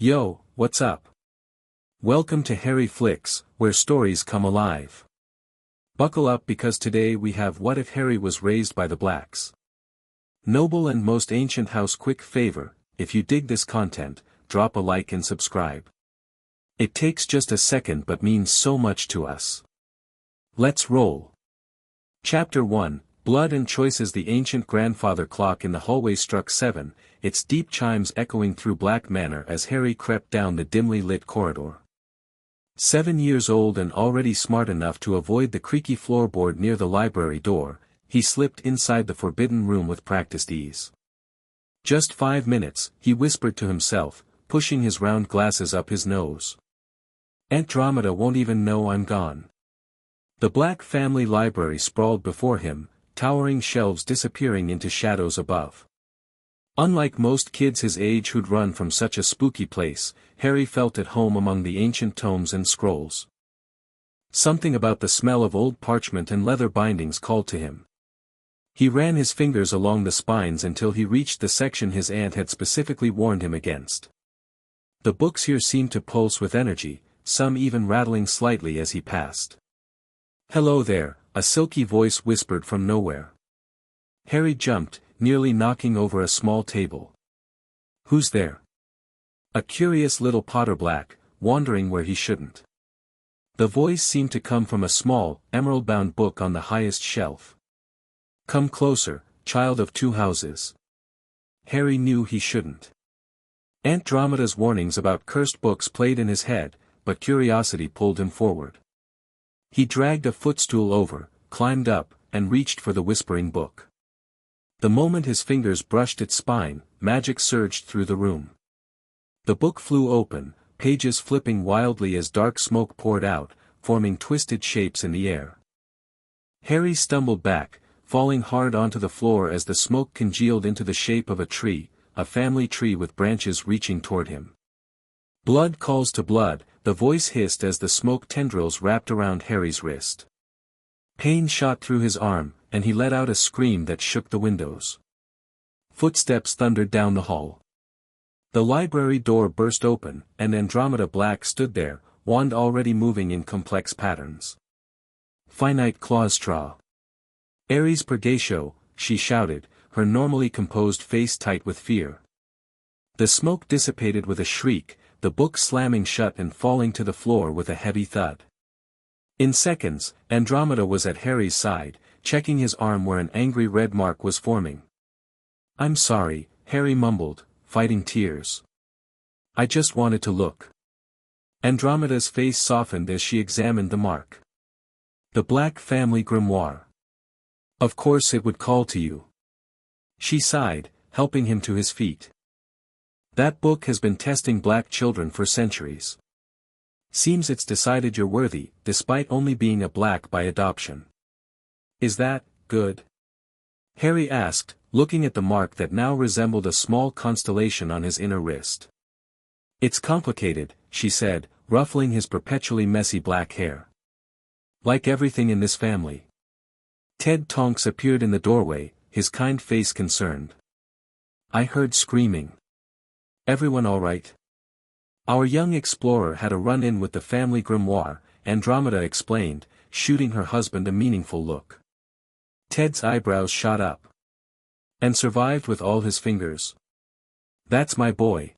Yo, what's up? Welcome to Harry Flicks, where stories come alive. Buckle up because today we have What If Harry Was Raised by the Blacks? Noble and most ancient house. Quick favor, if you dig this content, drop a like and subscribe. It takes just a second but means so much to us. Let's roll. Chapter 1, Blood and Choices. The ancient grandfather clock in the hallway struck 7, its deep chimes echoing through Black Manor as Harry crept down the dimly lit corridor. 7 years old and already smart enough to avoid the creaky floorboard near the library door, he slipped inside the forbidden room with practiced ease. Just 5 minutes, he whispered to himself, pushing his round glasses up his nose. Andromeda won't even know I'm gone. The Black family library sprawled before him, towering shelves disappearing into shadows above. Unlike most kids his age who'd run from such a spooky place, Harry felt at home among the ancient tomes and scrolls. Something about the smell of old parchment and leather bindings called to him. He ran his fingers along the spines until he reached the section his aunt had specifically warned him against. The books here seemed to pulse with energy, some even rattling slightly as he passed. "Hello there," a silky voice whispered from nowhere. Harry jumped, nearly knocking over a small table. "Who's there?" A curious little Potter Black, wandering where he shouldn't. The voice seemed to come from a small, emerald-bound book on the highest shelf. "Come closer, child of two houses." Harry knew he shouldn't. Andromeda's warnings about cursed books played in his head, but curiosity pulled him forward. He dragged a footstool over, climbed up, and reached for the whispering book. The moment his fingers brushed its spine, magic surged through the room. The book flew open, pages flipping wildly as dark smoke poured out, forming twisted shapes in the air. Harry stumbled back, falling hard onto the floor as the smoke congealed into the shape of a tree, a family tree with branches reaching toward him. "Blood calls to blood," the voice hissed as the smoke tendrils wrapped around Harry's wrist. Pain shot through his arm, and he let out a scream that shook the windows. Footsteps thundered down the hall. The library door burst open, and Andromeda Black stood there, wand already moving in complex patterns. "Finite claustra. Ares Purgatio," she shouted, her normally composed face tight with fear. The smoke dissipated with a shriek, the book slamming shut and falling to the floor with a heavy thud. In seconds, Andromeda was at Harry's side, checking his arm where an angry red mark was forming. "I'm sorry," Harry mumbled, fighting tears. "I just wanted to look." Andromeda's face softened as she examined the mark. "The Black family grimoire. Of course it would call to you." She sighed, helping him to his feet. "That book has been testing Black children for centuries. Seems it's decided you're worthy, despite only being a Black by adoption. Is that good?" Harry asked, looking at the mark that now resembled a small constellation on his inner wrist. "It's complicated," she said, ruffling his perpetually messy black hair. "Like everything in this family." Ted Tonks appeared in the doorway, his kind face concerned. "I heard screaming. Everyone all right?" "Our young explorer had a run-in with the family grimoire," Andromeda explained, shooting her husband a meaningful look. Ted's eyebrows shot up. "And survived with all his fingers. That's my boy."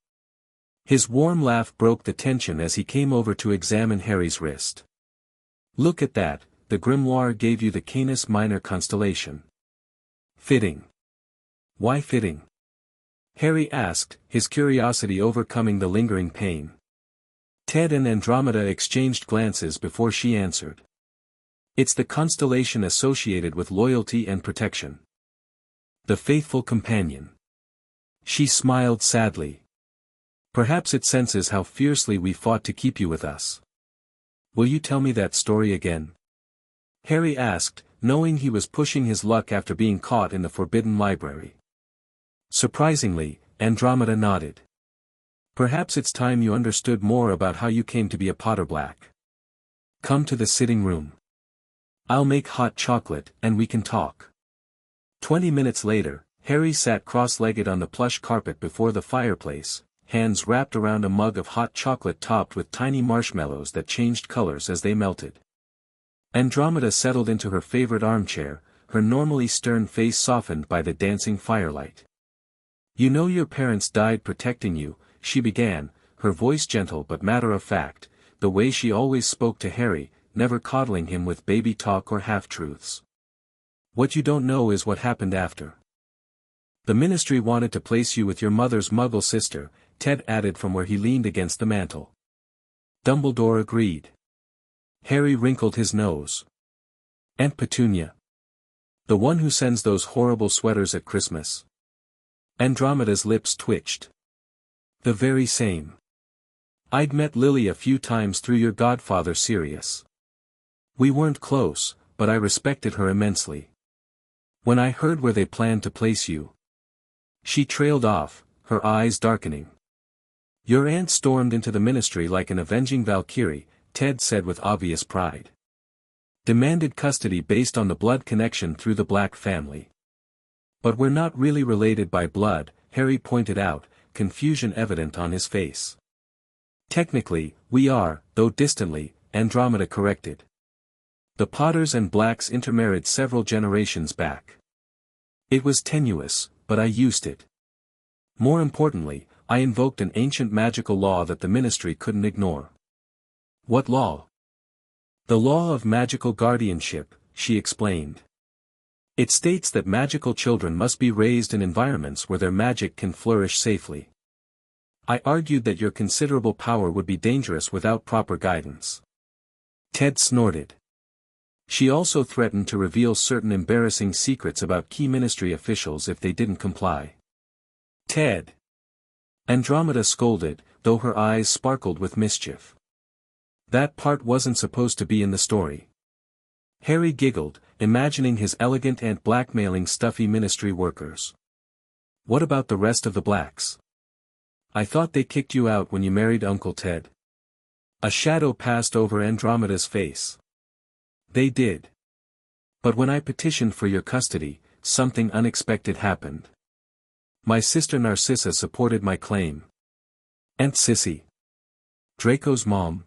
His warm laugh broke the tension as he came over to examine Harry's wrist. "Look at that, the grimoire gave you the Canis Minor constellation. Fitting." "Why fitting?" Harry asked, his curiosity overcoming the lingering pain. Ted and Andromeda exchanged glances before she answered. "It's the constellation associated with loyalty and protection. The faithful companion." She smiled sadly. "Perhaps it senses how fiercely we fought to keep you with us. Will you tell me that story again?" Harry asked, knowing he was pushing his luck after being caught in the forbidden library. Surprisingly, Andromeda nodded. "Perhaps it's time you understood more about how you came to be a Potter Black. Come to the sitting room. I'll make hot chocolate, and we can talk." 20 minutes later, Harry sat cross-legged on the plush carpet before the fireplace, hands wrapped around a mug of hot chocolate topped with tiny marshmallows that changed colors as they melted. Andromeda settled into her favorite armchair, her normally stern face softened by the dancing firelight. "You know your parents died protecting you," she began, her voice gentle but matter-of-fact, the way she always spoke to Harry, never coddling him with baby talk or half-truths. "What you don't know is what happened after. The Ministry wanted to place you with your mother's Muggle sister," Ted added from where he leaned against the mantel. Dumbledore agreed. Harry wrinkled his nose. "Aunt Petunia. The one who sends those horrible sweaters at Christmas." Andromeda's lips twitched. "The very same. I'd met Lily a few times through your godfather Sirius. We weren't close, but I respected her immensely. When I heard where they planned to place you..." She trailed off, her eyes darkening. "Your aunt stormed into the Ministry like an avenging Valkyrie," Ted said with obvious pride. "Demanded custody based on the blood connection through the Black family. But we're not really related by blood," Harry pointed out, confusion evident on his face. "Technically, we are, though distantly," Andromeda corrected. "The Potters and Blacks intermarried several generations back. It was tenuous, but I used it. More importantly, I invoked an ancient magical law that the Ministry couldn't ignore." "What law?" "The law of magical guardianship," she explained. "It states that magical children must be raised in environments where their magic can flourish safely. I argued that your considerable power would be dangerous without proper guidance." Ted snorted. "She also threatened to reveal certain embarrassing secrets about key Ministry officials if they didn't comply." "Ted!" Andromeda scolded, though her eyes sparkled with mischief. "That part wasn't supposed to be in the story." Harry giggled, imagining his elegant aunt blackmailing stuffy Ministry workers. "What about the rest of the Blacks? I thought they kicked you out when you married Uncle Ted." A shadow passed over Andromeda's face. "They did. But when I petitioned for your custody, something unexpected happened. My sister Narcissa supported my claim." "Aunt Sissy? Draco's mom?"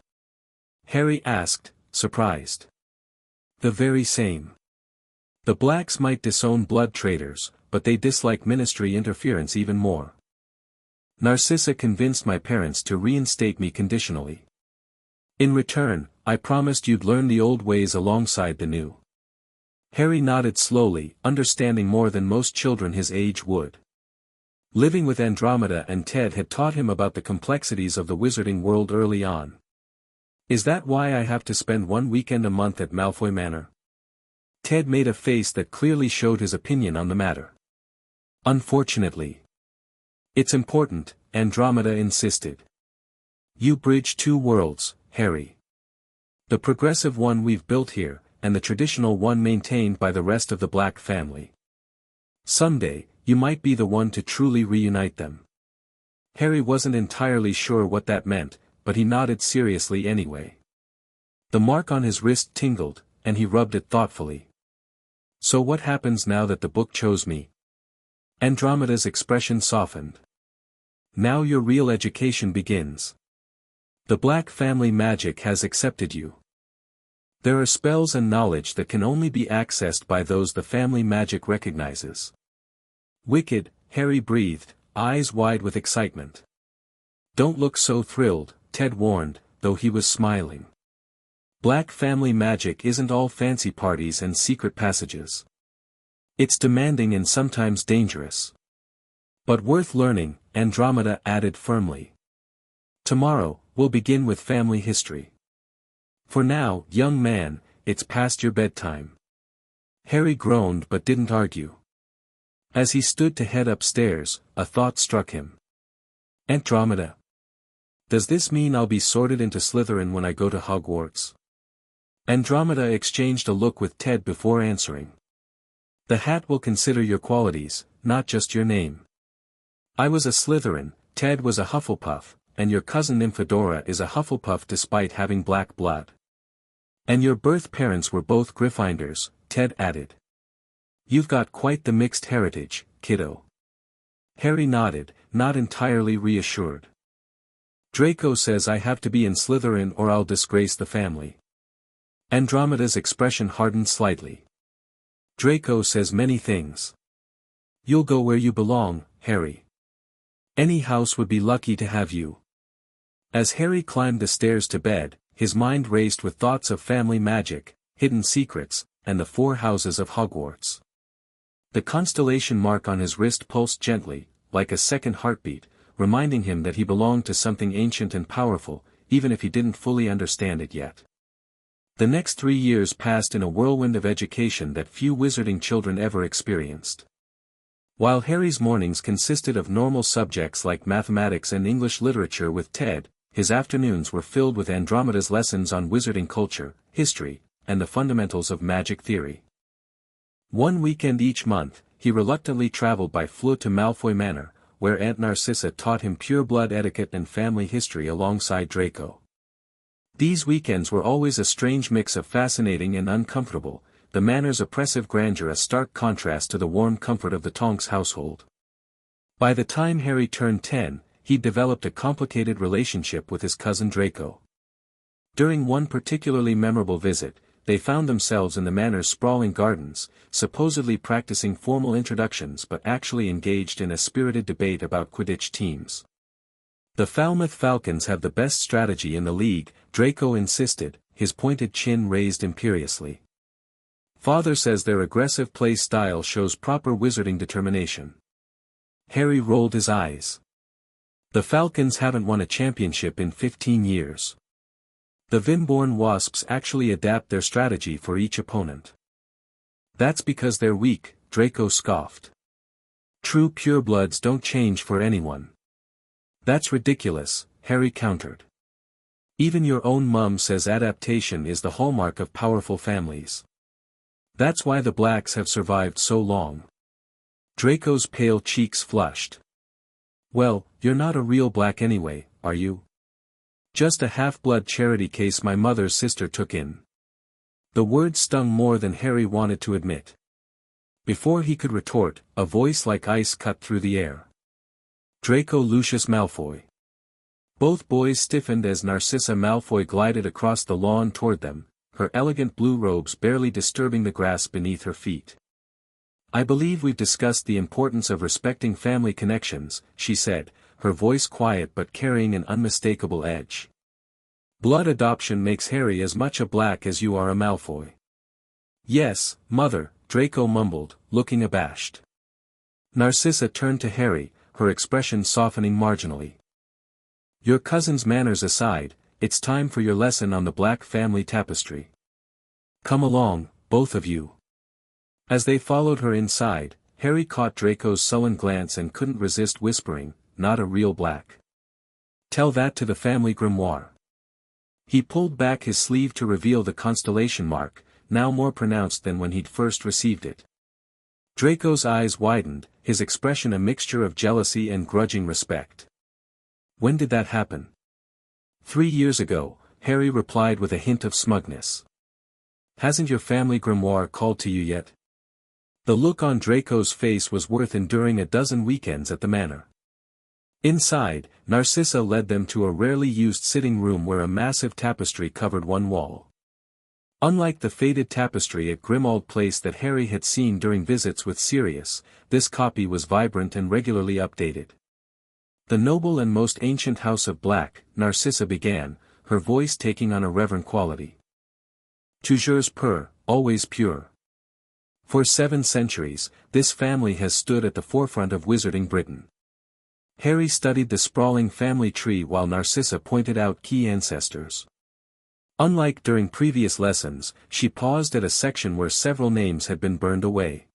Harry asked, surprised. "The very same. The Blacks might disown blood traitors, but they dislike Ministry interference even more. Narcissa convinced my parents to reinstate me conditionally. In return, I promised you'd learn the old ways alongside the new." Harry nodded slowly, understanding more than most children his age would. Living with Andromeda and Ted had taught him about the complexities of the wizarding world early on. "Is that why I have to spend one weekend a month at Malfoy Manor?" Ted made a face that clearly showed his opinion on the matter. "Unfortunately. It's important," Andromeda insisted. "You bridge two worlds, Harry. The progressive one we've built here, and the traditional one maintained by the rest of the Black family. Someday, you might be the one to truly reunite them." Harry wasn't entirely sure what that meant, but he nodded seriously anyway. The mark on his wrist tingled, and he rubbed it thoughtfully. "So what happens now that the book chose me?" Andromeda's expression softened. "Now your real education begins. The Black family magic has accepted you. There are spells and knowledge that can only be accessed by those the family magic recognizes." "Wicked," Harry breathed, eyes wide with excitement. "Don't look so thrilled," Ted warned, though he was smiling. "Black family magic isn't all fancy parties and secret passages. It's demanding and sometimes dangerous. But worth learning," Andromeda added firmly. "Tomorrow, we'll begin with family history. For now, young man, it's past your bedtime." Harry groaned but didn't argue. As he stood to head upstairs, a thought struck him. "Andromeda. Does this mean I'll be sorted into Slytherin when I go to Hogwarts?" Andromeda exchanged a look with Ted before answering. "The hat will consider your qualities, not just your name. I was a Slytherin, Ted was a Hufflepuff, and your cousin Nymphadora is a Hufflepuff despite having black blood. And your birth parents were both Gryffindors," Ted added. "You've got quite the mixed heritage, kiddo." Harry nodded, not entirely reassured. Draco says I have to be in Slytherin or I'll disgrace the family. Andromeda's expression hardened slightly. Draco says many things. You'll go where you belong, Harry. Any house would be lucky to have you. As Harry climbed the stairs to bed, his mind raced with thoughts of family magic, hidden secrets, and the 4 houses of Hogwarts. The constellation mark on his wrist pulsed gently, like a second heartbeat, reminding him that he belonged to something ancient and powerful, even if he didn't fully understand it yet. The next 3 years passed in a whirlwind of education that few wizarding children ever experienced. While Harry's mornings consisted of normal subjects like mathematics and English literature with Ted, his afternoons were filled with Andromeda's lessons on wizarding culture, history, and the fundamentals of magic theory. One weekend each month, he reluctantly traveled by foot to Malfoy Manor, where Aunt Narcissa taught him pure-blood etiquette and family history alongside Draco. These weekends were always a strange mix of fascinating and uncomfortable, the manor's oppressive grandeur a stark contrast to the warm comfort of the Tonks household. By the time Harry turned 10, he'd developed a complicated relationship with his cousin Draco. During one particularly memorable visit, they found themselves in the manor's sprawling gardens, supposedly practicing formal introductions but actually engaged in a spirited debate about Quidditch teams. The Falmouth Falcons have the best strategy in the league, Draco insisted, his pointed chin raised imperiously. Father says their aggressive play style shows proper wizarding determination. Harry rolled his eyes. The Falcons haven't won a championship in 15 years. The Vimborn Wasps actually adapt their strategy for each opponent. That's because they're weak, Draco scoffed. True purebloods don't change for anyone. That's ridiculous, Harry countered. Even your own mum says adaptation is the hallmark of powerful families. That's why the Blacks have survived so long. Draco's pale cheeks flushed. Well, you're not a real Black anyway, are you? Just a half-blood charity case my mother's sister took in. The word stung more than Harry wanted to admit. Before he could retort, a voice like ice cut through the air. Draco Lucius Malfoy. Both boys stiffened as Narcissa Malfoy glided across the lawn toward them, her elegant blue robes barely disturbing the grass beneath her feet. I believe we've discussed the importance of respecting family connections, she said, her voice quiet but carrying an unmistakable edge. Blood adoption makes Harry as much a Black as you are a Malfoy. Yes, mother, Draco mumbled, looking abashed. Narcissa turned to Harry, her expression softening marginally. Your cousin's manners aside, it's time for your lesson on the Black family tapestry. Come along, both of you. As they followed her inside, Harry caught Draco's sullen glance and couldn't resist whispering, not a real Black. Tell that to the family grimoire. He pulled back his sleeve to reveal the constellation mark, now more pronounced than when he'd first received it. Draco's eyes widened, his expression a mixture of jealousy and grudging respect. When did that happen? 3 years ago, Harry replied with a hint of smugness. Hasn't your family grimoire called to you yet? The look on Draco's face was worth enduring a dozen weekends at the manor. Inside, Narcissa led them to a rarely used sitting room where a massive tapestry covered one wall. Unlike the faded tapestry at Grimmauld Place that Harry had seen during visits with Sirius, this copy was vibrant and regularly updated. The noble and most ancient house of Black, Narcissa began, her voice taking on a reverent quality. Toujours pur, always pure. For 7 centuries, this family has stood at the forefront of wizarding Britain. Harry studied the sprawling family tree while Narcissa pointed out key ancestors. Unlike during previous lessons, she paused at a section where several names had been burned away.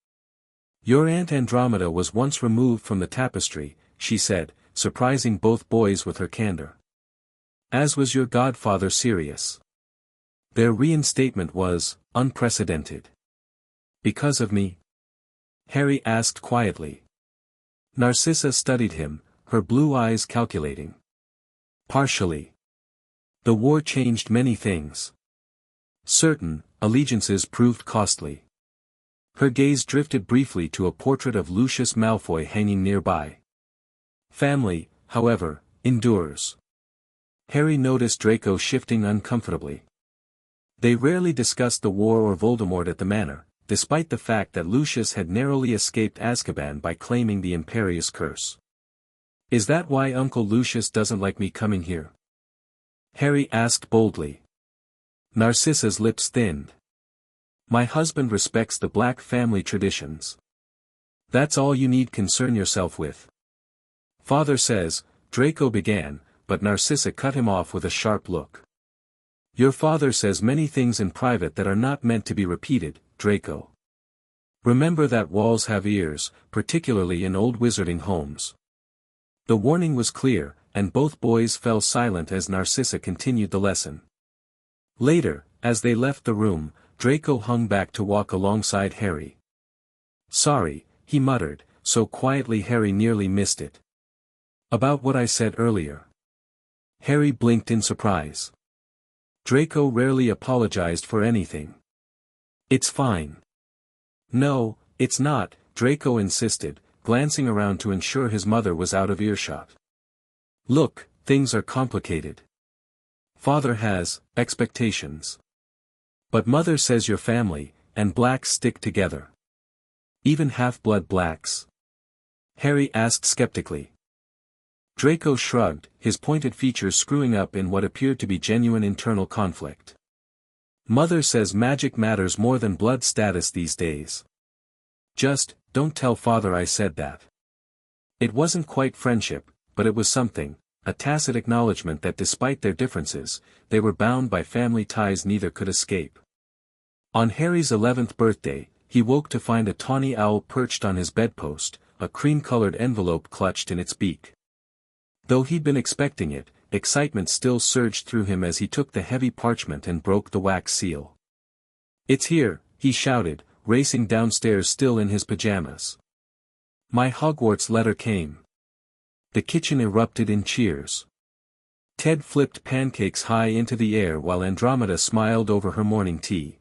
Your Aunt Andromeda was once removed from the tapestry, she said, surprising both boys with her candor. As was your godfather Sirius. Their reinstatement was unprecedented. Because of me? Harry asked quietly. Narcissa studied him, her blue eyes calculating. Partially. The war changed many things. Certain allegiances proved costly. Her gaze drifted briefly to a portrait of Lucius Malfoy hanging nearby. Family, however, endures. Harry noticed Draco shifting uncomfortably. They rarely discussed the war or Voldemort at the manor, despite the fact that Lucius had narrowly escaped Azkaban by claiming the Imperius Curse. "Is that why Uncle Lucius doesn't like me coming here?" Harry asked boldly. Narcissa's lips thinned. "My husband respects the Black family traditions. That's all you need concern yourself with." "Father says," Draco began, but Narcissa cut him off with a sharp look. "Your father says many things in private that are not meant to be repeated, Draco. Remember that walls have ears, particularly in old wizarding homes." The warning was clear, and both boys fell silent as Narcissa continued the lesson. Later, as they left the room, Draco hung back to walk alongside Harry. "Sorry," he muttered, so quietly Harry nearly missed it. "About what I said earlier." Harry blinked in surprise. Draco rarely apologized for anything. "It's fine." "No, it's not," Draco insisted, glancing around to ensure his mother was out of earshot. "Look, things are complicated. Father has expectations. But Mother says your family and Blacks stick together. Even half-blood Blacks?" Harry asked skeptically. Draco shrugged, his pointed features screwing up in what appeared to be genuine internal conflict. "Mother says magic matters more than blood status these days. Just, don't tell Father I said that." It wasn't quite friendship, but it was something, a tacit acknowledgement that despite their differences, they were bound by family ties neither could escape. On Harry's 11th birthday, he woke to find a tawny owl perched on his bedpost, a cream-colored envelope clutched in its beak. Though he'd been expecting it, excitement still surged through him as he took the heavy parchment and broke the wax seal. "It's here," he shouted, racing downstairs still in his pajamas. "My Hogwarts letter came." The kitchen erupted in cheers. Ted flipped pancakes high into the air while Andromeda smiled over her morning tea.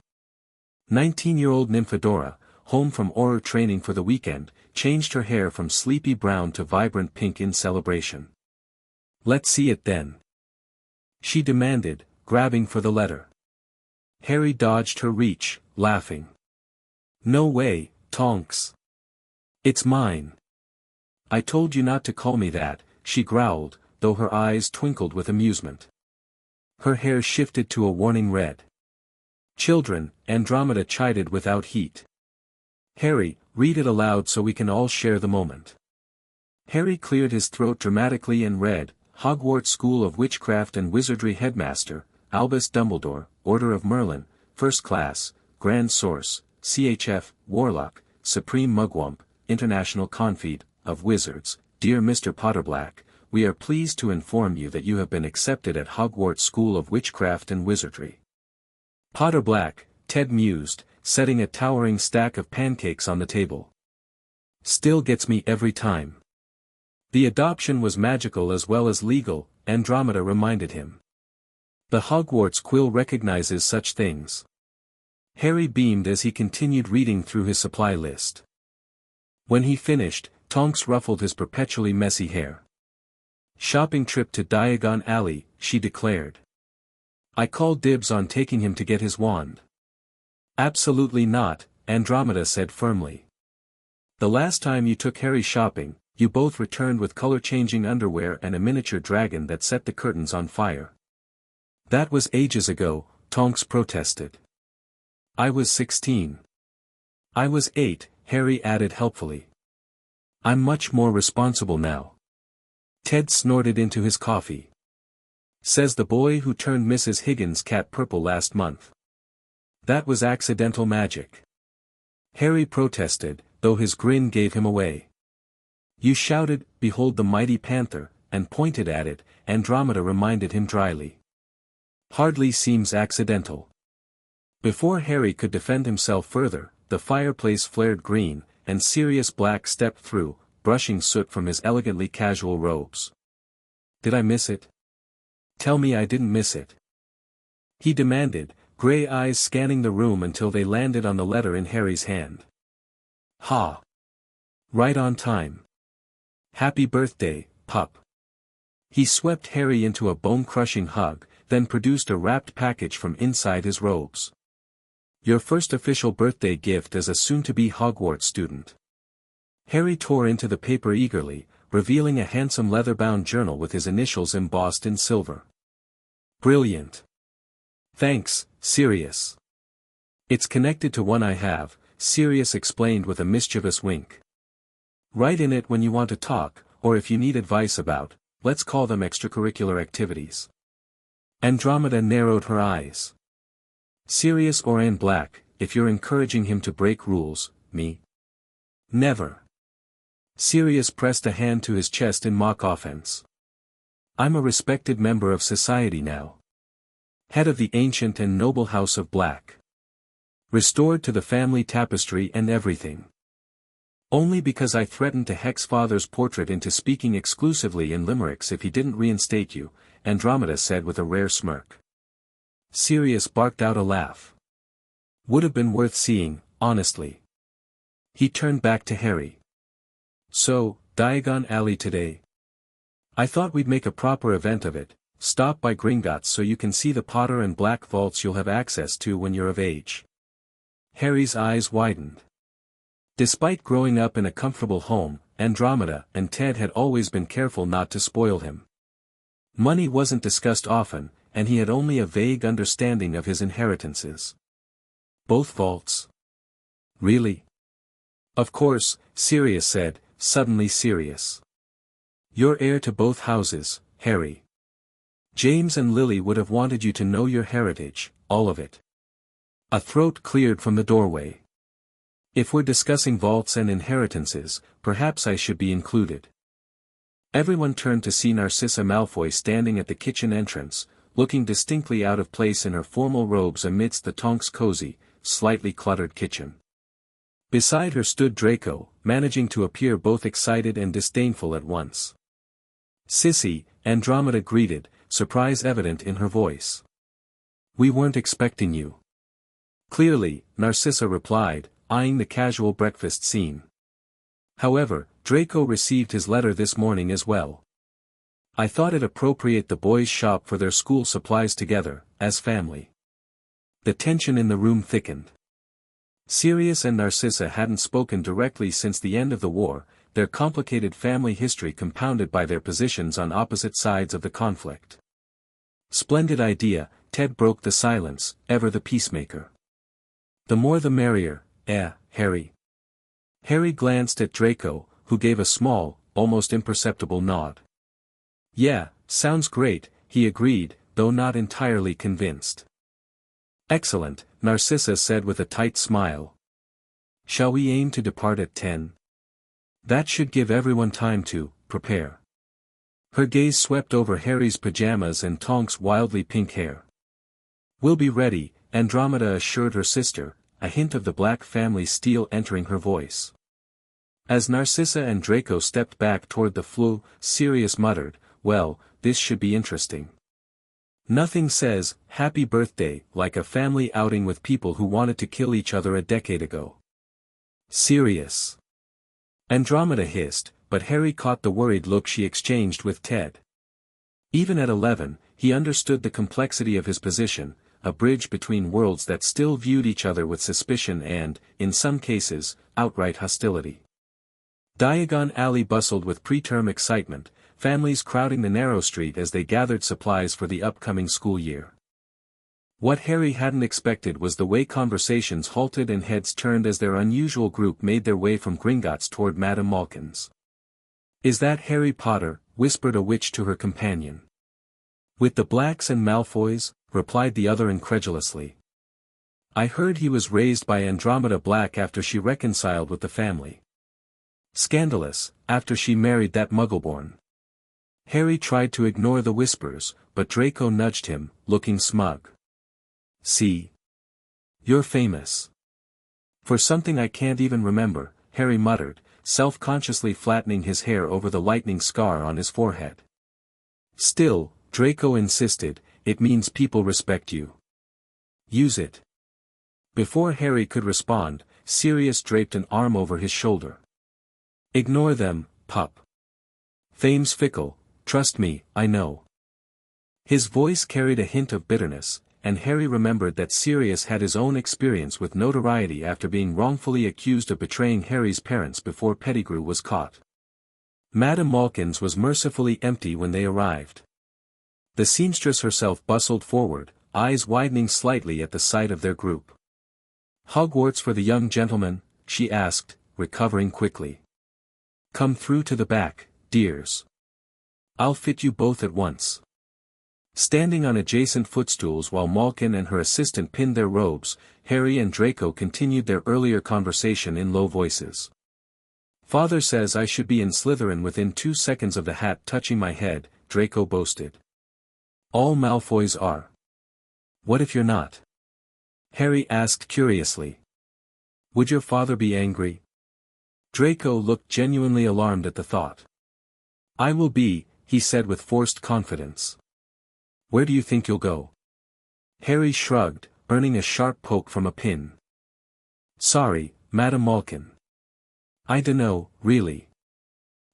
19-year-old Nymphadora, home from Auror training for the weekend, changed her hair from sleepy brown to vibrant pink in celebration. "Let's see it then," she demanded, grabbing for the letter. Harry dodged her reach, laughing. "No way, Tonks. It's mine." "I told you not to call me that," she growled, though her eyes twinkled with amusement. Her hair shifted to a warning red. "Children," Andromeda chided without heat. "Harry, read it aloud so we can all share the moment." Harry cleared his throat dramatically and read, "Hogwarts School of Witchcraft and Wizardry Headmaster, Albus Dumbledore, Order of Merlin, First Class, Grand Source, CHF, Warlock, Supreme Mugwump, International Confeed, of Wizards, Dear Mr. Potterblack, we are pleased to inform you that you have been accepted at Hogwarts School of Witchcraft and Wizardry." "Potterblack," Ted mused, setting a towering stack of pancakes on the table. "Still gets me every time." "The adoption was magical as well as legal," Andromeda reminded him. "The Hogwarts quill recognizes such things." Harry beamed as he continued reading through his supply list. When he finished, Tonks ruffled his perpetually messy hair. "Shopping trip to Diagon Alley," she declared. "I call dibs on taking him to get his wand." "Absolutely not," Andromeda said firmly. "The last time you took Harry shopping, you both returned with color-changing underwear and a miniature dragon that set the curtains on fire." "That was ages ago," Tonks protested. "I was 16. "I was 8, Harry added helpfully. "I'm much more responsible now." Ted snorted into his coffee. "Says the boy who turned Mrs. Higgins' cat purple last month. That was accidental magic." Harry protested, though his grin gave him away. "You shouted, 'Behold the mighty panther,' and pointed at it," Andromeda reminded him dryly. "Hardly seems accidental." Before Harry could defend himself further, the fireplace flared green, and Sirius Black stepped through, brushing soot from his elegantly casual robes. "Did I miss it? Tell me I didn't miss it," he demanded, gray eyes scanning the room until they landed on the letter in Harry's hand. "Ha! Right on time. Happy birthday, pup." He swept Harry into a bone-crushing hug, then produced a wrapped package from inside his robes. Your first official birthday gift as a soon-to-be Hogwarts student. Harry tore into the paper eagerly, revealing a handsome leather-bound journal with his initials embossed in silver. Brilliant. Thanks, Sirius. It's connected to one I have, Sirius explained with a mischievous wink. Write in it when you want to talk, or if you need advice about, let's call them extracurricular activities. Andromeda narrowed her eyes. Sirius Oran Black, if you're encouraging him to break rules, me? Never. Sirius pressed a hand to his chest in mock offense. I'm a respected member of society now. Head of the ancient and noble house of Black. Restored to the family tapestry and everything. Only because I threatened to hex father's portrait into speaking exclusively in limericks if he didn't reinstate you, Andromeda said with a rare smirk. Sirius barked out a laugh. Would have been worth seeing, honestly. He turned back to Harry. So, Diagon Alley today. I thought we'd make a proper event of it, stop by Gringotts so you can see the Potter and Black vaults you'll have access to when you're of age. Harry's eyes widened. Despite growing up in a comfortable home, Andromeda and Ted had always been careful not to spoil him. Money wasn't discussed often, and he had only a vague understanding of his inheritances. Both vaults? Really? Of course, Sirius said, suddenly serious. You're heir to both houses, Harry. James and Lily would have wanted you to know your heritage, all of it. A throat cleared from the doorway. If we're discussing vaults and inheritances, perhaps I should be included. Everyone turned to see Narcissa Malfoy standing at the kitchen entrance, looking distinctly out of place in her formal robes amidst the Tonks' cozy, slightly cluttered kitchen. Beside her stood Draco, managing to appear both excited and disdainful at once. Sissy, Andromeda greeted, surprise evident in her voice. We weren't expecting you. Clearly, Narcissa replied, eyeing the casual breakfast scene. However, Draco received his letter this morning as well. I thought it appropriate the boys shop for their school supplies together, as family. The tension in the room thickened. Sirius and Narcissa hadn't spoken directly since the end of the war, their complicated family history compounded by their positions on opposite sides of the conflict. Splendid idea, Ted broke the silence, ever the peacemaker. The more the merrier, Harry. Harry glanced at Draco, who gave a small, almost imperceptible nod. Yeah, sounds great, he agreed, though not entirely convinced. Excellent, Narcissa said with a tight smile. Shall we aim to depart at 10? That should give everyone time to prepare. Her gaze swept over Harry's pajamas and Tonks' wildly pink hair. We'll be ready, Andromeda assured her sister, a hint of the Black family steel entering her voice. As Narcissa and Draco stepped back toward the flue, Sirius muttered, well, this should be interesting. Nothing says, happy birthday, like a family outing with people who wanted to kill each other a decade ago. Sirius. Andromeda hissed, but Harry caught the worried look she exchanged with Ted. Even at 11, he understood the complexity of his position, a bridge between worlds that still viewed each other with suspicion and, in some cases, outright hostility. Diagon Alley bustled with preterm excitement, families crowding the narrow street as they gathered supplies for the upcoming school year. What Harry hadn't expected was the way conversations halted and heads turned as their unusual group made their way from Gringotts toward Madame Malkin's. Is that Harry Potter? Whispered a witch to her companion. With the Blacks and Malfoys, replied the other incredulously. I heard he was raised by Andromeda Black after she reconciled with the family. Scandalous, after she married that Muggleborn. Harry tried to ignore the whispers, but Draco nudged him, looking smug. See? You're famous. For something I can't even remember, Harry muttered, self-consciously flattening his hair over the lightning scar on his forehead. Still, Draco insisted, it means people respect you. Use it. Before Harry could respond, Sirius draped an arm over his shoulder. Ignore them, pup. Fame's fickle, trust me, I know. His voice carried a hint of bitterness, and Harry remembered that Sirius had his own experience with notoriety after being wrongfully accused of betraying Harry's parents before Pettigrew was caught. Madame Malkin's was mercifully empty when they arrived. The seamstress herself bustled forward, eyes widening slightly at the sight of their group. "Hogwarts for the young gentleman?" she asked, recovering quickly. "Come through to the back, dears. I'll fit you both at once." Standing on adjacent footstools while Malkin and her assistant pinned their robes, Harry and Draco continued their earlier conversation in low voices. "Father says I should be in Slytherin within 2 seconds of the hat touching my head," Draco boasted. "All Malfoys are." "What if you're not?" Harry asked curiously. "Would your father be angry?" Draco looked genuinely alarmed at the thought. "I will be," he said with forced confidence. "Where do you think you'll go?" Harry shrugged, earning a sharp poke from a pin. "Sorry, Madame Malkin. I dunno, really.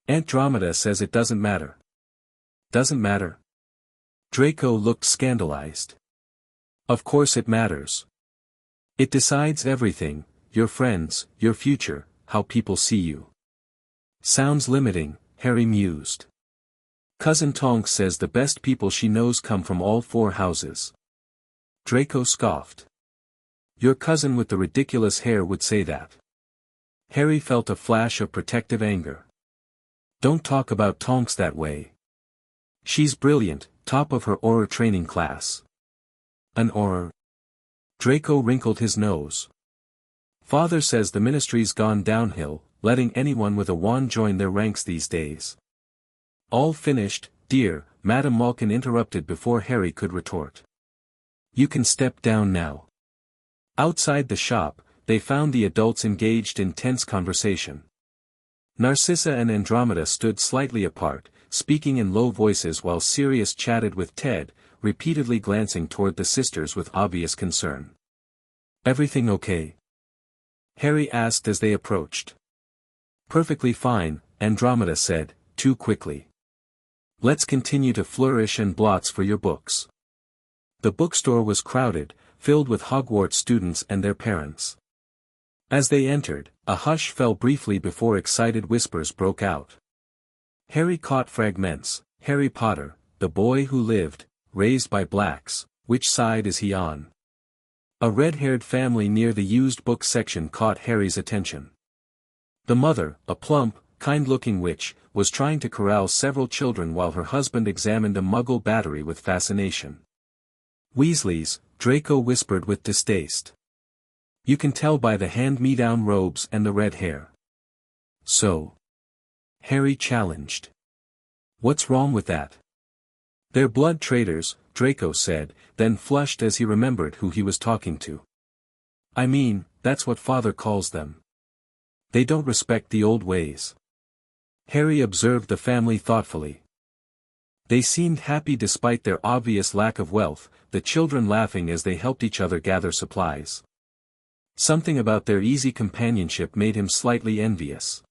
Andromeda says it doesn't matter." "Doesn't matter?" Draco looked scandalized. "Of course it matters. It decides everything, your friends, your future, how people see you." "Sounds limiting," Harry mused. "Cousin Tonks says the best people she knows come from all 4 houses." Draco scoffed. "Your cousin with the ridiculous hair would say that." Harry felt a flash of protective anger. "Don't talk about Tonks that way. She's brilliant, top of her Auror training class." "An Auror?" Draco wrinkled his nose. "Father says the ministry's gone downhill, letting anyone with a wand join their ranks these days." "All finished, dear," Madame Malkin interrupted before Harry could retort. "You can step down now." Outside the shop, they found the adults engaged in tense conversation. Narcissa and Andromeda stood slightly apart, speaking in low voices while Sirius chatted with Ted, repeatedly glancing toward the sisters with obvious concern. "Everything okay?" Harry asked as they approached. "Perfectly fine," Andromeda said, too quickly. "Let's continue to flourish and blots for your books." The bookstore was crowded, filled with Hogwarts students and their parents. As they entered, a hush fell briefly before excited whispers broke out. Harry caught fragments. "Harry Potter, the boy who lived, raised by blacks, which side is he on?" A red-haired family near the used book section caught Harry's attention. The mother, a plump, kind-looking witch, was trying to corral several children while her husband examined a Muggle battery with fascination. "Weasleys," Draco whispered with distaste. "You can tell by the hand-me-down robes and the red hair." "So?" Harry challenged. "What's wrong with that?" "They're blood traitors," Draco said, then flushed as he remembered who he was talking to. "I mean, that's what Father calls them. They don't respect the old ways." Harry observed the family thoughtfully. They seemed happy despite their obvious lack of wealth, the children laughing as they helped each other gather supplies. Something about their easy companionship made him slightly envious.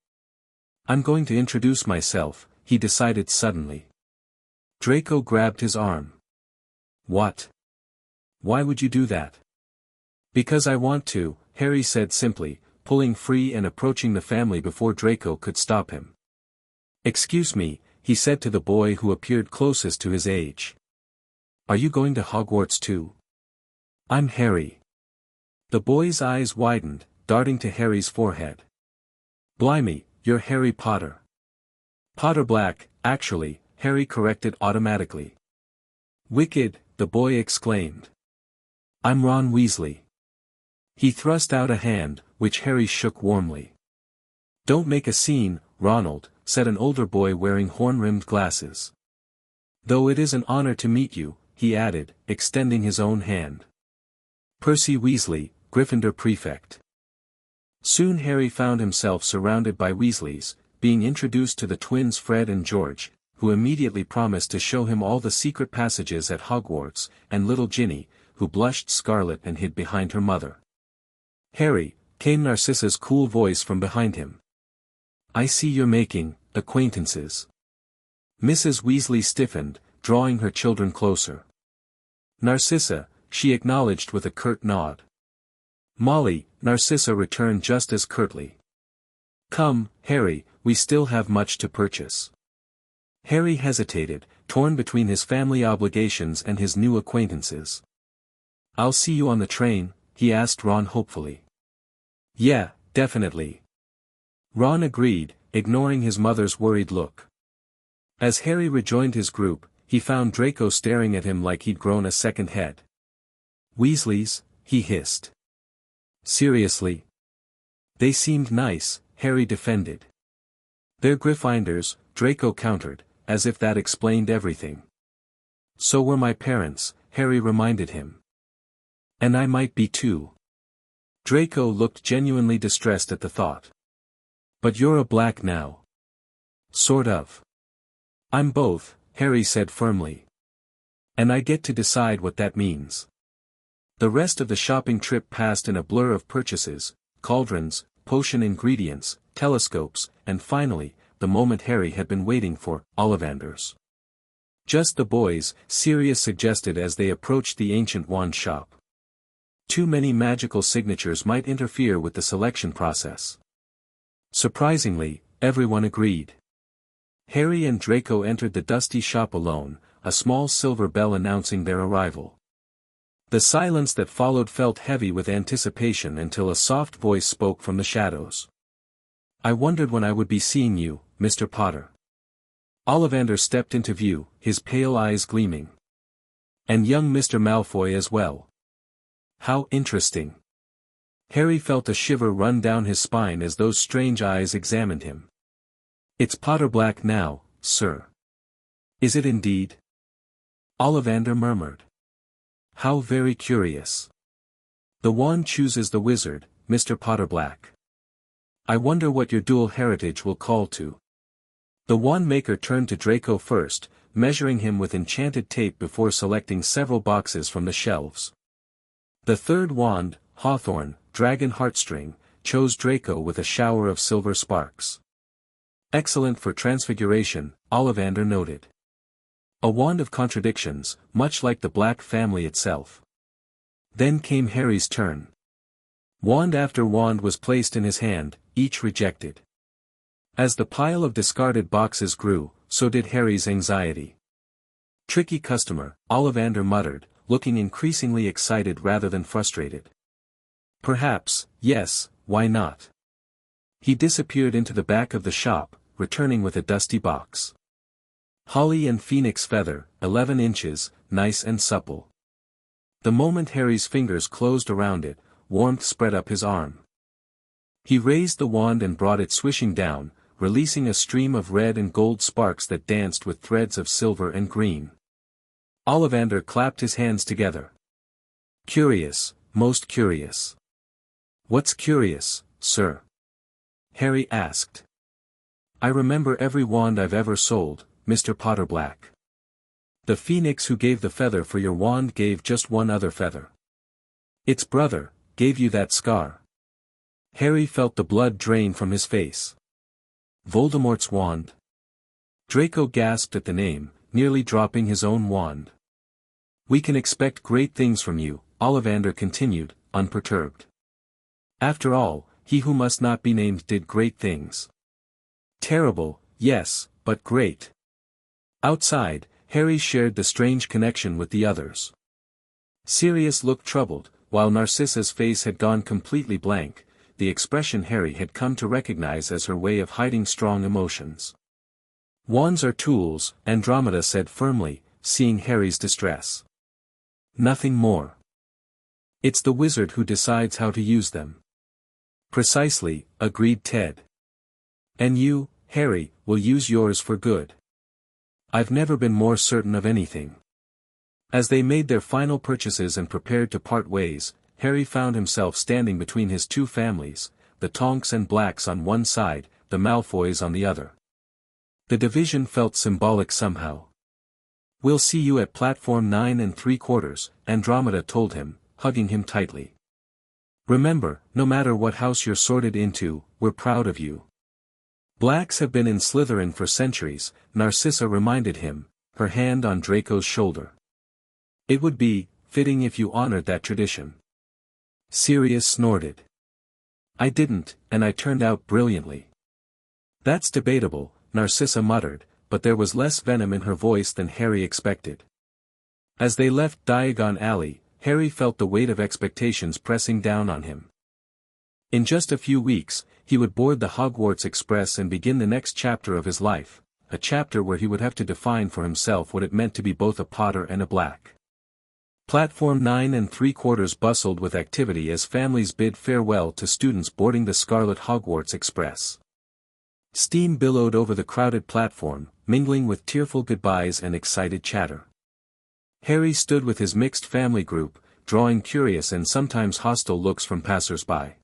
"I'm going to introduce myself," he decided suddenly. Draco grabbed his arm. "What? Why would you do that?" "Because I want to," Harry said simply, pulling free and approaching the family before Draco could stop him. "Excuse me," he said to the boy who appeared closest to his age. "Are you going to Hogwarts too?" "I'm Harry." The boy's eyes widened, darting to Harry's forehead. "Blimey, you're Harry Potter." "Potter Black, actually," Harry corrected automatically. "Wicked," the boy exclaimed. "I'm Ron Weasley." He thrust out a hand, which Harry shook warmly. "Don't make a scene, Ronald," said an older boy wearing horn-rimmed glasses. "Though it is an honor to meet you," he added, extending his own hand. "Percy Weasley, Gryffindor Prefect." Soon Harry found himself surrounded by Weasleys, being introduced to the twins Fred and George, who immediately promised to show him all the secret passages at Hogwarts, and little Ginny, who blushed scarlet and hid behind her mother. "Harry," came Narcissa's cool voice from behind him. "I see you're making acquaintances." Mrs. Weasley stiffened, drawing her children closer. Narcissa, she acknowledged with a curt nod. Molly, Narcissa returned just as curtly. Come, Harry, we still have much to purchase. Harry hesitated, torn between his family obligations and his new acquaintances. I'll see you on the train, he asked Ron hopefully. Yeah, definitely. Ron agreed, ignoring his mother's worried look. As Harry rejoined his group, he found Draco staring at him like he'd grown a second head. Weasleys, he hissed. Seriously? They seemed nice, Harry defended. They're Gryffindors, Draco countered, as if that explained everything. So were my parents, Harry reminded him. And I might be too. Draco looked genuinely distressed at the thought. But you're a black now. Sort of. I'm both, Harry said firmly. And I get to decide what that means. The rest of the shopping trip passed in a blur of purchases, cauldrons, potion ingredients, telescopes, and finally, the moment Harry had been waiting for, Ollivanders. Just the boys, Sirius suggested as they approached the ancient wand shop. Too many magical signatures might interfere with the selection process. Surprisingly, everyone agreed. Harry and Draco entered the dusty shop alone, a small silver bell announcing their arrival. The silence that followed felt heavy with anticipation until a soft voice spoke from the shadows. I wondered when I would be seeing you, Mr. Potter. Ollivander stepped into view, his pale eyes gleaming. And young Mr. Malfoy as well. How interesting. Harry felt a shiver run down his spine as those strange eyes examined him. It's Potter Black now, sir. Is it indeed? Ollivander murmured. How very curious. The wand chooses the wizard, Mr. Potter Black. I wonder what your dual heritage will call to. The wand maker turned to Draco first, measuring him with enchanted tape before selecting several boxes from the shelves. The third wand, Hawthorn, Dragon Heartstring, chose Draco with a shower of silver sparks. Excellent for transfiguration, Ollivander noted. A wand of contradictions, much like the Black family itself. Then came Harry's turn. Wand after wand was placed in his hand, each rejected. As the pile of discarded boxes grew, so did Harry's anxiety. Tricky customer, Ollivander muttered, looking increasingly excited rather than frustrated. Perhaps, yes, why not? He disappeared into the back of the shop, returning with a dusty box. Holly and Phoenix Feather, 11 inches, nice and supple. The moment Harry's fingers closed around it, warmth spread up his arm. He raised the wand and brought it swishing down, releasing a stream of red and gold sparks that danced with threads of silver and green. Ollivander clapped his hands together. Curious, most curious. What's curious, sir? Harry asked. I remember every wand I've ever sold, Mr. Potter Black. The phoenix who gave the feather for your wand gave just one other feather. Its brother, gave you that scar. Harry felt the blood drain from his face. Voldemort's wand? Draco gasped at the name, nearly dropping his own wand. We can expect great things from you, Ollivander continued, unperturbed. After all, he who must not be named did great things. Terrible, yes, but great. Outside, Harry shared the strange connection with the others. Sirius looked troubled, while Narcissa's face had gone completely blank, the expression Harry had come to recognize as her way of hiding strong emotions. Wands are tools, Andromeda said firmly, seeing Harry's distress. Nothing more. It's the wizard who decides how to use them. Precisely, agreed Ted. And you, Harry, will use yours for good. I've never been more certain of anything. As they made their final purchases and prepared to part ways, Harry found himself standing between his two families, the Tonks and Blacks on one side, the Malfoys on the other. The division felt symbolic somehow. We'll see you at platform 9 3/4, Andromeda told him, hugging him tightly. Remember, no matter what house you're sorted into, we're proud of you. Blacks have been in Slytherin for centuries, Narcissa reminded him, her hand on Draco's shoulder. It would be fitting if you honored that tradition. Sirius snorted. I didn't, and I turned out brilliantly. That's debatable, Narcissa muttered, but there was less venom in her voice than Harry expected. As they left Diagon Alley, Harry felt the weight of expectations pressing down on him. In just a few weeks, he would board the Hogwarts Express and begin the next chapter of his life, a chapter where he would have to define for himself what it meant to be both a Potter and a Black. Platform 9 3/4 bustled with activity as families bid farewell to students boarding the Scarlet Hogwarts Express. Steam billowed over the crowded platform, mingling with tearful goodbyes and excited chatter. Harry stood with his mixed family group, drawing curious and sometimes hostile looks from passers-by.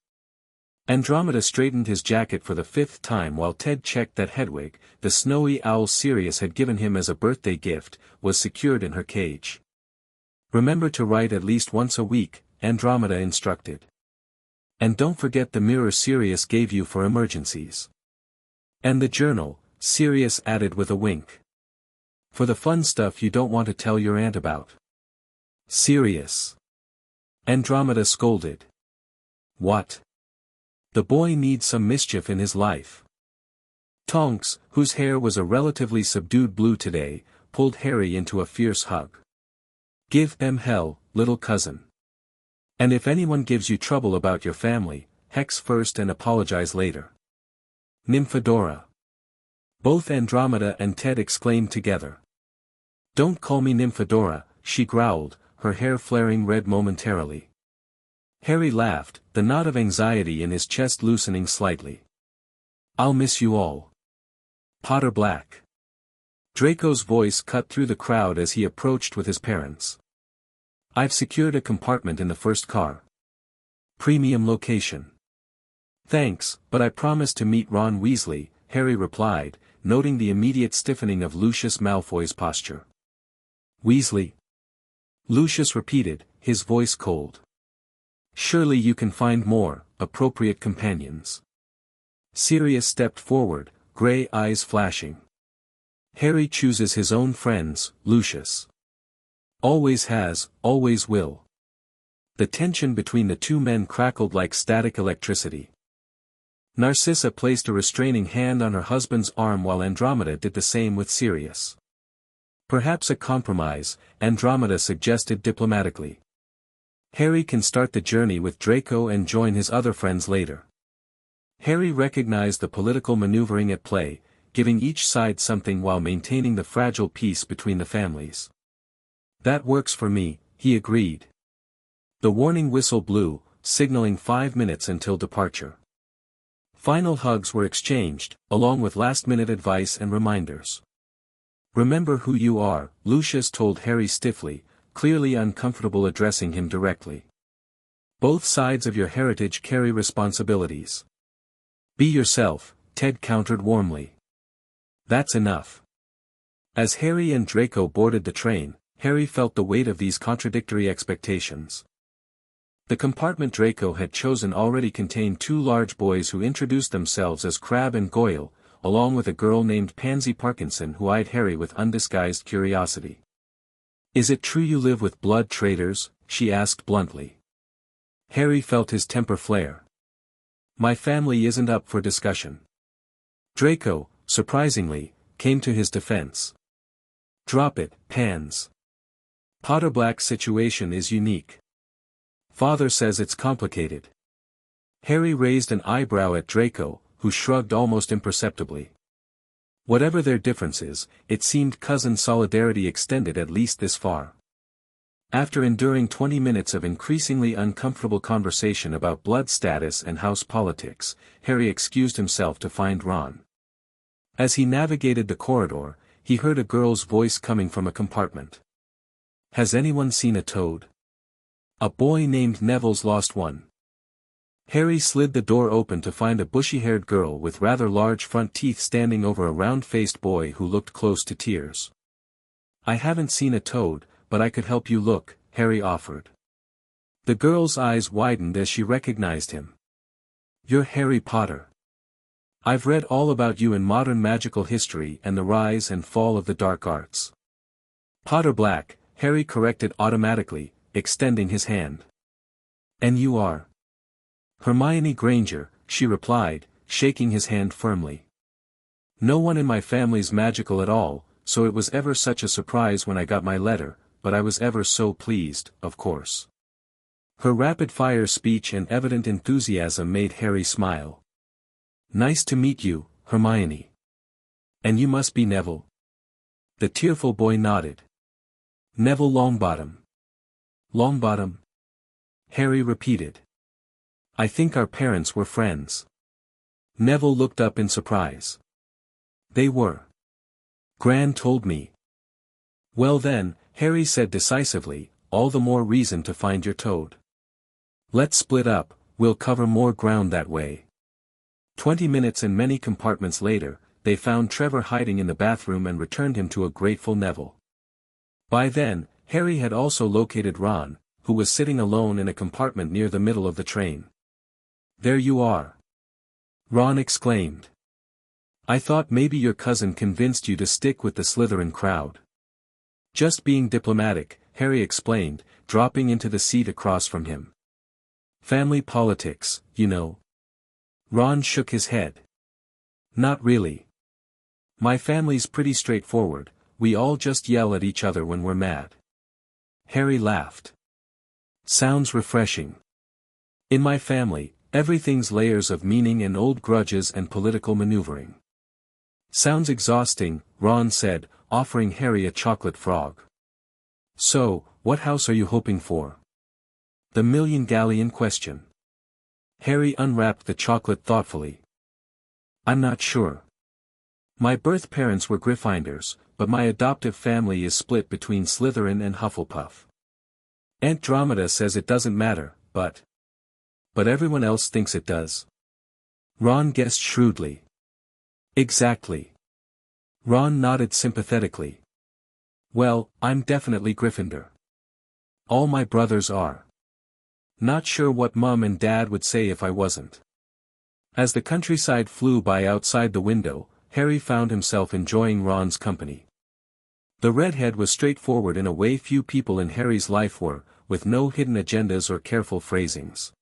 Andromeda straightened his jacket for the 5th time while Ted checked that Hedwig, the snowy owl Sirius had given him as a birthday gift, was secured in her cage. Remember to write at least once a week, Andromeda instructed. And don't forget the mirror Sirius gave you for emergencies. And the journal, Sirius added with a wink. For the fun stuff you don't want to tell your aunt about. Sirius. Andromeda scolded. What? The boy needs some mischief in his life. Tonks, whose hair was a relatively subdued blue today, pulled Harry into a fierce hug. Give them hell, little cousin. And if anyone gives you trouble about your family, hex first and apologize later. Nymphadora. Both Andromeda and Ted exclaimed together. Don't call me Nymphadora, she growled, her hair flaring red momentarily. Harry laughed, the knot of anxiety in his chest loosening slightly. I'll miss you all. Potter Black. Draco's voice cut through the crowd as he approached with his parents. I've secured a compartment in the first car. Premium location. Thanks, but I promised to meet Ron Weasley, Harry replied, noting the immediate stiffening of Lucius Malfoy's posture. Weasley? Lucius repeated, his voice cold. Surely you can find more appropriate companions. Sirius stepped forward, gray eyes flashing. Harry chooses his own friends, Lucius. Always has, always will. The tension between the two men crackled like static electricity. Narcissa placed a restraining hand on her husband's arm while Andromeda did the same with Sirius. Perhaps a compromise, Andromeda suggested diplomatically. Harry can start the journey with Draco and join his other friends later. Harry recognized the political maneuvering at play, giving each side something while maintaining the fragile peace between the families. That works for me, he agreed. The warning whistle blew, signaling 5 minutes until departure. Final hugs were exchanged, along with last-minute advice and reminders. Remember who you are, Lucius told Harry stiffly, clearly uncomfortable addressing him directly. Both sides of your heritage carry responsibilities. Be yourself, Ted countered warmly. That's enough. As Harry and Draco boarded the train, Harry felt the weight of these contradictory expectations. The compartment Draco had chosen already contained 2 large boys who introduced themselves as Crabbe and Goyle, along with a girl named Pansy Parkinson who eyed Harry with undisguised curiosity. Is it true you live with blood traitors? She asked bluntly. Harry felt his temper flare. My family isn't up for discussion. Draco, surprisingly, came to his defense. Drop it, Pans. Potter Black's situation is unique. Father says it's complicated. Harry raised an eyebrow at Draco, who shrugged almost imperceptibly. Whatever their differences, it seemed cousin solidarity extended at least this far. After enduring 20 minutes of increasingly uncomfortable conversation about blood status and house politics, Harry excused himself to find Ron. As he navigated the corridor, he heard a girl's voice coming from a compartment. Has anyone seen a toad? A boy named Neville's lost one. Harry slid the door open to find a bushy-haired girl with rather large front teeth standing over a round-faced boy who looked close to tears. I haven't seen a toad, but I could help you look, Harry offered. The girl's eyes widened as she recognized him. You're Harry Potter. I've read all about you in modern magical history and the rise and fall of the dark arts. Potter Black, Harry corrected automatically, extending his hand. And you are? Hermione Granger, she replied, shaking his hand firmly. No one in my family's magical at all, so it was ever such a surprise when I got my letter, but I was ever so pleased, of course. Her rapid-fire speech and evident enthusiasm made Harry smile. Nice to meet you, Hermione. And you must be Neville. The tearful boy nodded. Neville Longbottom. Longbottom? Harry repeated. I think our parents were friends. Neville looked up in surprise. They were. Gran told me. Well then, Harry said decisively, all the more reason to find your toad. Let's split up, we'll cover more ground that way. 20 minutes and many compartments later, they found Trevor hiding in the bathroom and returned him to a grateful Neville. By then, Harry had also located Ron, who was sitting alone in a compartment near the middle of the train. There you are. Ron exclaimed. I thought maybe your cousin convinced you to stick with the Slytherin crowd. Just being diplomatic, Harry explained, dropping into the seat across from him. Family politics, you know. Ron shook his head. Not really. My family's pretty straightforward, we all just yell at each other when we're mad. Harry laughed. Sounds refreshing. In my family, everything's layers of meaning and old grudges and political maneuvering. Sounds exhausting, Ron said, offering Harry a chocolate frog. So, what house are you hoping for? The million-galleon question. Harry unwrapped the chocolate thoughtfully. I'm not sure. My birth parents were Gryffindors, but my adoptive family is split between Slytherin and Hufflepuff. Aunt Andromeda says it doesn't matter, but everyone else thinks it does. Ron guessed shrewdly. Exactly. Ron nodded sympathetically. Well, I'm definitely Gryffindor. All my brothers are. Not sure what Mum and Dad would say if I wasn't. As the countryside flew by outside the window, Harry found himself enjoying Ron's company. The redhead was straightforward in a way few people in Harry's life were, with no hidden agendas or careful phrasings.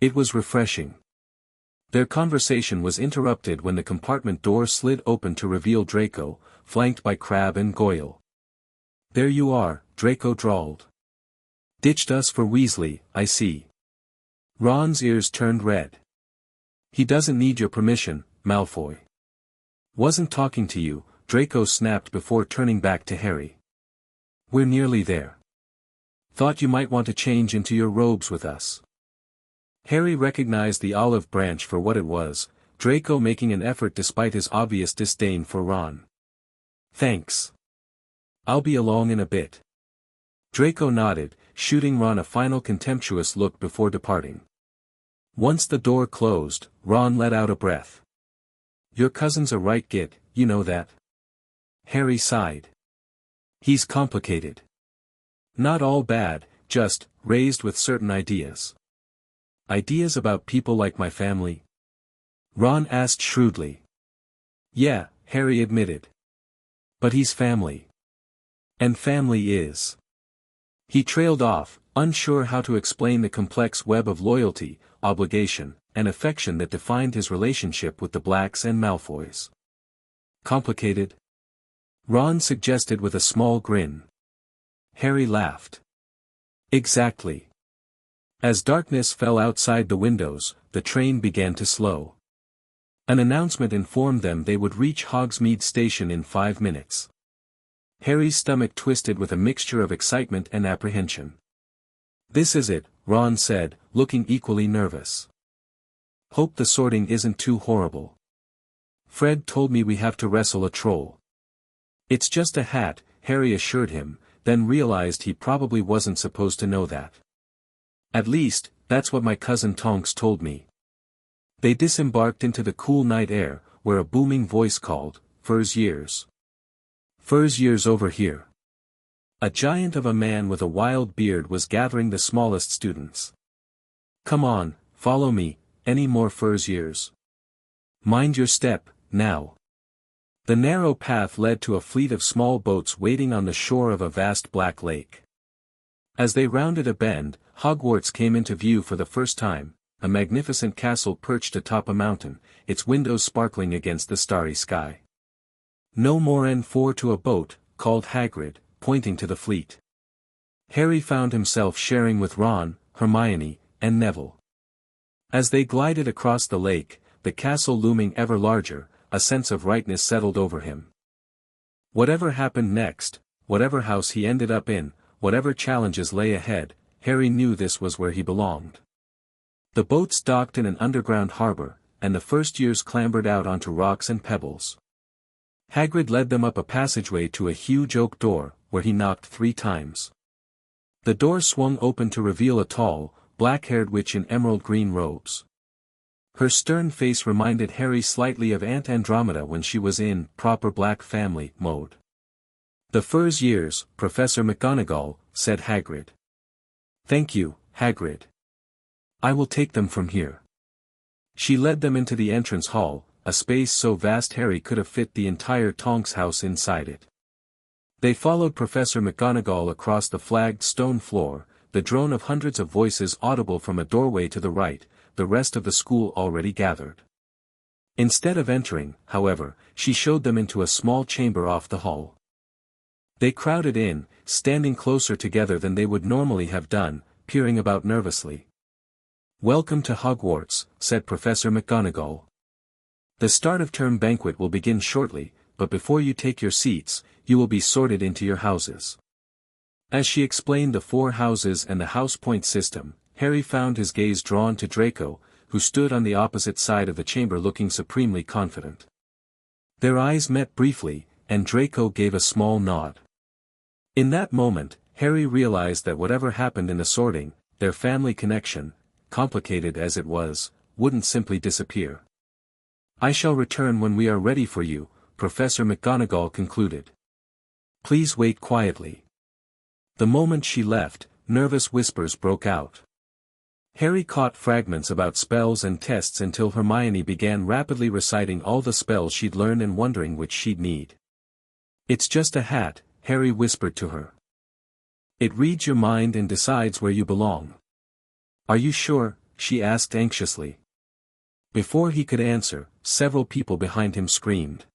It was refreshing. Their conversation was interrupted when the compartment door slid open to reveal Draco, flanked by Crabbe and Goyle. There you are, Draco drawled. Ditched us for Weasley, I see. Ron's ears turned red. He doesn't need your permission, Malfoy. Wasn't talking to you, Draco snapped before turning back to Harry. We're nearly there. Thought you might want to change into your robes with us. Harry recognized the olive branch for what it was, Draco making an effort despite his obvious disdain for Ron. Thanks. I'll be along in a bit. Draco nodded, shooting Ron a final contemptuous look before departing. Once the door closed, Ron let out a breath. Your cousin's a right git, you know that. Harry sighed. He's complicated. Not all bad, just raised with certain ideas. Ideas about people like my family? Ron asked shrewdly. Yeah, Harry admitted. But he's family. And family is. He trailed off, unsure how to explain the complex web of loyalty, obligation, and affection that defined his relationship with the Blacks and Malfoys. Complicated? Ron suggested with a small grin. Harry laughed. Exactly. As darkness fell outside the windows, the train began to slow. An announcement informed them they would reach Hogsmeade Station in 5 minutes. Harry's stomach twisted with a mixture of excitement and apprehension. This is it, Ron said, looking equally nervous. Hope the sorting isn't too horrible. Fred told me we have to wrestle a troll. It's just a hat, Harry assured him, then realized he probably wasn't supposed to know that. At least, that's what my cousin Tonks told me. They disembarked into the cool night air, where a booming voice called, Fur's years. Fur's years over here. A giant of a man with a wild beard was gathering the smallest students. Come on, follow me, any more Fur's years? Mind your step, now. The narrow path led to a fleet of small boats waiting on the shore of a vast black lake. As they rounded a bend, Hogwarts came into view for the first time, a magnificent castle perched atop a mountain, its windows sparkling against the starry sky. "No more N4 to a boat," called Hagrid, pointing to the fleet. Harry found himself sharing with Ron, Hermione, and Neville. As they glided across the lake, the castle looming ever larger, a sense of rightness settled over him. Whatever happened next, whatever house he ended up in, whatever challenges lay ahead, Harry knew this was where he belonged. The boats docked in an underground harbor, and the first years clambered out onto rocks and pebbles. Hagrid led them up a passageway to a huge oak door, where he knocked 3 times. The door swung open to reveal a tall, black-haired witch in emerald green robes. Her stern face reminded Harry slightly of Aunt Andromeda when she was in proper black family mode. "The Fur's years, Professor McGonagall," said Hagrid. "Thank you, Hagrid. I will take them from here." She led them into the entrance hall, a space so vast Harry could have fit the entire Tonks house inside it. They followed Professor McGonagall across the flagged stone floor, the drone of hundreds of voices audible from a doorway to the right, the rest of the school already gathered. Instead of entering, however, she showed them into a small chamber off the hall. They crowded in, standing closer together than they would normally have done, peering about nervously. "Welcome to Hogwarts," said Professor McGonagall. "The start of term banquet will begin shortly, but before you take your seats, you will be sorted into your houses." As she explained the 4 houses and the house point system, Harry found his gaze drawn to Draco, who stood on the opposite side of the chamber looking supremely confident. Their eyes met briefly, and Draco gave a small nod. In that moment, Harry realized that whatever happened in the sorting, their family connection, complicated as it was, wouldn't simply disappear. "I shall return when we are ready for you," Professor McGonagall concluded. "Please wait quietly." The moment she left, nervous whispers broke out. Harry caught fragments about spells and tests until Hermione began rapidly reciting all the spells she'd learned and wondering which she'd need. "It's just a hat," Harry whispered to her. "It reads your mind and decides where you belong." "Are you sure?" she asked anxiously. Before he could answer, several people behind him screamed.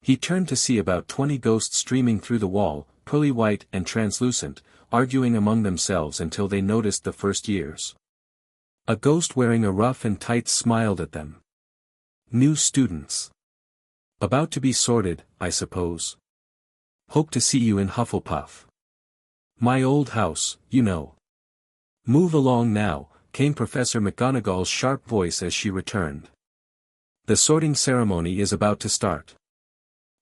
He turned to see about 20 ghosts streaming through the wall, pearly white and translucent, arguing among themselves until they noticed the first years. A ghost wearing a ruff and tights smiled at them. "New students. About to be sorted, I suppose. Hope to see you in Hufflepuff. My old house, you know." "Move along now," came Professor McGonagall's sharp voice as she returned. "The sorting ceremony is about to start."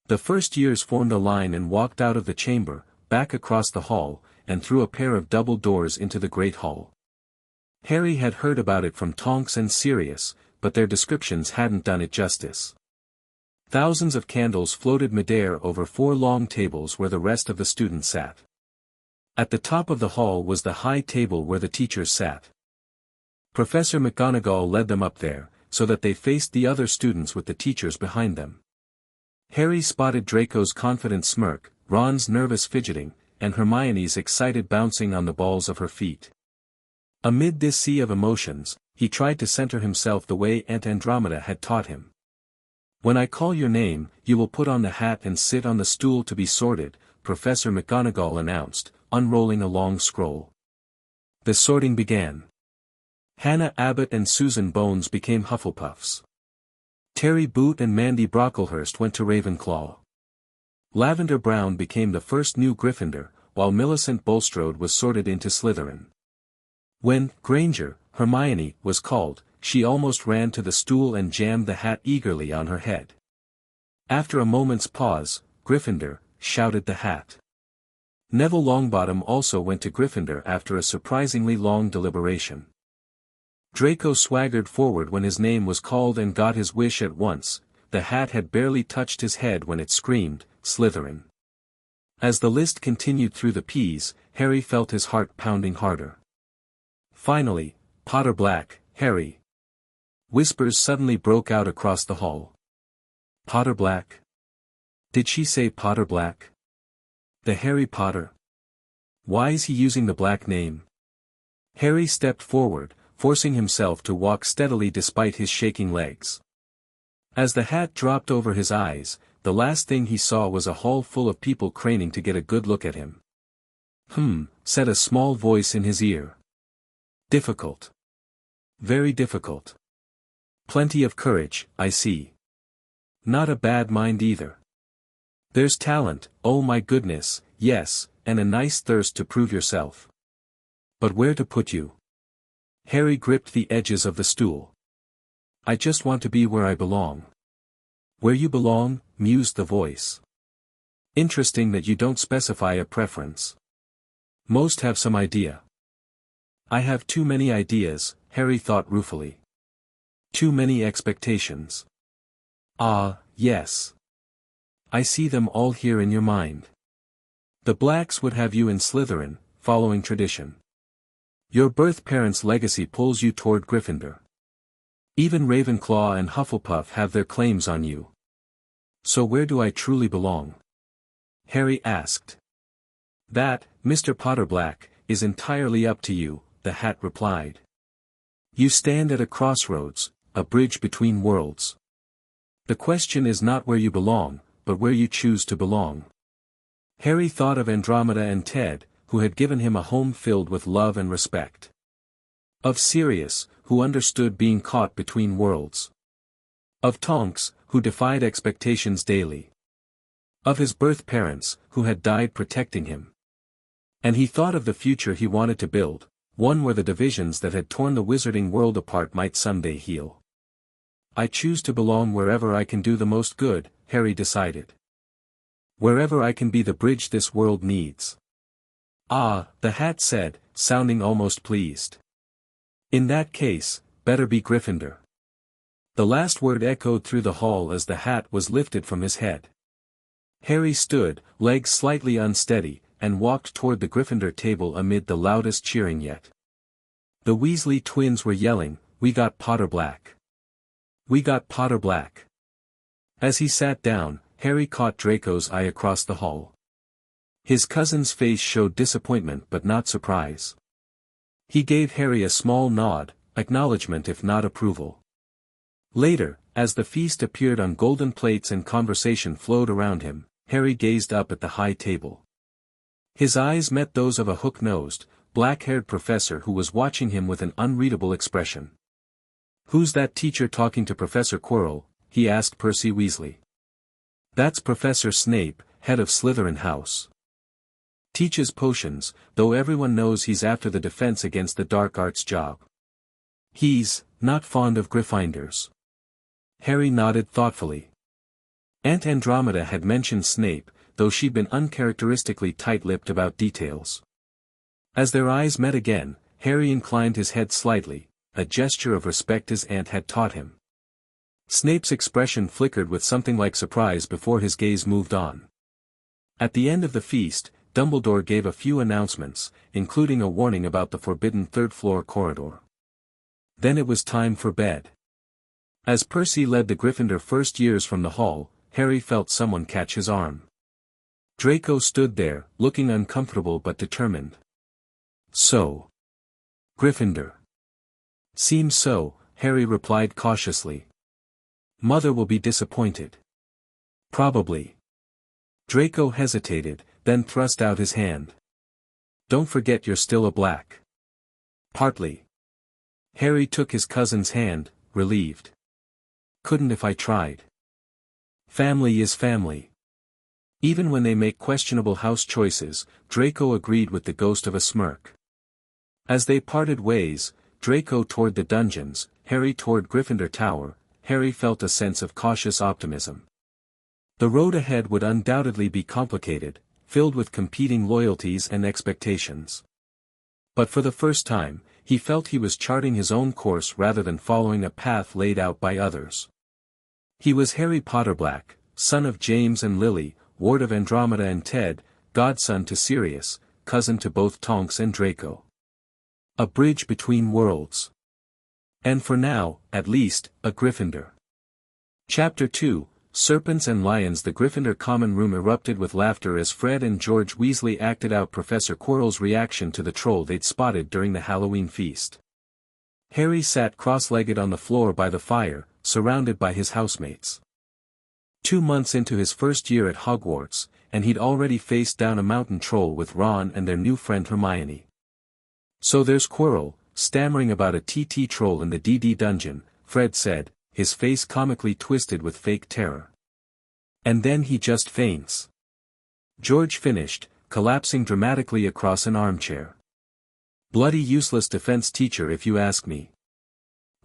The first years formed a line and walked out of the chamber, back across the hall, and through a pair of double doors into the Great Hall. Harry had heard about it from Tonks and Sirius, but their descriptions hadn't done it justice. Thousands of candles floated midair over 4 long tables where the rest of the students sat. At the top of the hall was the high table where the teachers sat. Professor McGonagall led them up there, so that they faced the other students with the teachers behind them. Harry spotted Draco's confident smirk, Ron's nervous fidgeting, and Hermione's excited bouncing on the balls of her feet. Amid this sea of emotions, he tried to center himself the way Aunt Andromeda had taught him. "When I call your name, you will put on the hat and sit on the stool to be sorted," Professor McGonagall announced, unrolling a long scroll. The sorting began. Hannah Abbott and Susan Bones became Hufflepuffs. Terry Boot and Mandy Brocklehurst went to Ravenclaw. Lavender Brown became the first new Gryffindor, while Millicent Bulstrode was sorted into Slytherin. When Granger, Hermione, was called, she almost ran to the stool and jammed the hat eagerly on her head. After a moment's pause, "Gryffindor," shouted the hat. Neville Longbottom also went to Gryffindor after a surprisingly long deliberation. Draco swaggered forward when his name was called and got his wish at once. The hat had barely touched his head when it screamed, "Slytherin." As the list continued through the P's, Harry felt his heart pounding harder. Finally, "Potter Black, Harry." Whispers suddenly broke out across the hall. Potter Black? Did she say Potter Black? The Harry Potter? Why is he using the black name? Harry stepped forward, forcing himself to walk steadily despite his shaking legs. As the hat dropped over his eyes, the last thing he saw was a hall full of people craning to get a good look at him. Said a small voice in his ear. Difficult. Very difficult. Plenty of courage, I see. Not a bad mind either. There's talent, oh my goodness, yes, and a nice thirst to prove yourself. But where to put you? Harry gripped the edges of the stool. I just want to be where I belong. Where you belong, mused the voice. Interesting that you don't specify a preference. Most have some idea. I have too many ideas, Harry thought ruefully. Too many expectations. Ah, yes. I see them all here in your mind. The Blacks would have you in Slytherin, following tradition. Your birth parents' legacy pulls you toward Gryffindor. Even Ravenclaw and Hufflepuff have their claims on you. So where do I truly belong? Harry asked. That, Mr. Potter Black, is entirely up to you, the hat replied. You stand at a crossroads, a bridge between worlds. The question is not where you belong, but where you choose to belong. Harry thought of Andromeda and Ted, who had given him a home filled with love and respect. Of Sirius, who understood being caught between worlds. Of Tonks, who defied expectations daily. Of his birth parents, who had died protecting him. And he thought of the future he wanted to build, one where the divisions that had torn the wizarding world apart might someday heal. I choose to belong wherever I can do the most good, Harry decided. Wherever I can be the bridge this world needs. Ah, the hat said, sounding almost pleased. In that case, better be Gryffindor. The last word echoed through the hall as the hat was lifted from his head. Harry stood, legs slightly unsteady, and walked toward the Gryffindor table amid the loudest cheering yet. The Weasley twins were yelling, "We got Potter Black! We got Potter Black!" As he sat down, Harry caught Draco's eye across the hall. His cousin's face showed disappointment but not surprise. He gave Harry a small nod, acknowledgement if not approval. Later, as the feast appeared on golden plates and conversation flowed around him, Harry gazed up at the high table. His eyes met those of a hook-nosed, black-haired professor who was watching him with an unreadable expression. "Who's that teacher talking to Professor Quirrell?" he asked Percy Weasley. "That's Professor Snape, head of Slytherin House. Teaches potions, though everyone knows he's after the defense against the dark arts job. He's not fond of Gryffindors." Harry nodded thoughtfully. Aunt Andromeda had mentioned Snape, though she'd been uncharacteristically tight-lipped about details. As their eyes met again, Harry inclined his head slightly, a gesture of respect his aunt had taught him. Snape's expression flickered with something like surprise before his gaze moved on. At the end of the feast, Dumbledore gave a few announcements, including a warning about the forbidden third-floor corridor. Then it was time for bed. As Percy led the Gryffindor first years from the hall, Harry felt someone catch his arm. Draco stood there, looking uncomfortable but determined. "So. Gryffindor." "Seems so," Harry replied cautiously. "Mother will be disappointed." "Probably." Draco hesitated, then thrust out his hand. "Don't forget you're still a Black." "Partly." Harry took his cousin's hand, relieved. "Couldn't if I tried." "Family is family." Even when they make questionable house choices, Draco agreed with the ghost of a smirk. As they parted ways, Draco toward the dungeons, Harry toward Gryffindor Tower, Harry felt a sense of cautious optimism. The road ahead would undoubtedly be complicated, filled with competing loyalties and expectations. But for the first time, he felt he was charting his own course rather than following a path laid out by others. He was Harry Potter Black, son of James and Lily, ward of Andromeda and Ted, godson to Sirius, cousin to both Tonks and Draco. A bridge between worlds. And for now, at least, a Gryffindor. Chapter 2, Serpents and Lions. The Gryffindor common room erupted with laughter as Fred and George Weasley acted out Professor Quirrell's reaction to the troll they'd spotted during the Halloween feast. Harry sat cross-legged on the floor by the fire, surrounded by his housemates. 2 months into his first year at Hogwarts, and he'd already faced down a mountain troll with Ron and their new friend Hermione. "So there's Quirrell, stammering about a TT troll in the DD dungeon," Fred said, his face comically twisted with fake terror. "And then he just faints," George finished, collapsing dramatically across an armchair. "Bloody useless defense teacher if you ask me."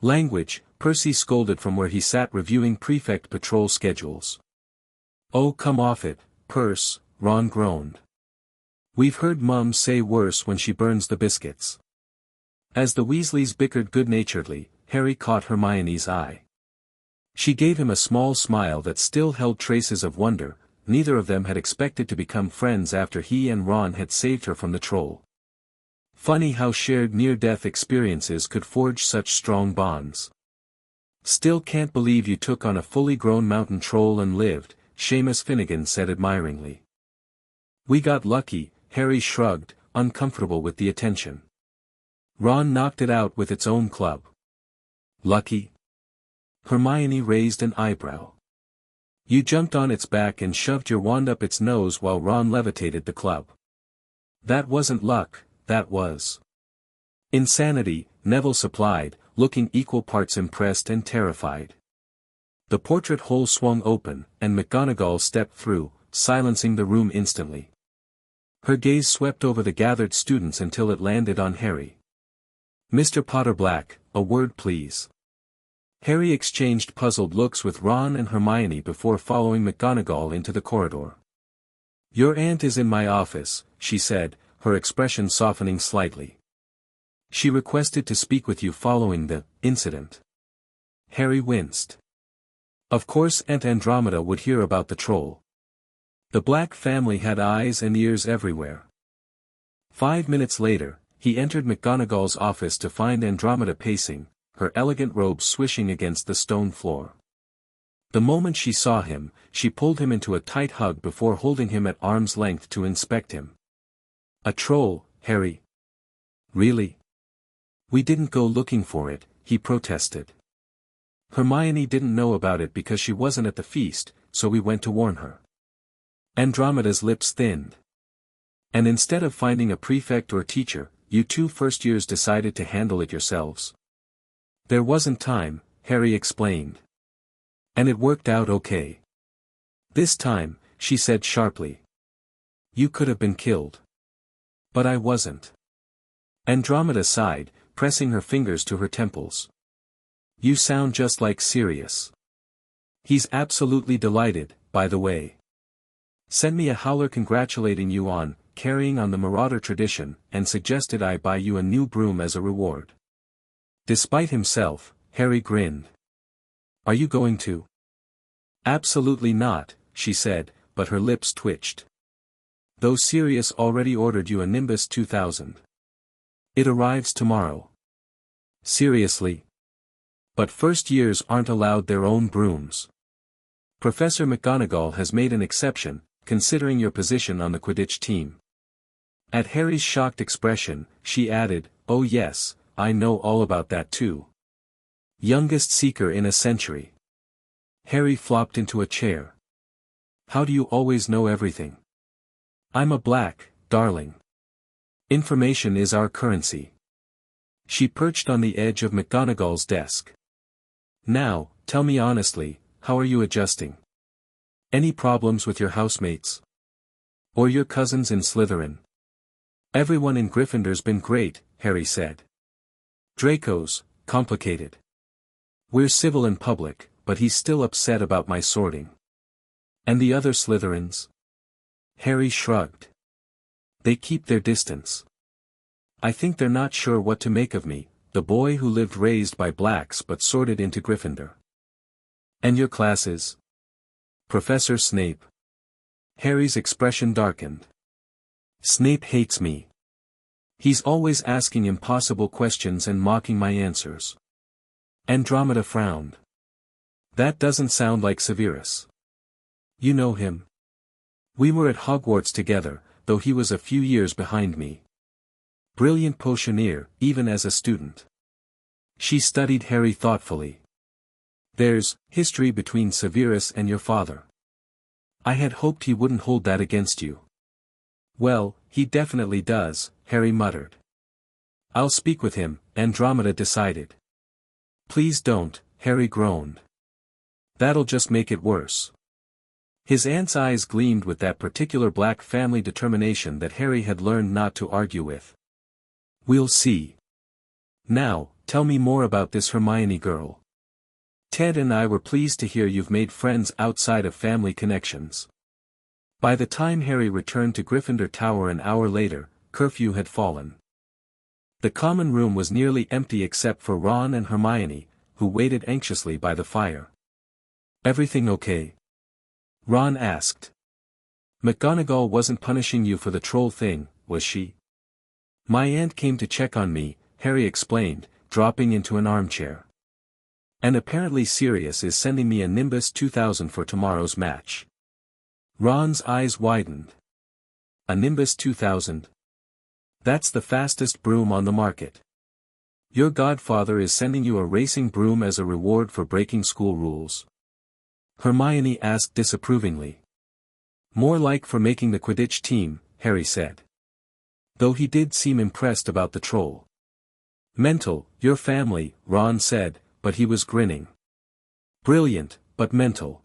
"Language," Percy scolded from where he sat reviewing prefect patrol schedules. "Oh, come off it, Perce," Ron groaned. "We've heard Mum say worse when she burns the biscuits." As the Weasleys bickered good-naturedly, Harry caught Hermione's eye. She gave him a small smile that still held traces of wonder. Neither of them had expected to become friends after he and Ron had saved her from the troll. Funny how shared near-death experiences could forge such strong bonds. "Still can't believe you took on a fully grown mountain troll and lived," Seamus Finnegan said admiringly. "We got lucky," Harry shrugged, uncomfortable with the attention. "Ron knocked it out with its own club." "Lucky?" Hermione raised an eyebrow. "You jumped on its back and shoved your wand up its nose while Ron levitated the club." "That wasn't luck, that was insanity," Neville supplied, looking equal parts impressed and terrified. The portrait hole swung open, and McGonagall stepped through, silencing the room instantly. Her gaze swept over the gathered students until it landed on Harry. "Mr. Potter Black, a word please." Harry exchanged puzzled looks with Ron and Hermione before following McGonagall into the corridor. "Your aunt is in my office," she said, her expression softening slightly. "She requested to speak with you following the incident." Harry winced. Of course Aunt Andromeda would hear about the troll. The Black family had eyes and ears everywhere. 5 minutes later, he entered McGonagall's office to find Andromeda pacing, her elegant robes swishing against the stone floor. The moment she saw him, she pulled him into a tight hug before holding him at arm's length to inspect him. "A troll, Harry?" "Really? We didn't go looking for it," he protested. "Hermione didn't know about it because she wasn't at the feast, so we went to warn her." Andromeda's lips thinned. "And instead of finding a prefect or teacher, you two first-years decided to handle it yourselves." "There wasn't time," Harry explained. "And it worked out okay." "This time," she said sharply. "You could have been killed." "But I wasn't." Andromeda sighed, pressing her fingers to her temples. "You sound just like Sirius. He's absolutely delighted, by the way. Sent me a howler congratulating you on carrying on the Marauder tradition, and suggested I buy you a new broom as a reward." Despite himself, Harry grinned. "Are you going to?" "Absolutely not," she said, but her lips twitched. "Though Sirius already ordered you a Nimbus 2000. It arrives tomorrow." "Seriously?" "But first-years aren't allowed their own brooms. Professor McGonagall has made an exception, considering your position on the Quidditch team." At Harry's shocked expression, she added, "Oh yes, I know all about that too. Youngest seeker in a century." Harry flopped into a chair. "How do you always know everything?" "I'm a Black, darling. Information is our currency." She perched on the edge of McGonagall's desk. "Now, tell me honestly, how are you adjusting? Any problems with your housemates? Or your cousins in Slytherin?" "Everyone in Gryffindor's been great," Harry said. "Draco's, complicated. We're civil in public, but he's still upset about my sorting." "And the other Slytherins?" Harry shrugged. "They keep their distance. I think they're not sure what to make of me, the boy who lived raised by Blacks but sorted into Gryffindor." "And your classes? Professor Snape?" Harry's expression darkened. "Snape hates me. He's always asking impossible questions and mocking my answers. Andromeda frowned. That doesn't sound like Severus. You know him? We were at Hogwarts together, though he was a few years behind me. Brilliant potioneer, even as a student. She studied Harry thoughtfully. There's history between Severus and your father. I had hoped he wouldn't hold that against you. Well, he definitely does, Harry muttered. I'll speak with him, Andromeda decided. Please don't, Harry groaned. That'll just make it worse. His aunt's eyes gleamed with that particular Black family determination that Harry had learned not to argue with. We'll see. Now, tell me more about this Hermione girl. Ted and I were pleased to hear you've made friends outside of family connections. By the time Harry returned to Gryffindor Tower an hour later, curfew had fallen. The common room was nearly empty except for Ron and Hermione, who waited anxiously by the fire. Everything okay? Ron asked. McGonagall wasn't punishing you for the troll thing, was she? My aunt came to check on me, Harry explained, dropping into an armchair. And apparently Sirius is sending me a Nimbus 2000 for tomorrow's match. Ron's eyes widened. A Nimbus 2000? That's the fastest broom on the market. Your godfather is sending you a racing broom as a reward for breaking school rules. Hermione asked disapprovingly. More like for making the Quidditch team, Harry said. Though he did seem impressed about the troll. Mental, your family, Ron said, but he was grinning. Brilliant, but mental.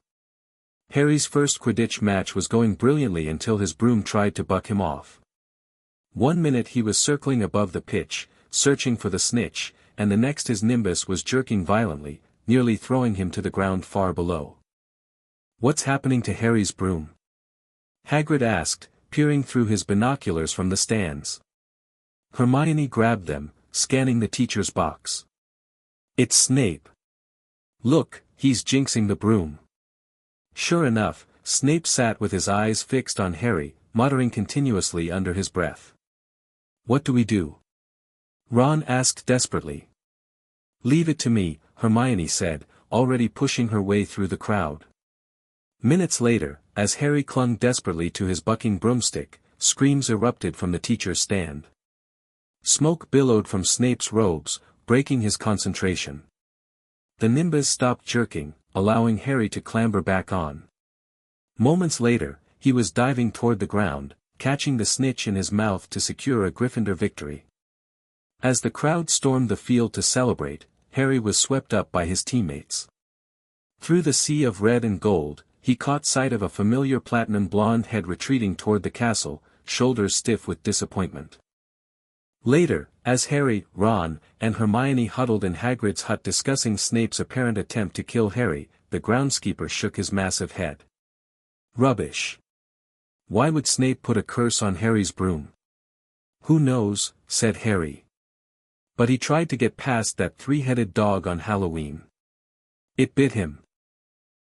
Harry's first Quidditch match was going brilliantly until his broom tried to buck him off. 1 minute he was circling above the pitch, searching for the snitch, and the next his Nimbus was jerking violently, nearly throwing him to the ground far below. What's happening to Harry's broom? Hagrid asked, peering through his binoculars from the stands. Hermione grabbed them, scanning the teacher's box. It's Snape. Look, he's jinxing the broom. Sure enough, Snape sat with his eyes fixed on Harry, muttering continuously under his breath. What do we do? Ron asked desperately. Leave it to me, Hermione said, already pushing her way through the crowd. Minutes later, as Harry clung desperately to his bucking broomstick, screams erupted from the teacher's stand. Smoke billowed from Snape's robes, breaking his concentration. The Nimbus stopped jerking, allowing Harry to clamber back on. Moments later, he was diving toward the ground, catching the snitch in his mouth to secure a Gryffindor victory. As the crowd stormed the field to celebrate, Harry was swept up by his teammates. Through the sea of red and gold, he caught sight of a familiar platinum blonde head retreating toward the castle, shoulders stiff with disappointment. Later, as Harry, Ron, and Hermione huddled in Hagrid's hut discussing Snape's apparent attempt to kill Harry, the groundskeeper shook his massive head. Rubbish. Why would Snape put a curse on Harry's broom? Who knows, said Harry. But he tried to get past that three-headed dog on Halloween. It bit him.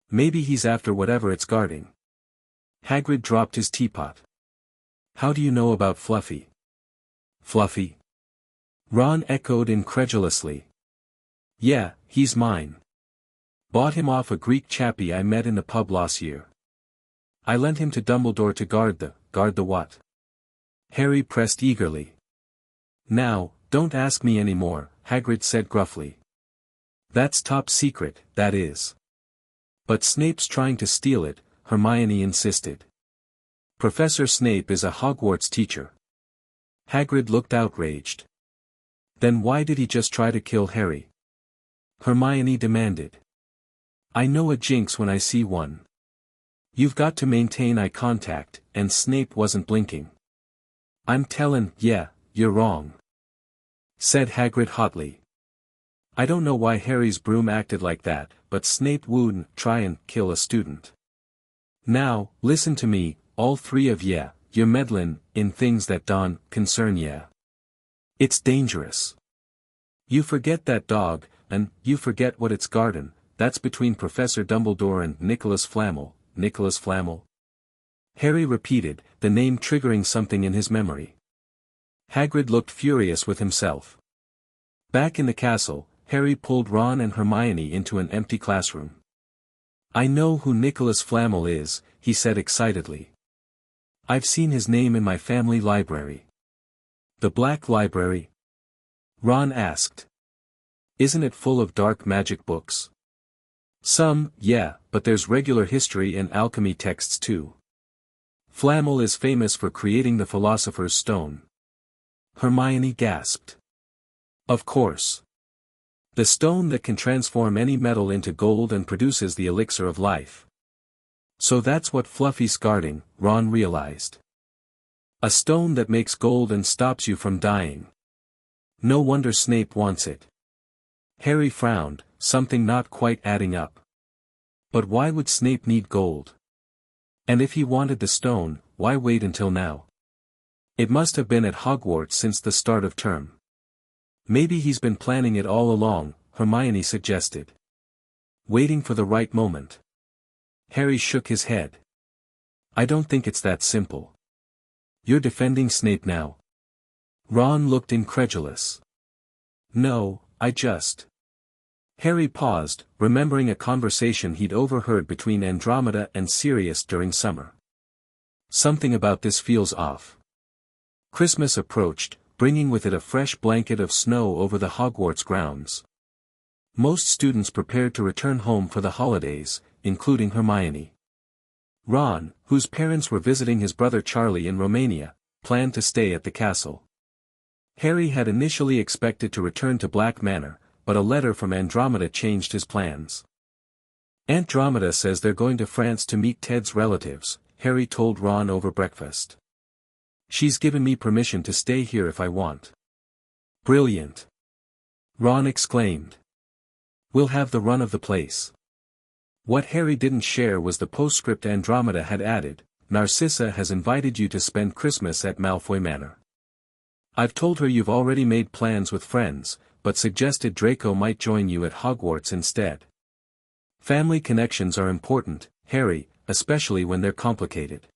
Maybe he's after whatever it's guarding. Hagrid dropped his teapot. How do you know about Fluffy? Fluffy? Ron echoed incredulously. Yeah, he's mine. Bought him off a Greek chappie I met in the pub last year. I lent him to Dumbledore to guard the what? Harry pressed eagerly. Now, don't ask me any more, Hagrid said gruffly. That's top secret, that is. But Snape's trying to steal it, Hermione insisted. Professor Snape is a Hogwarts teacher. Hagrid looked outraged. Then why did he just try to kill Harry? Hermione demanded. I know a jinx when I see one. You've got to maintain eye contact, and Snape wasn't blinking. I'm tellin', yeah, you're wrong. Said Hagrid hotly. I don't know why Harry's broom acted like that, but Snape wouldn't try and kill a student. Now, listen to me, all three of ye, you're meddlin' in things that don't concern ye. It's dangerous. You forget that dog, and you forget what it's guardin', that's between Professor Dumbledore and Nicholas Flamel. Nicholas Flamel? Harry repeated, the name triggering something in his memory. Hagrid looked furious with himself. Back in the castle, Harry pulled Ron and Hermione into an empty classroom. "I know who Nicholas Flamel is," he said excitedly. "I've seen his name in my family library." "The Black Library?" Ron asked. "Isn't it full of dark magic books?" "Some, yeah, but there's regular history and alchemy texts too. Flamel is famous for creating the Philosopher's Stone." Hermione gasped. "Of course. The stone that can transform any metal into gold and produces the elixir of life." So that's what Fluffy's guarding, Ron realized. A stone that makes gold and stops you from dying. No wonder Snape wants it. Harry frowned, something not quite adding up. But why would Snape need gold? And if he wanted the stone, why wait until now? It must have been at Hogwarts since the start of term. "Maybe he's been planning it all along," Hermione suggested. "Waiting for the right moment." Harry shook his head. "I don't think it's that simple." "You're defending Snape now?" Ron looked incredulous. "No, I just—" Harry paused, remembering a conversation he'd overheard between Andromeda and Sirius during summer. "Something about this feels off." Christmas approached, bringing with it a fresh blanket of snow over the Hogwarts grounds. Most students prepared to return home for the holidays, including Hermione. Ron, whose parents were visiting his brother Charlie in Romania, planned to stay at the castle. Harry had initially expected to return to Black Manor, but a letter from Andromeda changed his plans. "Andromeda says they're going to France to meet Ted's relatives," Harry told Ron over breakfast. "She's given me permission to stay here if I want." "Brilliant!" Ron exclaimed. "We'll have the run of the place." What Harry didn't share was the postscript Andromeda had added: "Narcissa has invited you to spend Christmas at Malfoy Manor. I've told her you've already made plans with friends, but suggested Draco might join you at Hogwarts instead. Family connections are important, Harry, especially when they're complicated."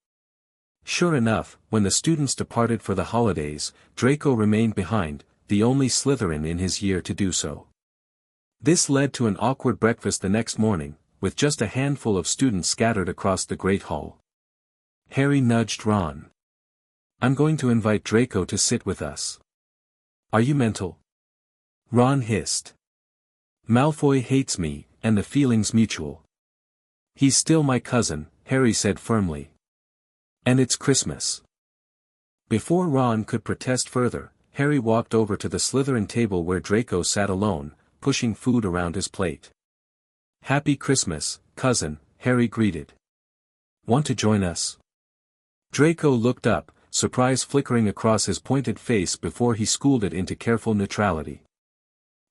Sure enough, when the students departed for the holidays, Draco remained behind, the only Slytherin in his year to do so. This led to an awkward breakfast the next morning, with just a handful of students scattered across the Great Hall. Harry nudged Ron. "I'm going to invite Draco to sit with us." "Are you mental?" Ron hissed. "Malfoy hates me, and the feeling's mutual." "He's still my cousin," Harry said firmly. "And it's Christmas." Before Ron could protest further, Harry walked over to the Slytherin table where Draco sat alone, pushing food around his plate. "Happy Christmas, cousin," Harry greeted. "Want to join us?" Draco looked up, surprise flickering across his pointed face before he schooled it into careful neutrality.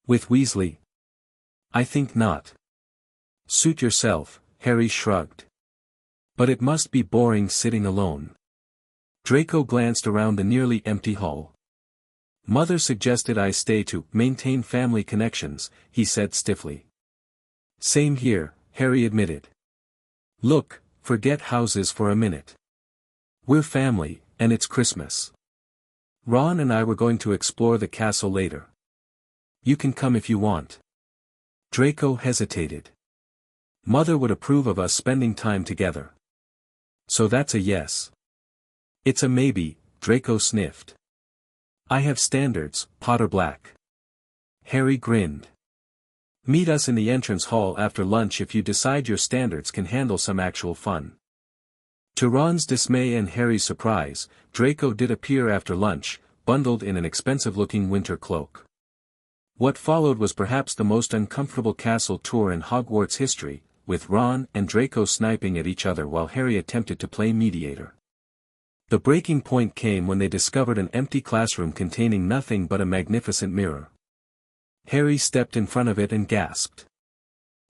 "With Weasley?" "I think not." "Suit yourself," Harry shrugged. "But it must be boring sitting alone." Draco glanced around the nearly empty hall. "Mother suggested I stay to maintain family connections," he said stiffly. "Same here," Harry admitted. "Look, forget houses for a minute. We're family, and it's Christmas. Ron and I were going to explore the castle later. You can come if you want." Draco hesitated. "Mother would approve of us spending time together." "So that's a yes." "It's a maybe," Draco sniffed. "I have standards, Potter Black." Harry grinned. "Meet us in the entrance hall after lunch if you decide your standards can handle some actual fun." To Ron's dismay and Harry's surprise, Draco did appear after lunch, bundled in an expensive-looking winter cloak. What followed was perhaps the most uncomfortable castle tour in Hogwarts history, with Ron and Draco sniping at each other while Harry attempted to play mediator. The breaking point came when they discovered an empty classroom containing nothing but a magnificent mirror. Harry stepped in front of it and gasped.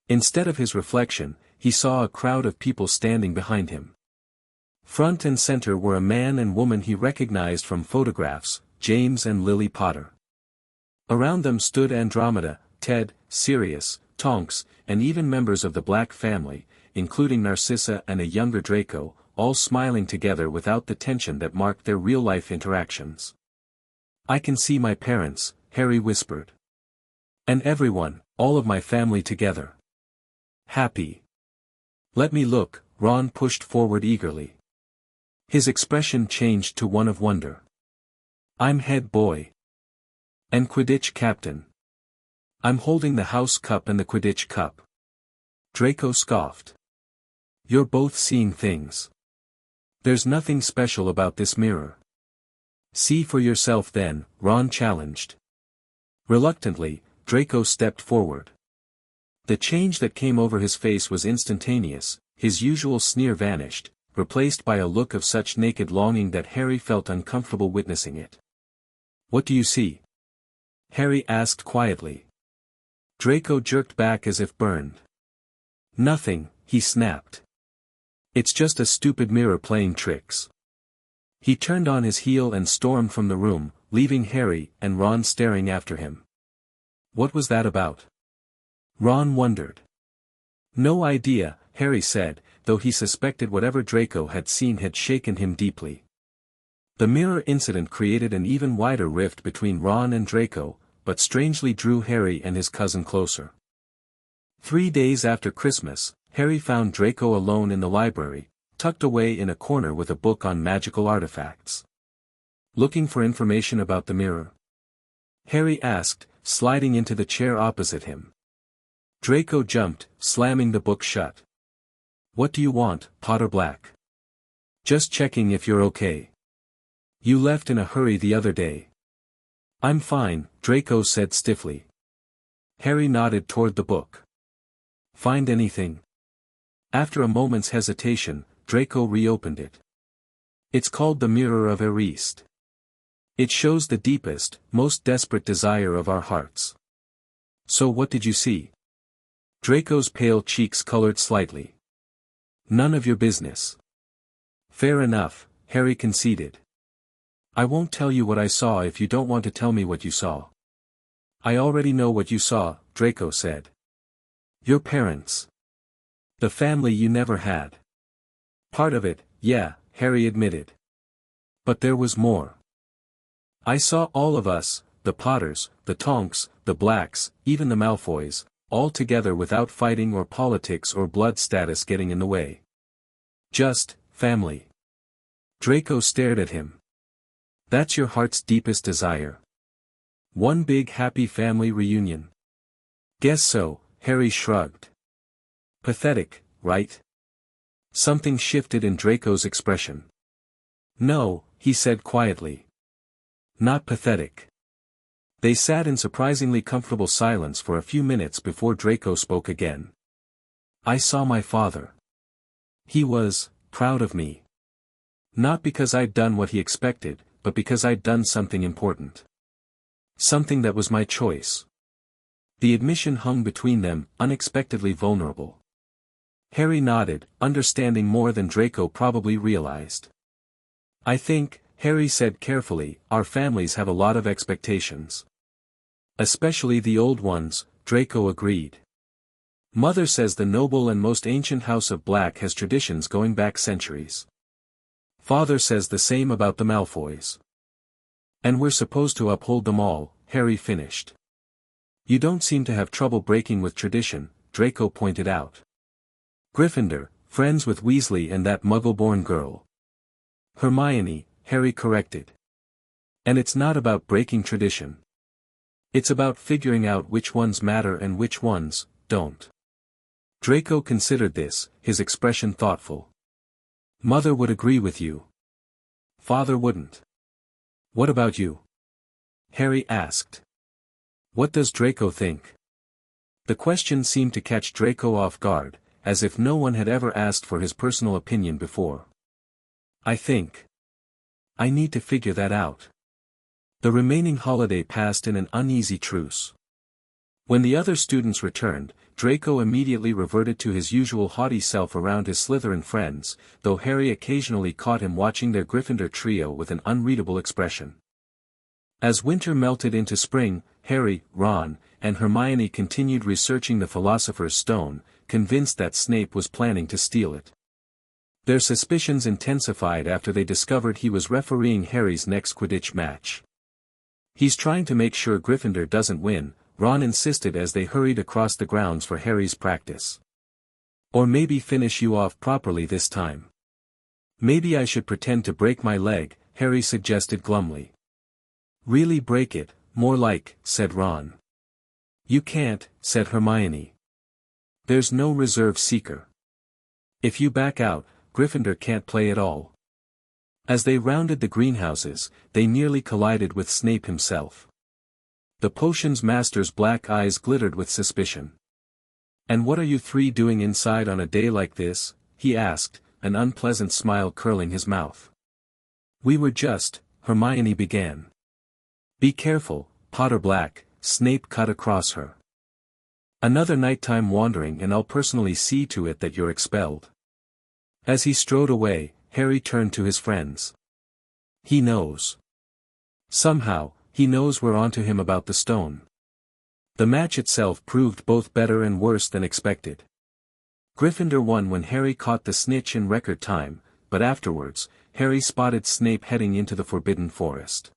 Instead of his reflection, he saw a crowd of people standing behind him. Front and center were a man and woman he recognized from photographs, James and Lily Potter. Around them stood Andromeda, Ted, Sirius, Tonks, and even members of the Black family, including Narcissa and a younger Draco, all smiling together without the tension that marked their real-life interactions. "I can see my parents," Harry whispered. And everyone, all of my family together. Happy. Let me look, Ron pushed forward eagerly. His expression changed to one of wonder. I'm head boy. And Quidditch captain. I'm holding the house cup and the Quidditch cup. Draco scoffed. You're both seeing things. There's nothing special about this mirror. See for yourself then, Ron challenged. Reluctantly, Draco stepped forward. The change that came over his face was instantaneous, his usual sneer vanished, replaced by a look of such naked longing that Harry felt uncomfortable witnessing it. What do you see? Harry asked quietly. Draco jerked back as if burned. Nothing, he snapped. It's just a stupid mirror playing tricks. He turned on his heel and stormed from the room, leaving Harry and Ron staring after him. What was that about? Ron wondered. No idea, Harry said, though he suspected whatever Draco had seen had shaken him deeply. The mirror incident created an even wider rift between Ron and Draco, but strangely drew Harry and his cousin closer. 3 days after Christmas, Harry found Draco alone in the library, tucked away in a corner with a book on magical artifacts. Looking for information about the mirror? Harry asked, sliding into the chair opposite him. Draco jumped, slamming the book shut. What do you want, Potter Black? Just checking if you're okay. You left in a hurry the other day. I'm fine, Draco said stiffly. Harry nodded toward the book. Find anything? After a moment's hesitation, Draco reopened it. It's called the Mirror of Erist. It shows the deepest, most desperate desire of our hearts. So what did you see? Draco's pale cheeks colored slightly. None of your business. Fair enough, Harry conceded. I won't tell you what I saw if you don't want to tell me what you saw. I already know what you saw, Draco said. Your parents. The family you never had. Part of it, yeah, Harry admitted. But there was more. I saw all of us, the Potters, the Tonks, the Blacks, even the Malfoys, all together without fighting or politics or blood status getting in the way. Just, family. Draco stared at him. That's your heart's deepest desire. One big happy family reunion. Guess so, Harry shrugged. Pathetic, right? Something shifted in Draco's expression. No, he said quietly. Not pathetic. They sat in surprisingly comfortable silence for a few minutes before Draco spoke again. I saw my father. He was proud of me. Not because I'd done what he expected, but because I'd done something important. Something that was my choice. The admission hung between them, unexpectedly vulnerable. Harry nodded, understanding more than Draco probably realized. I think, Harry said carefully, our families have a lot of expectations. Especially the old ones, Draco agreed. Mother says the noble and most ancient House of Black has traditions going back centuries. Father says the same about the Malfoys. And we're supposed to uphold them all, Harry finished. You don't seem to have trouble breaking with tradition, Draco pointed out. Gryffindor, friends with Weasley and that Muggle-born girl. Hermione, Harry corrected. And it's not about breaking tradition. It's about figuring out which ones matter and which ones don't. Draco considered this, his expression thoughtful. Mother would agree with you. Father wouldn't. What about you? Harry asked. What does Draco think? The question seemed to catch Draco off guard, as if no one had ever asked for his personal opinion before. I think. I need to figure that out. The remaining holiday passed in an uneasy truce. When the other students returned, Draco immediately reverted to his usual haughty self around his Slytherin friends, though Harry occasionally caught him watching their Gryffindor trio with an unreadable expression. As winter melted into spring, Harry, Ron, and Hermione continued researching the Philosopher's Stone, convinced that Snape was planning to steal it. Their suspicions intensified after they discovered he was refereeing Harry's next Quidditch match. He's trying to make sure Gryffindor doesn't win, Ron insisted as they hurried across the grounds for Harry's practice. Or maybe finish you off properly this time. Maybe I should pretend to break my leg, Harry suggested glumly. Really break it, more like, said Ron. You can't, said Hermione. There's no reserve seeker. If you back out, Gryffindor can't play at all. As they rounded the greenhouses, they nearly collided with Snape himself. The potions master's black eyes glittered with suspicion. And what are you three doing inside on a day like this? He asked, an unpleasant smile curling his mouth. We were just, Hermione began. Be careful, Potter Black, Snape cut across her. Another nighttime wandering and I'll personally see to it that you're expelled. As he strode away, Harry turned to his friends. He knows. Somehow, he knows we're onto him about the stone. The match itself proved both better and worse than expected. Gryffindor won when Harry caught the snitch in record time, but afterwards, Harry spotted Snape heading into the Forbidden Forest.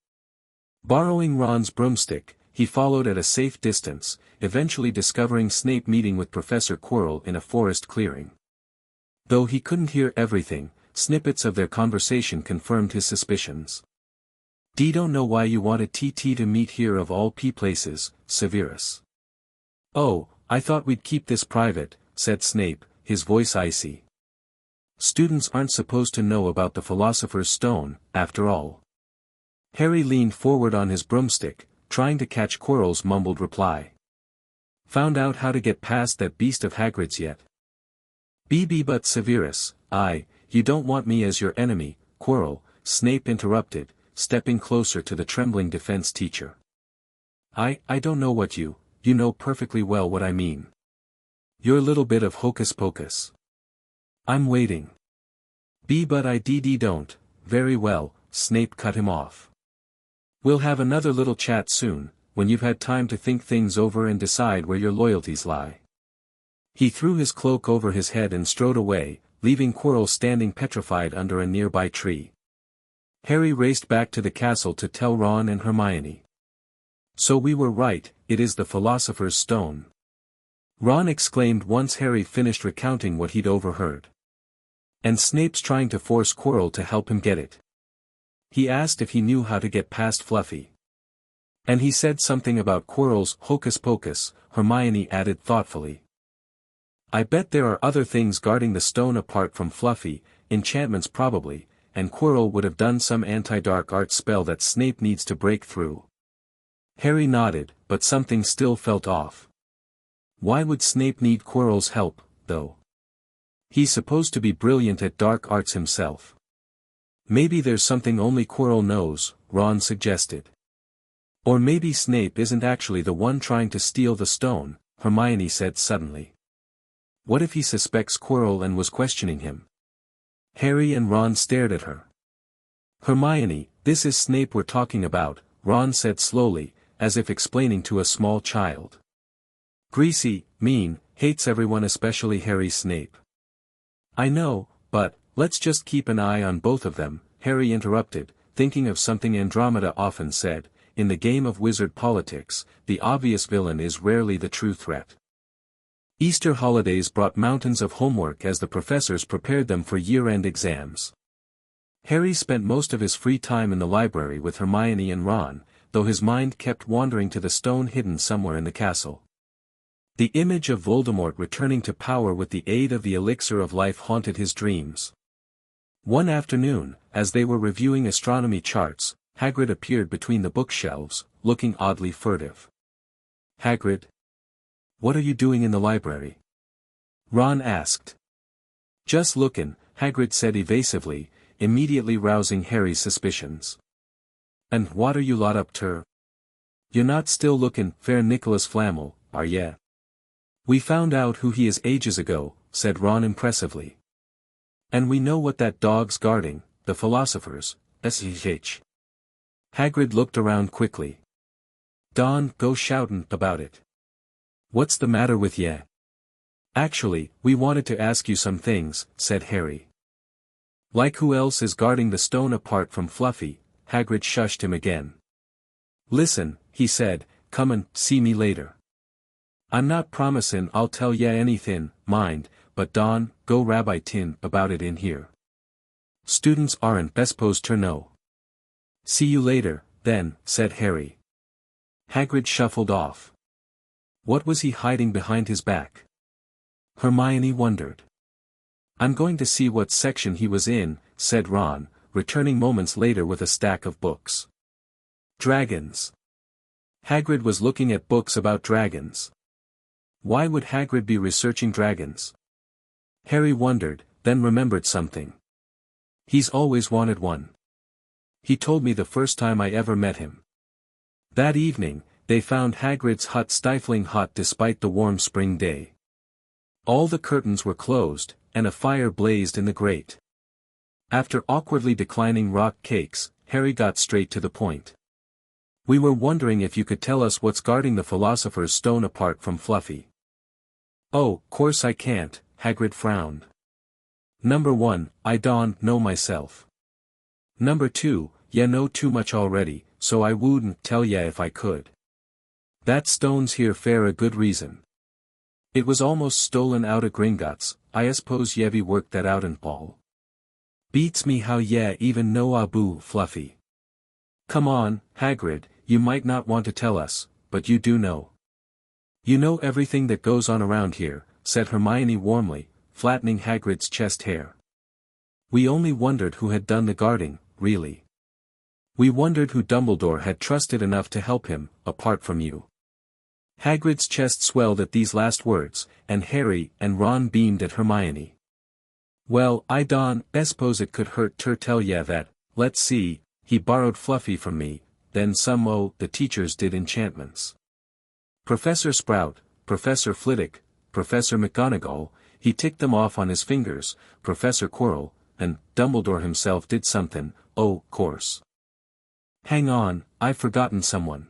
Borrowing Ron's broomstick, he followed at a safe distance, eventually discovering Snape meeting with Professor Quirrell in a forest clearing. Though he couldn't hear everything, snippets of their conversation confirmed his suspicions. Don't know why you wanted TT to meet here of all places, Severus. Oh, I thought we'd keep this private, said Snape, his voice icy. Students aren't supposed to know about the Philosopher's Stone, after all. Harry leaned forward on his broomstick, trying to catch Quirrell's mumbled reply. Found out how to get past that beast of Hagrid's yet? But Severus, you don't want me as your enemy, Quirrell, Snape interrupted, stepping closer to the trembling defense teacher. I don't know what you know perfectly well what I mean. Your little bit of hocus pocus. I'm waiting. But I don't, very well, Snape cut him off. We'll have another little chat soon, when you've had time to think things over and decide where your loyalties lie. He threw his cloak over his head and strode away, leaving Quirrell standing petrified under a nearby tree. Harry raced back to the castle to tell Ron and Hermione. So we were right, it is the Philosopher's Stone. Ron exclaimed once Harry finished recounting what he'd overheard. And Snape's trying to force Quirrell to help him get it. He asked if he knew how to get past Fluffy. And he said something about Quirrell's hocus pocus, Hermione added thoughtfully. I bet there are other things guarding the stone apart from Fluffy, enchantments probably, and Quirrell would have done some anti-dark arts spell that Snape needs to break through. Harry nodded, but something still felt off. Why would Snape need Quirrell's help, though? He's supposed to be brilliant at dark arts himself. Maybe there's something only Quirrell knows, Ron suggested. Or maybe Snape isn't actually the one trying to steal the stone, Hermione said suddenly. What if he suspects Quirrell and was questioning him? Harry and Ron stared at her. Hermione, this is Snape we're talking about, Ron said slowly, as if explaining to a small child. Greasy, mean, hates everyone especially Harry Snape. I know, but, let's just keep an eye on both of them, Harry interrupted, thinking of something Andromeda often said, in the game of wizard politics, the obvious villain is rarely the true threat. Easter holidays brought mountains of homework as the professors prepared them for year-end exams. Harry spent most of his free time in the library with Hermione and Ron, though his mind kept wandering to the stone hidden somewhere in the castle. The image of Voldemort returning to power with the aid of the elixir of life haunted his dreams. One afternoon, as they were reviewing astronomy charts, Hagrid appeared between the bookshelves, looking oddly furtive. Hagrid? What are you doing in the library? Ron asked. Just lookin', Hagrid said evasively, immediately rousing Harry's suspicions. And what are you lot up to? You're not still lookin' fair Nicholas Flamel, are ye? We found out who he is ages ago, said Ron impressively. And we know what that dog's guarding, the philosophers, SHH. Hagrid looked around quickly. Don, go shoutin' about it. What's the matter with ye? Actually, we wanted to ask you some things, said Harry. Like who else is guarding the stone apart from Fluffy? Hagrid shushed him again. Listen, he said, come and see me later. I'm not promisin' I'll tell ya anythin', mind, but Don, go Rabbi Tin about it in here. Students aren't besposed ter know. See you later, then, said Harry. Hagrid shuffled off. What was he hiding behind his back? Hermione wondered. I'm going to see what section he was in, said Ron, returning moments later with a stack of books. Dragons. Hagrid was looking at books about dragons. Why would Hagrid be researching dragons? Harry wondered, then remembered something. He's always wanted one. He told me the first time I ever met him. That evening, they found Hagrid's hut stifling hot despite the warm spring day. All the curtains were closed, and a fire blazed in the grate. After awkwardly declining rock cakes, Harry got straight to the point. We were wondering if you could tell us what's guarding the Philosopher's Stone apart from Fluffy. Oh, course I can't, Hagrid frowned. Number 1, I don't know myself. Number 2, ya know too much already, so I wouldn't tell ya if I could. That stone's here for a good reason. It was almost stolen out of Gringotts, I suppose Yevi worked that out in Paul. Beats me how ye even know Abu Fluffy. Come on, Hagrid, you might not want to tell us, but you do know. You know everything that goes on around here, said Hermione warmly, flattening Hagrid's chest hair. We only wondered who had done the guarding, really. We wondered who Dumbledore had trusted enough to help him, apart from you. Hagrid's chest swelled at these last words, and Harry and Ron beamed at Hermione. Well, I don't suppose it could hurt to tell ya that, let's see, he borrowed Fluffy from me, then the teachers did enchantments. Professor Sprout, Professor Flitwick, Professor McGonagall, he ticked them off on his fingers, Professor Quirrell, and Dumbledore himself did something, oh, course. Hang on, I've forgotten someone.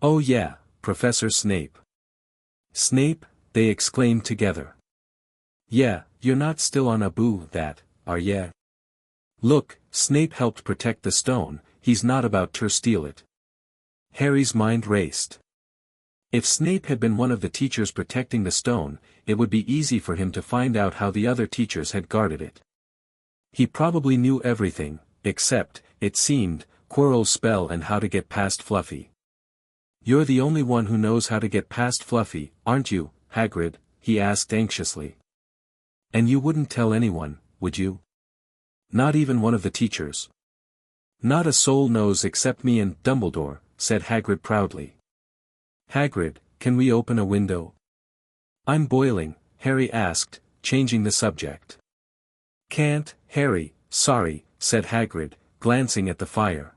Oh yeah, Professor Snape. Snape, they exclaimed together. Yeah, you're not still on Abu that, are ya? Look, Snape helped protect the stone, he's not about to steal it. Harry's mind raced. If Snape had been one of the teachers protecting the stone, it would be easy for him to find out how the other teachers had guarded it. He probably knew everything, except, it seemed, Quirrell's spell and how to get past Fluffy. You're the only one who knows how to get past Fluffy, aren't you, Hagrid? He asked anxiously. And you wouldn't tell anyone, would you? Not even one of the teachers. Not a soul knows except me and Dumbledore, said Hagrid proudly. Hagrid, can we open a window? I'm boiling, Harry asked, changing the subject. Can't, Harry, sorry, said Hagrid, glancing at the fire.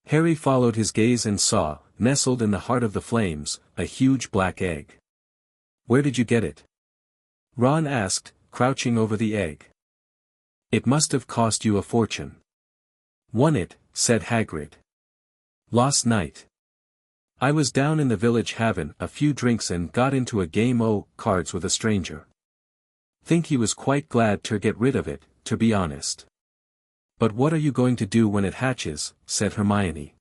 Harry followed his gaze and saw, nestled in the heart of the flames, a huge black egg. Where did you get it? Ron asked, crouching over the egg. It must have cost you a fortune. Won it, said Hagrid. Last night. I was down in the village having a few drinks and got into a game o' cards with a stranger. Think he was quite glad to get rid of it, to be honest. But what are you going to do when it hatches, said Hermione.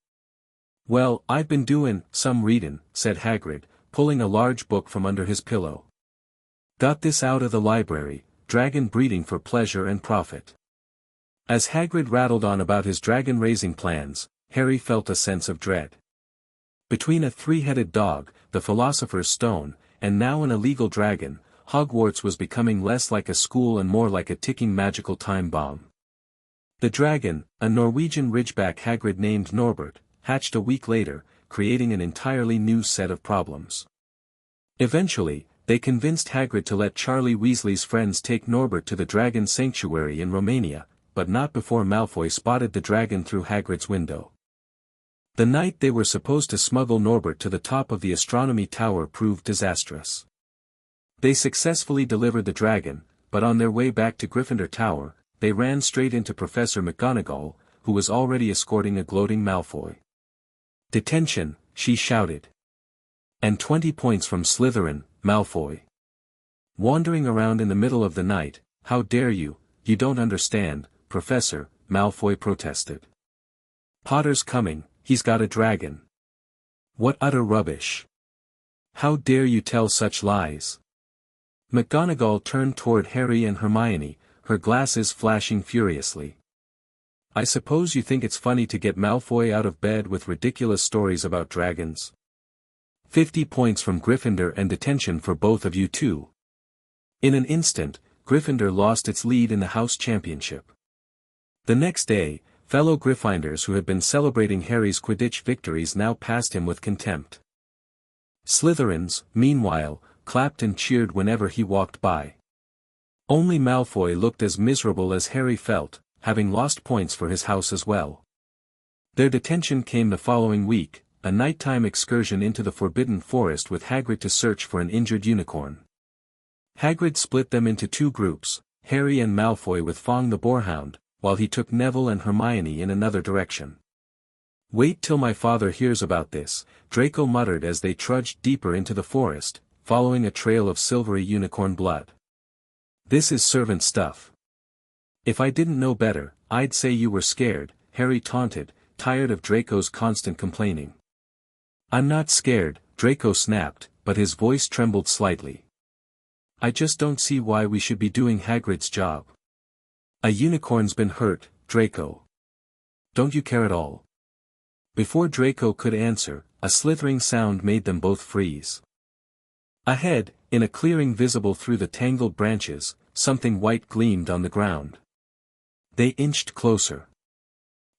Well, I've been doin' some readin', said Hagrid, pulling a large book from under his pillow. Got this out of the library, Dragon Breeding for Pleasure and Profit. As Hagrid rattled on about his dragon-raising plans, Harry felt a sense of dread. Between a three-headed dog, the Philosopher's Stone, and now an illegal dragon, Hogwarts was becoming less like a school and more like a ticking magical time bomb. The dragon, a Norwegian ridgeback Hagrid named Norbert, hatched a week later, creating an entirely new set of problems. Eventually, they convinced Hagrid to let Charlie Weasley's friends take Norbert to the Dragon Sanctuary in Romania, but not before Malfoy spotted the dragon through Hagrid's window. The night they were supposed to smuggle Norbert to the top of the astronomy tower proved disastrous. They successfully delivered the dragon, but on their way back to Gryffindor Tower, they ran straight into Professor McGonagall, who was already escorting a gloating Malfoy. Detention, she shouted. And 20 points from Slytherin, Malfoy. Wandering around in the middle of the night, how dare you don't understand, Professor, Malfoy protested. Potter's coming, he's got a dragon. What utter rubbish! How dare you tell such lies? McGonagall turned toward Harry and Hermione, her glasses flashing furiously. I suppose you think it's funny to get Malfoy out of bed with ridiculous stories about dragons? 50 points from Gryffindor and detention for both of you too. In an instant, Gryffindor lost its lead in the house championship. The next day, fellow Gryffindors who had been celebrating Harry's Quidditch victories now passed him with contempt. Slytherins, meanwhile, clapped and cheered whenever he walked by. Only Malfoy looked as miserable as Harry felt, having lost points for his house as well. Their detention came the following week, a nighttime excursion into the Forbidden Forest with Hagrid to search for an injured unicorn. Hagrid split them into two groups, Harry and Malfoy with Fawng the Boarhound, while he took Neville and Hermione in another direction. Wait till my father hears about this, Draco muttered as they trudged deeper into the forest, following a trail of silvery unicorn blood. This is servant stuff. If I didn't know better, I'd say you were scared, Harry taunted, tired of Draco's constant complaining. I'm not scared, Draco snapped, but his voice trembled slightly. I just don't see why we should be doing Hagrid's job. A unicorn's been hurt, Draco. Don't you care at all? Before Draco could answer, a slithering sound made them both freeze. Ahead, in a clearing visible through the tangled branches, something white gleamed on the ground. They inched closer.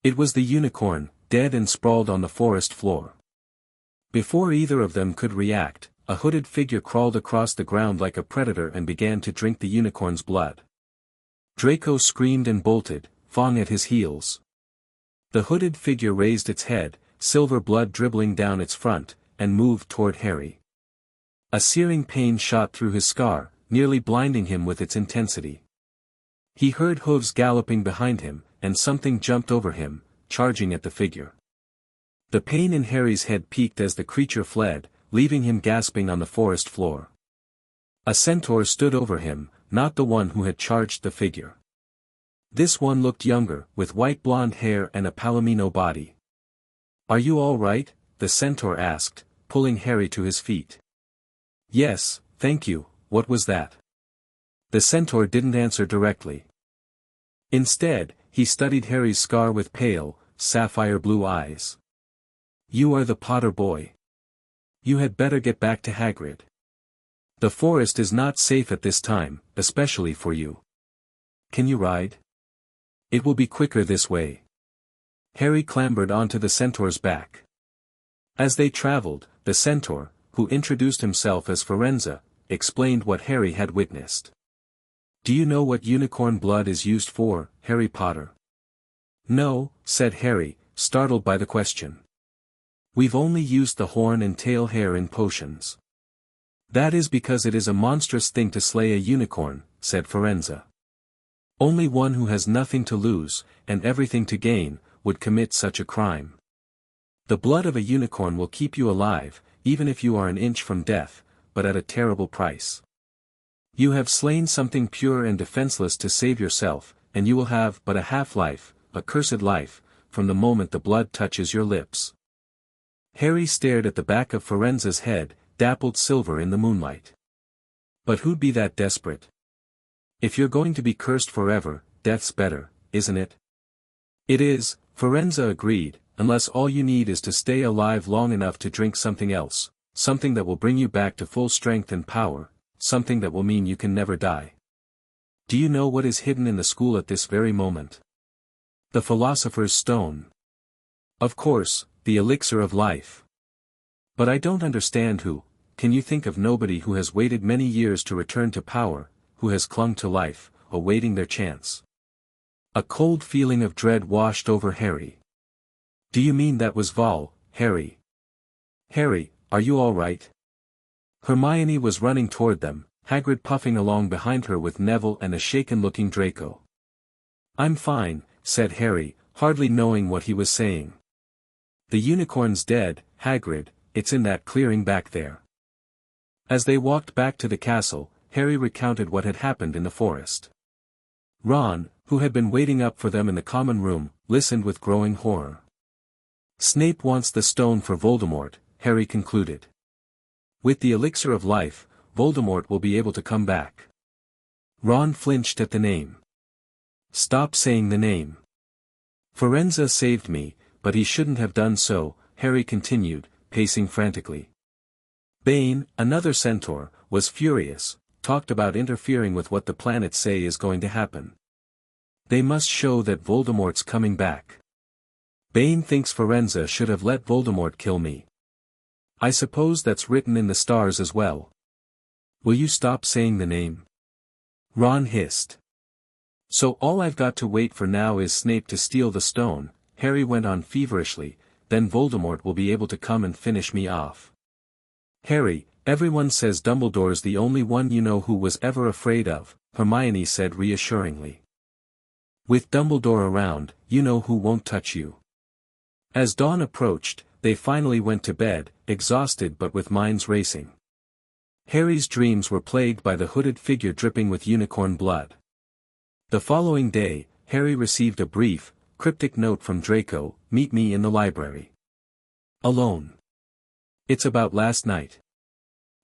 It was the unicorn, dead and sprawled on the forest floor. Before either of them could react, a hooded figure crawled across the ground like a predator and began to drink the unicorn's blood. Draco screamed and bolted, Fawng at his heels. The hooded figure raised its head, silver blood dribbling down its front, and moved toward Harry. A searing pain shot through his scar, nearly blinding him with its intensity. He heard hooves galloping behind him, and something jumped over him, charging at the figure. The pain in Harry's head peaked as the creature fled, leaving him gasping on the forest floor. A centaur stood over him, not the one who had charged the figure. This one looked younger, with white blonde hair and a palomino body. Are you all right? The centaur asked, pulling Harry to his feet. Yes, thank you, what was that? The centaur didn't answer directly. Instead, he studied Harry's scar with pale, sapphire blue eyes. You are the Potter boy. You had better get back to Hagrid. The forest is not safe at this time, especially for you. Can you ride? It will be quicker this way. Harry clambered onto the centaur's back. As they traveled, the centaur, who introduced himself as Firenze, explained what Harry had witnessed. Do you know what unicorn blood is used for, Harry Potter? No, said Harry, startled by the question. We've only used the horn and tail hair in potions. That is because it is a monstrous thing to slay a unicorn, said Firenze. Only one who has nothing to lose, and everything to gain, would commit such a crime. The blood of a unicorn will keep you alive, even if you are an inch from death, but at a terrible price. You have slain something pure and defenseless to save yourself, and you will have but a half-life, a cursed life, from the moment the blood touches your lips. Harry stared at the back of Firenze's head, dappled silver in the moonlight. But who'd be that desperate? If you're going to be cursed forever, death's better, isn't it? It is, Firenze agreed, unless all you need is to stay alive long enough to drink something else, something that will bring you back to full strength and power, something that will mean you can never die. Do you know what is hidden in the school at this very moment? The Philosopher's Stone. Of course, the elixir of life. But I don't understand who. Can you think of nobody who has waited many years to return to power, who has clung to life, awaiting their chance? A cold feeling of dread washed over Harry. Do you mean that was Vol, Harry? Harry, are you all right? Hermione was running toward them, Hagrid puffing along behind her with Neville and a shaken-looking Draco. I'm fine, said Harry, hardly knowing what he was saying. The unicorn's dead, Hagrid, it's in that clearing back there. As they walked back to the castle, Harry recounted what had happened in the forest. Ron, who had been waiting up for them in the common room, listened with growing horror. Snape wants the stone for Voldemort, Harry concluded. With the elixir of life, Voldemort will be able to come back. Ron flinched at the name. Stop saying the name. Firenze saved me, but he shouldn't have done so, Harry continued, pacing frantically. Bane, another centaur, was furious, talked about interfering with what the planets say is going to happen. They must show that Voldemort's coming back. Bane thinks Firenze should have let Voldemort kill me. I suppose that's written in the stars as well. Will you stop saying the name? Ron hissed. So all I've got to wait for now is Snape to steal the stone, Harry went on feverishly, then Voldemort will be able to come and finish me off. Harry, everyone says Dumbledore's the only one you know who was ever afraid of, Hermione said reassuringly. With Dumbledore around, you know who won't touch you. As dawn approached, they finally went to bed, exhausted but with minds racing. Harry's dreams were plagued by the hooded figure dripping with unicorn blood. The following day, Harry received a brief, cryptic note from Draco, meet me in the library. Alone. It's about last night.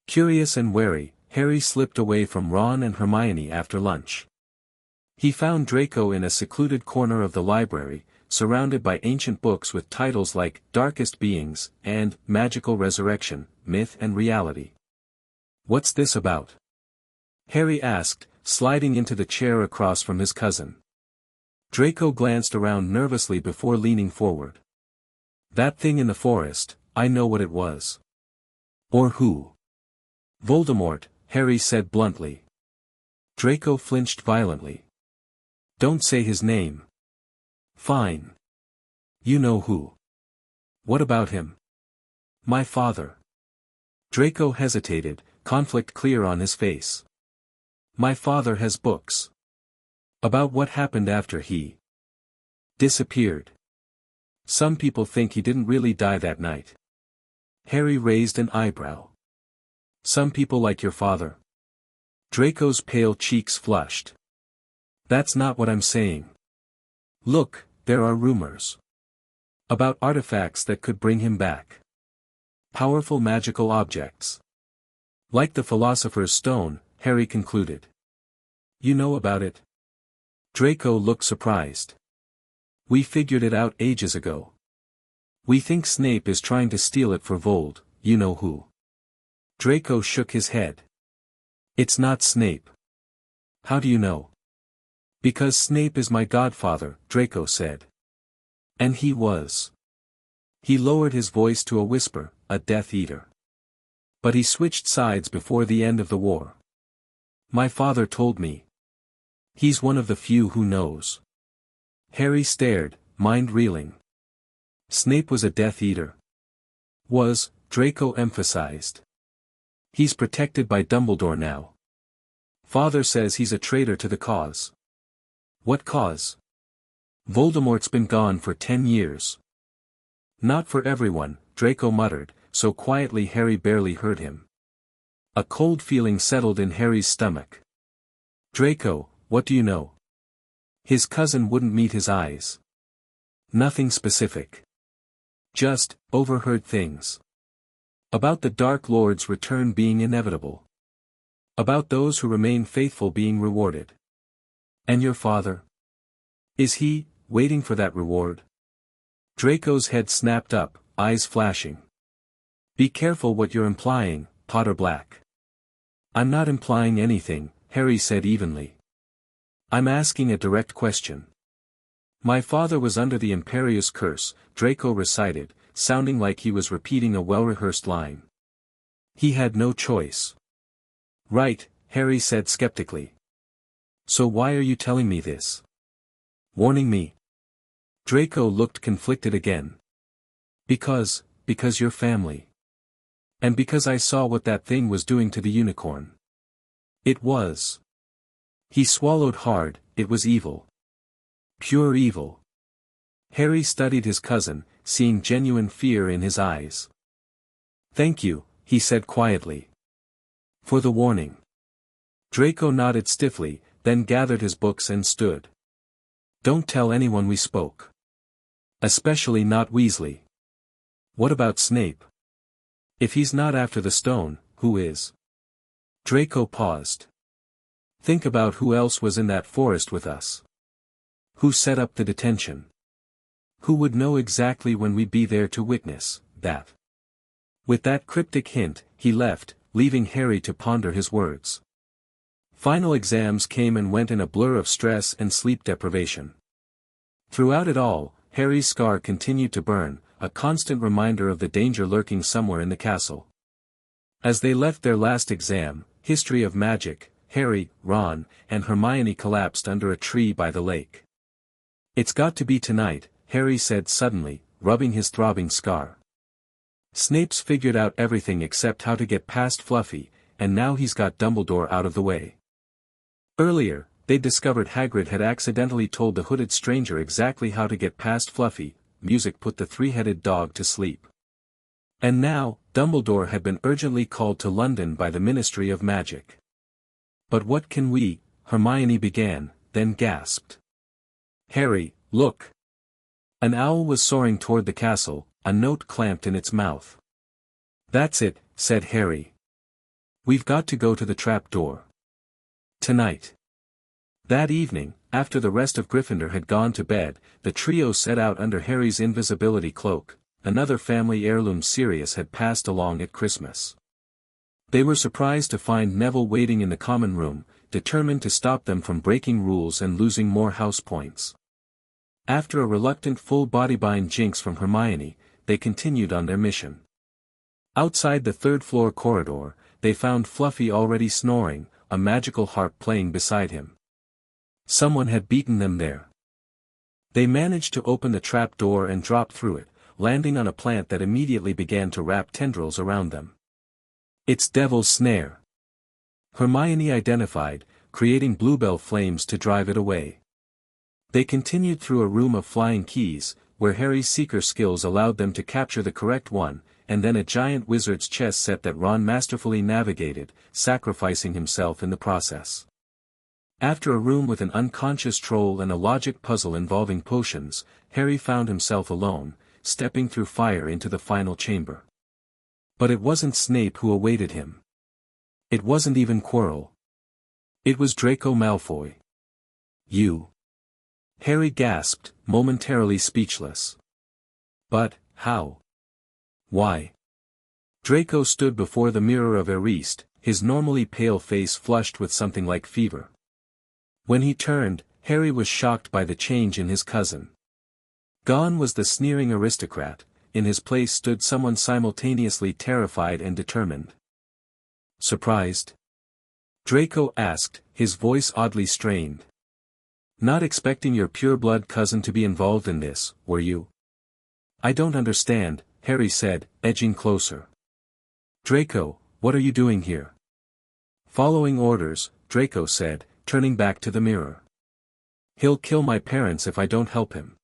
Curious and wary, Harry slipped away from Ron and Hermione after lunch. He found Draco in a secluded corner of the library, surrounded by ancient books with titles like Darkest Beings and Magical Resurrection, Myth and Reality. What's this about? Harry asked, sliding into the chair across from his cousin. Draco glanced around nervously before leaning forward. That thing in the forest, I know what it was. Or who? Voldemort, Harry said bluntly. Draco flinched violently. Don't say his name. Fine. You know who. What about him? My father. Draco hesitated, conflict clear on his face. My father has books. About what happened after he disappeared. Some people think he didn't really die that night. Harry raised an eyebrow. Some people like your father. Draco's pale cheeks flushed. That's not what I'm saying. Look, there are rumors. About artifacts that could bring him back. Powerful magical objects. Like the Philosopher's Stone, Harry concluded. You know about it? Draco looked surprised. We figured it out ages ago. We think Snape is trying to steal it for Vold, you know who. Draco shook his head. It's not Snape. How do you know? Because Snape is my godfather, Draco said. And he was. He lowered his voice to a whisper, a Death Eater. But he switched sides before the end of the war. My father told me. He's one of the few who knows. Harry stared, mind reeling. Snape was a Death Eater. Was, Draco emphasized. He's protected by Dumbledore now. Father says he's a traitor to the cause. What cause? Voldemort's been gone for 10 years. Not for everyone, Draco muttered, so quietly Harry barely heard him. A cold feeling settled in Harry's stomach. Draco, what do you know? His cousin wouldn't meet his eyes. Nothing specific. Just, overheard things. About the Dark Lord's return being inevitable. About those who remain faithful being rewarded. And your father? Is he, waiting for that reward? Draco's head snapped up, eyes flashing. Be careful what you're implying, Potter Black. I'm not implying anything, Harry said evenly. I'm asking a direct question. My father was under the Imperius Curse, Draco recited, sounding like he was repeating a well-rehearsed line. He had no choice. Right, Harry said skeptically. So why are you telling me this? Warning me? Draco looked conflicted again. Because you're family. And because I saw what that thing was doing to the unicorn. It was. He swallowed hard, it was evil. Pure evil. Harry studied his cousin, seeing genuine fear in his eyes. Thank you, he said quietly. For the warning. Draco nodded stiffly, then gathered his books and stood. Don't tell anyone we spoke. Especially not Weasley. What about Snape? If he's not after the stone, who is? Draco paused. Think about who else was in that forest with us. Who set up the detention? Who would know exactly when we'd be there to witness that? With that cryptic hint, he left, leaving Harry to ponder his words. Final exams came and went in a blur of stress and sleep deprivation. Throughout it all, Harry's scar continued to burn, a constant reminder of the danger lurking somewhere in the castle. As they left their last exam, History of Magic, Harry, Ron, and Hermione collapsed under a tree by the lake. It's got to be tonight, Harry said suddenly, rubbing his throbbing scar. Snape's figured out everything except how to get past Fluffy, and now he's got Dumbledore out of the way. Earlier, they discovered Hagrid had accidentally told the hooded stranger exactly how to get past Fluffy. Music put the three-headed dog to sleep. And now, Dumbledore had been urgently called to London by the Ministry of Magic. But what can we, Hermione began, then gasped. Harry, look! An owl was soaring toward the castle, a note clamped in its mouth. That's it, said Harry. We've got to go to the trapdoor. Tonight. That evening, after the rest of Gryffindor had gone to bed, the trio set out under Harry's invisibility cloak. Another family heirloom Sirius had passed along at Christmas. They were surprised to find Neville waiting in the common room, determined to stop them from breaking rules and losing more house points. After a reluctant full-body bind jinx from Hermione, they continued on their mission. Outside the third-floor corridor, they found Fluffy already snoring, a magical harp playing beside him. Someone had beaten them there. They managed to open the trap door and drop through it, landing on a plant that immediately began to wrap tendrils around them. It's Devil's Snare. Hermione identified, creating bluebell flames to drive it away. They continued through a room of flying keys, where Harry's seeker skills allowed them to capture the correct one, and then a giant wizard's chess set that Ron masterfully navigated, sacrificing himself in the process. After a room with an unconscious troll and a logic puzzle involving potions, Harry found himself alone, stepping through fire into the final chamber. But it wasn't Snape who awaited him. It wasn't even Quirrell. It was Draco Malfoy. You. Harry gasped, momentarily speechless. But, how? Why? Draco stood before the mirror of Eriste, his normally pale face flushed with something like fever. When he turned, Harry was shocked by the change in his cousin. Gone was the sneering aristocrat, in his place stood someone simultaneously terrified and determined. Surprised? Draco asked, his voice oddly strained. Not expecting your pure-blood cousin to be involved in this, were you? I don't understand, Harry said, edging closer. Draco, what are you doing here? Following orders, Draco said, turning back to the mirror. He'll kill my parents if I don't help him.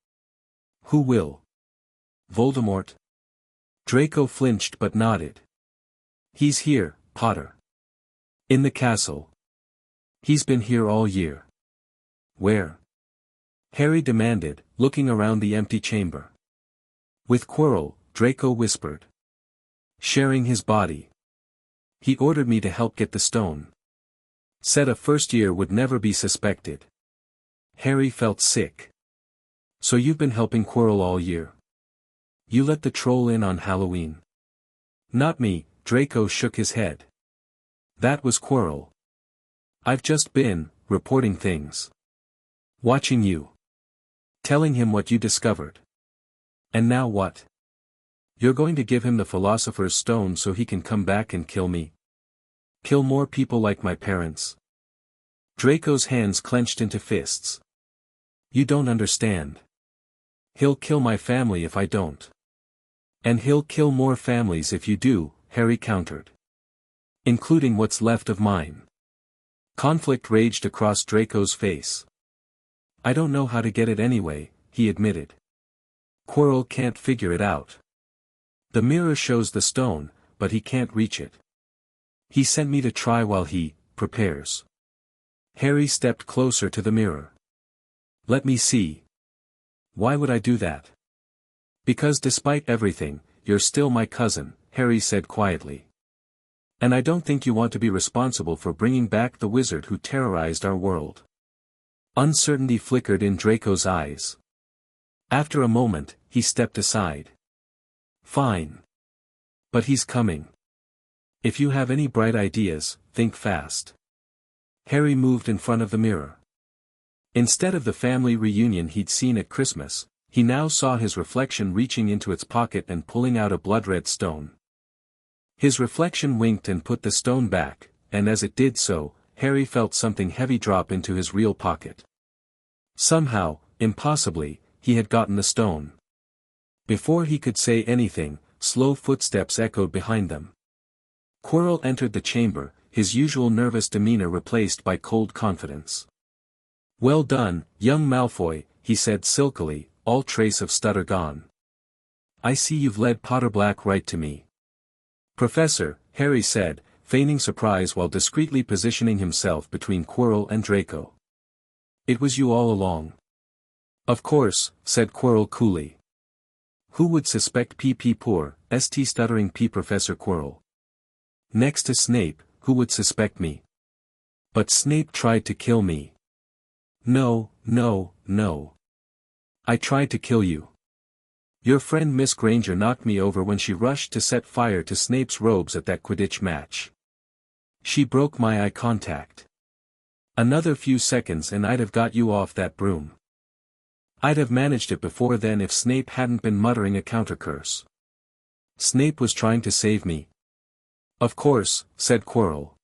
Who will? Voldemort? Draco flinched but nodded. He's here, Potter. In the castle. He's been here all year. Where? Harry demanded, looking around the empty chamber. With Quirrell, Draco whispered. Sharing his body. He ordered me to help get the stone. Said a first year would never be suspected. Harry felt sick. So you've been helping Quirrell all year? You let the troll in on Halloween? Not me, Draco shook his head. That was Quirrell. I've just been, reporting things. Watching you. Telling him what you discovered. And now what? You're going to give him the Philosopher's Stone so he can come back and kill me? Kill more people like my parents? Draco's hands clenched into fists. You don't understand. He'll kill my family if I don't. And he'll kill more families if you do, Harry countered. Including what's left of mine. Conflict raged across Draco's face. I don't know how to get it anyway, he admitted. Quirrell can't figure it out. The mirror shows the stone, but he can't reach it. He sent me to try while he prepares. Harry stepped closer to the mirror. Let me see. Why would I do that? Because despite everything, you're still my cousin, Harry said quietly. And I don't think you want to be responsible for bringing back the wizard who terrorized our world. Uncertainty flickered in Draco's eyes. After a moment, he stepped aside. Fine. But he's coming. If you have any bright ideas, think fast. Harry moved in front of the mirror. Instead of the family reunion he'd seen at Christmas, he now saw his reflection reaching into its pocket and pulling out a blood-red stone. His reflection winked and put the stone back, and as it did so, Harry felt something heavy drop into his real pocket. Somehow, impossibly, he had gotten the stone. Before he could say anything, slow footsteps echoed behind them. Quirrell entered the chamber, his usual nervous demeanor replaced by cold confidence. "Well done, young Malfoy," he said silkily, all trace of stutter gone. "I see you've led Potterblack right to me." "Professor," Harry said, feigning surprise while discreetly positioning himself between Quirrell and Draco. "It was you all along." "Of course," said Quirrell coolly. "Who would suspect P.P. Poor, St. stuttering P. Professor Quirrell? Next to Snape, who would suspect me? But Snape tried to kill me." "No, no, no. I tried to kill you. Your friend Miss Granger knocked me over when she rushed to set fire to Snape's robes at that Quidditch match. She broke my eye contact. Another few seconds and I'd have got you off that broom. I'd have managed it before then if Snape hadn't been muttering a counter-curse. Snape was trying to save me." "Of course," said Quirrell.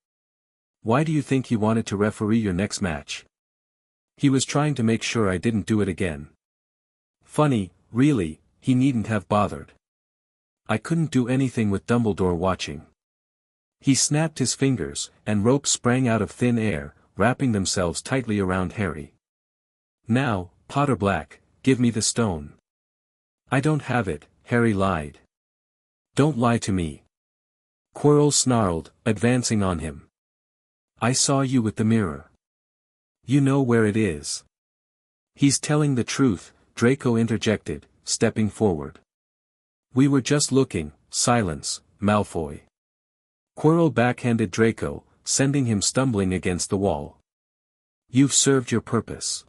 "Why do you think he wanted to referee your next match?" "He was trying to make sure I didn't do it again." "Funny, really, he needn't have bothered. I couldn't do anything with Dumbledore watching." He snapped his fingers, and ropes sprang out of thin air, wrapping themselves tightly around Harry. "Now, Potterblack, give me the stone." "I don't have it," Harry lied. "Don't lie to me." Quirrell snarled, advancing on him. "I saw you with the mirror. You know where it is." "He's telling the truth," Draco interjected, stepping forward. "We were just looking." Silence, Malfoy. Quirrell backhanded Draco, sending him stumbling against the wall. "You've served your purpose.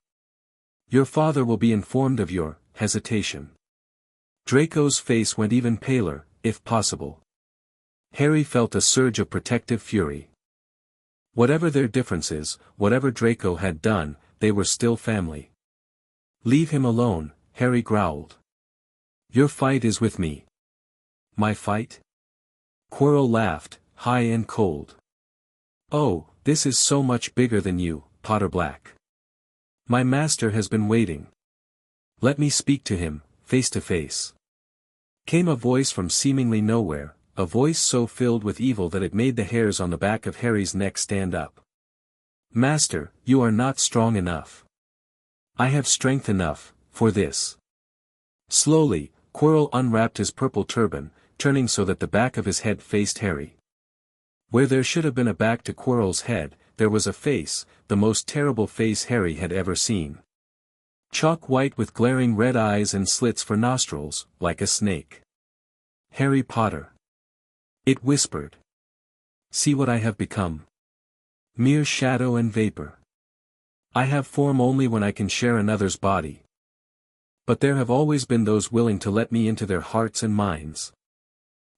Your father will be informed of your hesitation." Draco's face went even paler, if possible. Harry felt a surge of protective fury. Whatever their differences, whatever Draco had done, they were still family. "Leave him alone," Harry growled. "Your fight is with me." "My fight?" Quirrell laughed, high and cold. "Oh, this is so much bigger than you, Potterblack. My master has been waiting. Let me speak to him, face to face." Came a voice from seemingly nowhere, a voice so filled with evil that it made the hairs on the back of Harry's neck stand up. "Master, you are not strong enough. I have strength enough, for this." Slowly, Quirrell unwrapped his purple turban, turning so that the back of his head faced Harry. Where there should have been a back to Quirrell's head, there was a face, the most terrible face Harry had ever seen. Chalk white with glaring red eyes and slits for nostrils, like a snake. "Harry Potter." It whispered. "See what I have become. Mere shadow and vapor. I have form only when I can share another's body. But there have always been those willing to let me into their hearts and minds.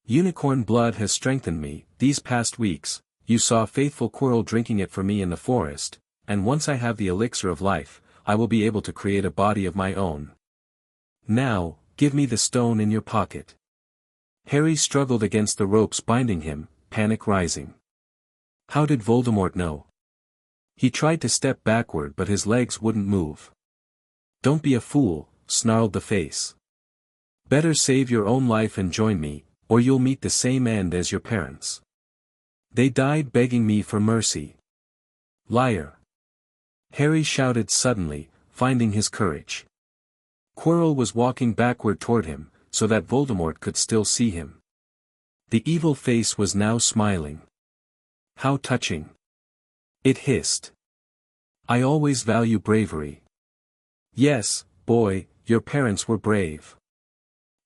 Unicorn blood has strengthened me. These past weeks, you saw faithful Quirrell drinking it for me in the forest, and once I have the elixir of life, I will be able to create a body of my own. Now, give me the stone in your pocket." Harry struggled against the ropes binding him, panic rising. How did Voldemort know? He tried to step backward but his legs wouldn't move. "Don't be a fool," snarled the face. "Better save your own life and join me, or you'll meet the same end as your parents. They died begging me for mercy." "Liar!" Harry shouted suddenly, finding his courage. Quirrell was walking backward toward him, so that Voldemort could still see him. The evil face was now smiling. "How touching!" It hissed. "I always value bravery. Yes, boy, your parents were brave.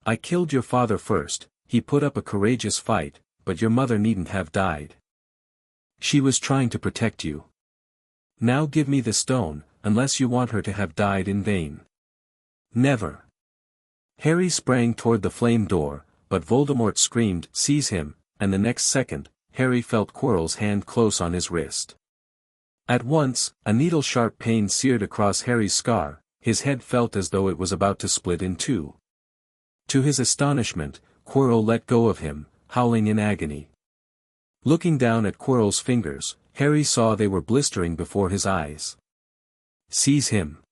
I killed your father first, he put up a courageous fight, but your mother needn't have died. She was trying to protect you. Now give me the stone, unless you want her to have died in vain. Never. Harry sprang toward the flame door, but Voldemort screamed, "Seize him," and the next second, Harry felt Quirrell's hand close on his wrist. At once, a needle-sharp pain seared across Harry's scar, his head felt as though it was about to split in two. To his astonishment, Quirrell let go of him, howling in agony. Looking down at Quirrell's fingers, Harry saw they were blistering before his eyes. "Seize him!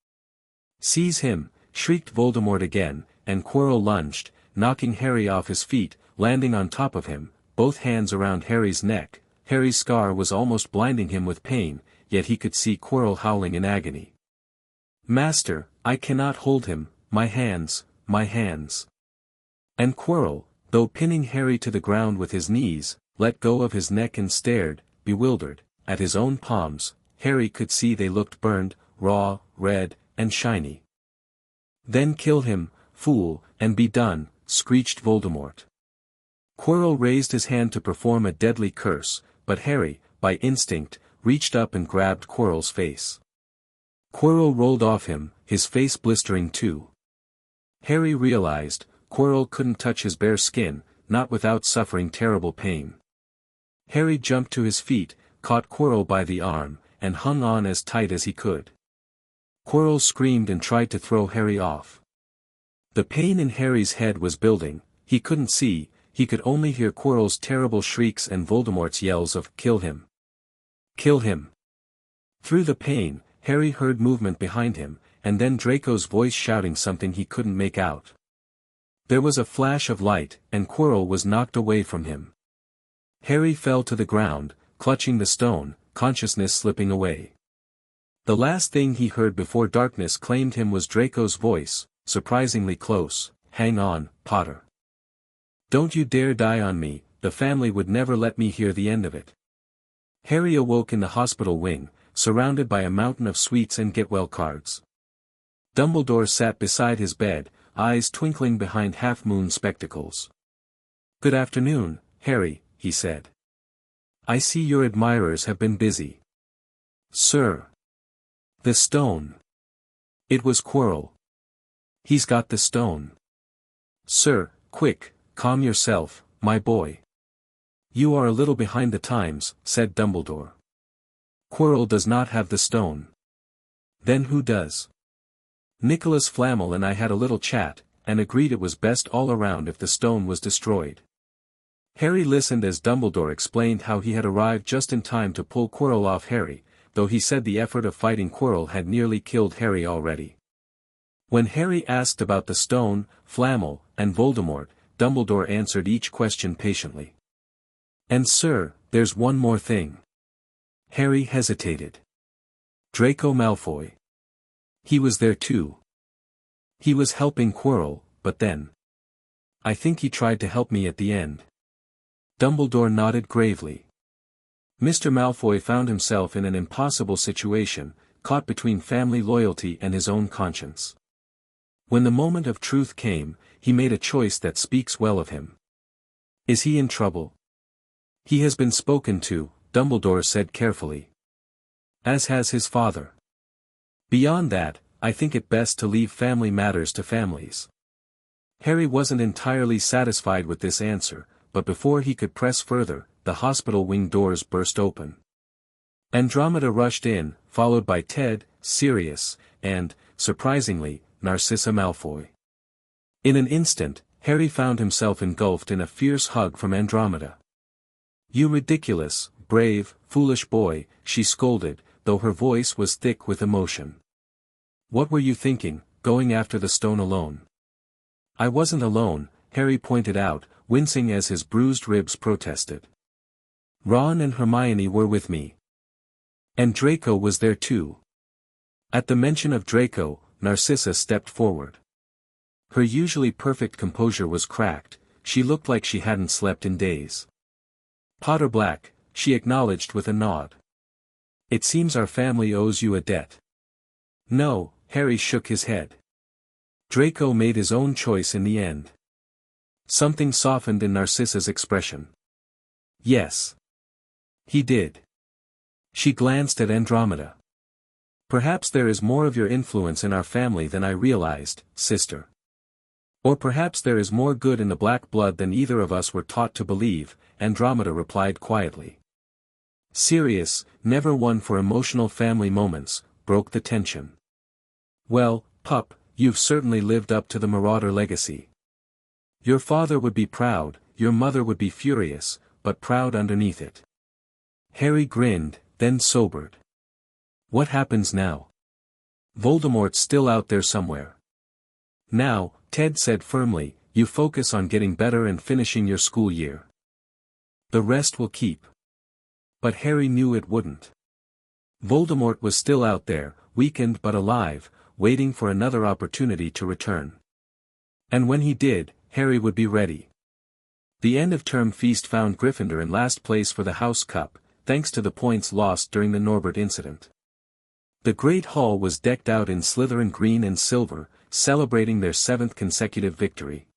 Seize him!" shrieked Voldemort again, and Quirrell lunged, knocking Harry off his feet, landing on top of him, both hands around Harry's neck. Harry's scar was almost blinding him with pain, yet he could see Quirrell howling in agony. "Master, I cannot hold him, my hands, my hands." And Quirrell, though pinning Harry to the ground with his knees, let go of his neck and stared, bewildered, at his own palms. Harry could see they looked burned, raw, red, and shiny. "Then kill him, fool, and be done," screeched Voldemort. Quirrell raised his hand to perform a deadly curse, but Harry, by instinct, reached up and grabbed Quirrell's face. Quirrell rolled off him, his face blistering too. Harry realized, Quirrell couldn't touch his bare skin, not without suffering terrible pain. Harry jumped to his feet, caught Quirrell by the arm, and hung on as tight as he could. Quirrell screamed and tried to throw Harry off. The pain in Harry's head was building, he couldn't see, he could only hear Quirrell's terrible shrieks and Voldemort's yells of, "Kill him! Kill him!" Through the pain, Harry heard movement behind him, and then Draco's voice shouting something he couldn't make out. There was a flash of light, and Quirrell was knocked away from him. Harry fell to the ground, clutching the stone, consciousness slipping away. The last thing he heard before darkness claimed him was Draco's voice, surprisingly close, "Hang on, Potter. Don't you dare die on me, the family would never let me hear the end of it." Harry awoke in the hospital wing, surrounded by a mountain of sweets and get-well cards. Dumbledore sat beside his bed, eyes twinkling behind half-moon spectacles. "Good afternoon, Harry," he said. "I see your admirers have been busy." "Sir." "The stone." It was Quirrell. "He's got the stone." "Sir, quick, calm yourself, my boy. You are a little behind the times," said Dumbledore. "Quirrell does not have the stone." "Then who does?" "Nicholas Flamel and I had a little chat, and agreed it was best all around if the stone was destroyed." Harry listened as Dumbledore explained how he had arrived just in time to pull Quirrell off Harry, though he said the effort of fighting Quirrell had nearly killed Harry already. When Harry asked about the stone, Flamel, and Voldemort, Dumbledore answered each question patiently. "And sir, there's one more thing." Harry hesitated. "Draco Malfoy. He was there too. He was helping Quirrell, but then. I think he tried to help me at the end." Dumbledore nodded gravely. Mr. Malfoy found himself in an impossible situation, caught between family loyalty and his own conscience. When the moment of truth came, he made a choice that speaks well of him. "Is he in trouble?" "He has been spoken to," Dumbledore said carefully. "As has his father. Beyond that, I think it best to leave family matters to families." Harry wasn't entirely satisfied with this answer, but before he could press further, the hospital wing doors burst open. Andromeda rushed in, followed by Ted, Sirius, and, surprisingly, Narcissa Malfoy. In an instant, Harry found himself engulfed in a fierce hug from Andromeda. "You ridiculous, brave, foolish boy," she scolded, though her voice was thick with emotion. "What were you thinking, going after the stone alone?" "I wasn't alone," Harry pointed out, wincing as his bruised ribs protested. "Ron and Hermione were with me. And Draco was there too." At the mention of Draco, Narcissa stepped forward. Her usually perfect composure was cracked, she looked like she hadn't slept in days. "Potter Black," she acknowledged with a nod. "It seems our family owes you a debt." "No," Harry shook his head. "Draco made his own choice in the end." Something softened in Narcissa's expression. Yes. He did. She glanced at Andromeda. Perhaps there is more of your influence in our family than I realized, sister. Or perhaps there is more good in the black blood than either of us were taught to believe, Andromeda replied quietly. Serious, never one for emotional family moments, broke the tension. Well, pup, you've certainly lived up to the Marauder legacy. Your father would be proud, your mother would be furious, but proud underneath it. Harry grinned, then sobered. What happens now? Voldemort's still out there somewhere. Now, Ted said firmly, you focus on getting better and finishing your school year. The rest will keep. But Harry knew it wouldn't. Voldemort was still out there, weakened but alive, waiting for another opportunity to return. And when he did, Harry would be ready. The end-of-term feast found Gryffindor in last place for the House Cup, thanks to the points lost during the Norbert incident. The Great Hall was decked out in Slytherin green and silver, celebrating their 7th consecutive victory.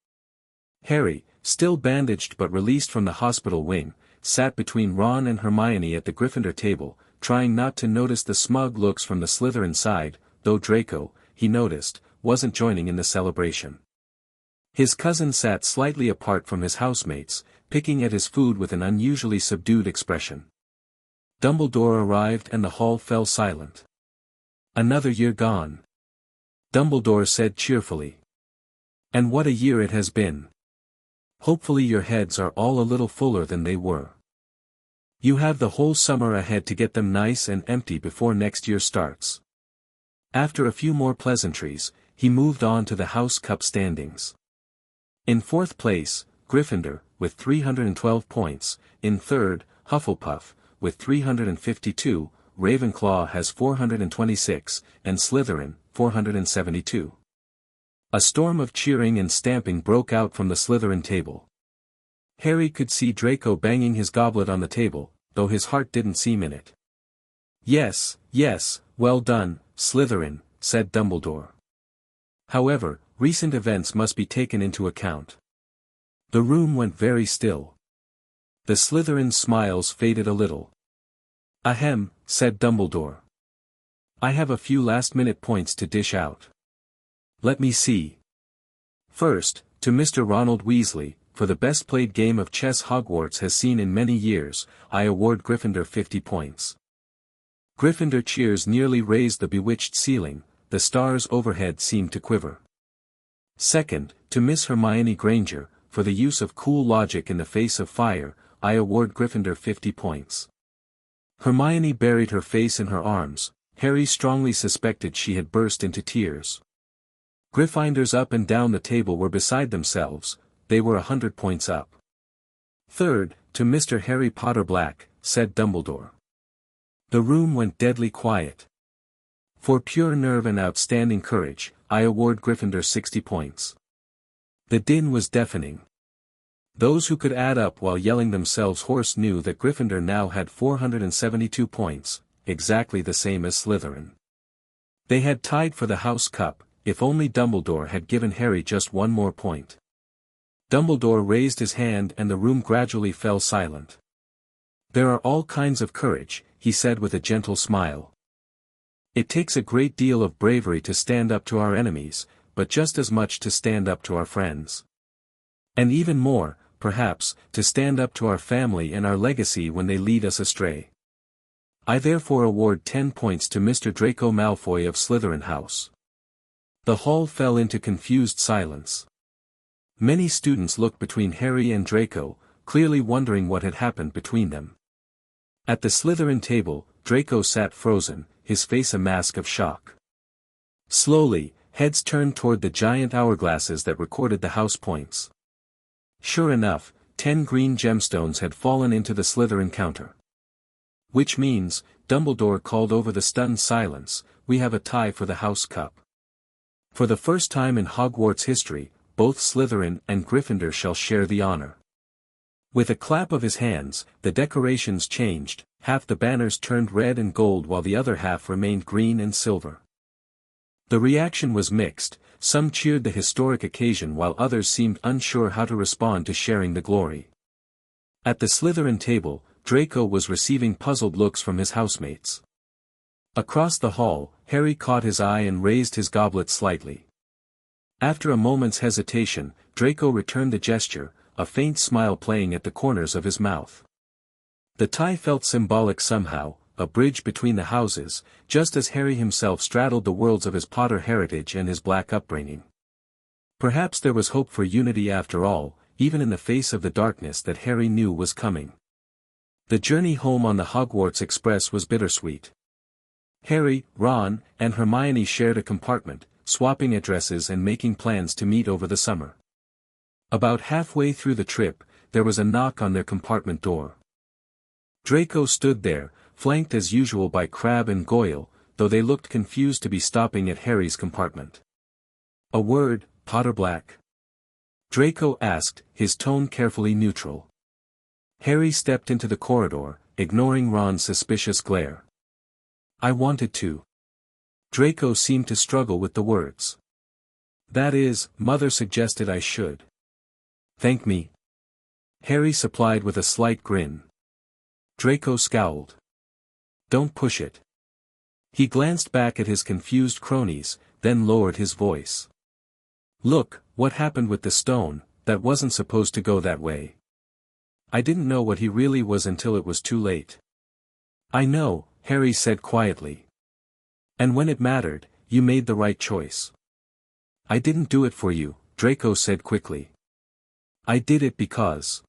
Harry, still bandaged but released from the hospital wing, sat between Ron and Hermione at the Gryffindor table, trying not to notice the smug looks from the Slytherin side, though Draco, he noticed, wasn't joining in the celebration. His cousin sat slightly apart from his housemates, picking at his food with an unusually subdued expression. Dumbledore arrived and the hall fell silent. Another year gone. Dumbledore said cheerfully. And what a year it has been. Hopefully your heads are all a little fuller than they were. You have the whole summer ahead to get them nice and empty before next year starts. After a few more pleasantries, he moved on to the House Cup standings. In 4th place, Gryffindor, with 312 points, in 3rd, Hufflepuff, with 352, Ravenclaw has 426, and Slytherin, 472. A storm of cheering and stamping broke out from the Slytherin table. Harry could see Draco banging his goblet on the table, though his heart didn't seem in it. Yes, well done, Slytherin, said Dumbledore. However, recent events must be taken into account. The room went very still. The Slytherin's smiles faded a little. Ahem, said Dumbledore. I have a few last-minute points to dish out. Let me see. First, to Mr. Ronald Weasley, for the best-played game of chess Hogwarts has seen in many years, I award Gryffindor 50 points. Gryffindor cheers nearly raised the bewitched ceiling, the stars overhead seemed to quiver. Second, to Miss Hermione Granger, for the use of cool logic in the face of fire, I award Gryffindor 50 points. Hermione buried her face in her arms. Harry strongly suspected she had burst into tears. Gryffindors up and down the table were beside themselves, they were 100 points up. Third, to Mr. Harry Potter Black, said Dumbledore. The room went deadly quiet. For pure nerve and outstanding courage, I award Gryffindor 60 points. The din was deafening. Those who could add up while yelling themselves hoarse knew that Gryffindor now had 472 points, exactly the same as Slytherin. They had tied for the House Cup, if only Dumbledore had given Harry just one more point. Dumbledore raised his hand and the room gradually fell silent. There are all kinds of courage, he said with a gentle smile. It takes a great deal of bravery to stand up to our enemies, but just as much to stand up to our friends. And even more, perhaps, to stand up to our family and our legacy when they lead us astray. I therefore award 10 points to Mr. Draco Malfoy of Slytherin House. The hall fell into confused silence. Many students looked between Harry and Draco, clearly wondering what had happened between them. At the Slytherin table, Draco sat frozen, his face a mask of shock. Slowly, heads turned toward the giant hourglasses that recorded the house points. Sure enough, 10 green gemstones had fallen into the Slytherin counter. Which means, Dumbledore called over the stunned silence, we have a tie for the House Cup. For the first time in Hogwarts history, both Slytherin and Gryffindor shall share the honor. With a clap of his hands, the decorations changed, half the banners turned red and gold while the other half remained green and silver. The reaction was mixed, some cheered the historic occasion while others seemed unsure how to respond to sharing the glory. At the Slytherin table, Draco was receiving puzzled looks from his housemates. Across the hall, Harry caught his eye and raised his goblet slightly. After a moment's hesitation, Draco returned the gesture, a faint smile playing at the corners of his mouth. The tie felt symbolic somehow, a bridge between the houses, just as Harry himself straddled the worlds of his Potter heritage and his Black upbringing. Perhaps there was hope for unity after all, even in the face of the darkness that Harry knew was coming. The journey home on the Hogwarts Express was bittersweet. Harry, Ron, and Hermione shared a compartment, swapping addresses and making plans to meet over the summer. About halfway through the trip, there was a knock on their compartment door. Draco stood there, flanked as usual by Crabbe and Goyle, though they looked confused to be stopping at Harry's compartment. "A word, Potter Black?" Draco asked, his tone carefully neutral. Harry stepped into the corridor, ignoring Ron's suspicious glare. "I wanted to." Draco seemed to struggle with the words. "That is, Mother suggested I should." "Thank me." Harry supplied with a slight grin. Draco scowled. "Don't push it." He glanced back at his confused cronies, then lowered his voice. "Look, what happened with the stone, that wasn't supposed to go that way." "I didn't know what he really was until it was too late." "I know," Harry said quietly. "And when it mattered, you made the right choice." "I didn't do it for you," Draco said quickly. "I did it because..."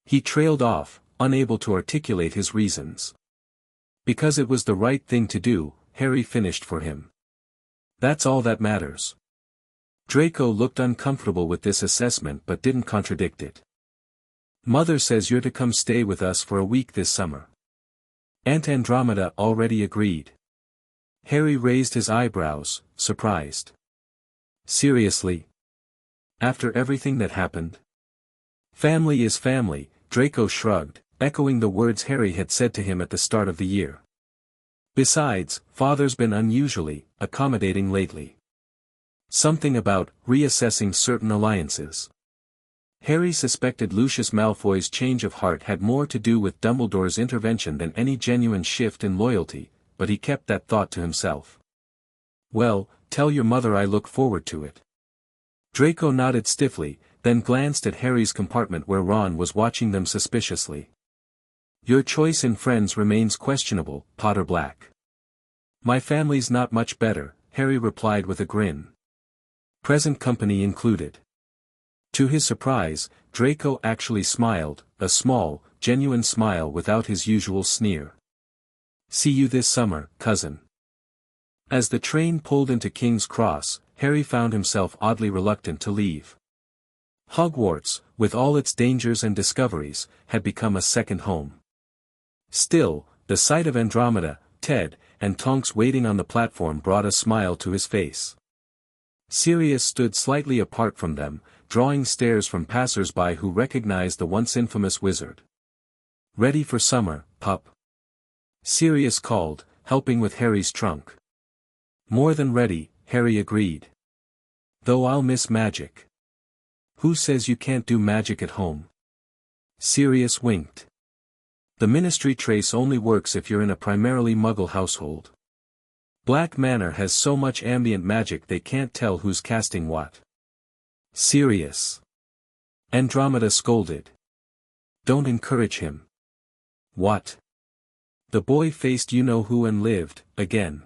He trailed off, unable to articulate his reasons. "Because it was the right thing to do," Harry finished for him. "That's all that matters." Draco looked uncomfortable with this assessment but didn't contradict it. "Mother says you're to come stay with us for a week this summer." Aunt Andromeda already agreed. Harry raised his eyebrows, surprised. "Seriously? After everything that happened?" "Family is family," Draco shrugged, echoing the words Harry had said to him at the start of the year. "Besides, Father's been unusually accommodating lately. Something about reassessing certain alliances." Harry suspected Lucius Malfoy's change of heart had more to do with Dumbledore's intervention than any genuine shift in loyalty, but he kept that thought to himself. "Well, tell your mother I look forward to it." Draco nodded stiffly, then glanced at Harry's compartment where Ron was watching them suspiciously. "Your choice in friends remains questionable, Potter Black." "My family's not much better," Harry replied with a grin. "Present company included." To his surprise, Draco actually smiled, a small, genuine smile without his usual sneer. "See you this summer, cousin." As the train pulled into King's Cross, Harry found himself oddly reluctant to leave. Hogwarts, with all its dangers and discoveries, had become a second home. Still, the sight of Andromeda, Ted, and Tonks waiting on the platform brought a smile to his face. Sirius stood slightly apart from them, drawing stares from passers-by who recognized the once infamous wizard. "Ready for summer, pup?" Sirius called, helping with Harry's trunk. "More than ready," Harry agreed. "Though I'll miss magic." "Who says you can't do magic at home?" Sirius winked. "The Ministry trace only works if you're in a primarily Muggle household. Black Manor has so much ambient magic they can't tell who's casting what." "Sirius!" Andromeda scolded. "Don't encourage him." "What?" "The boy faced you-know-who and lived, again.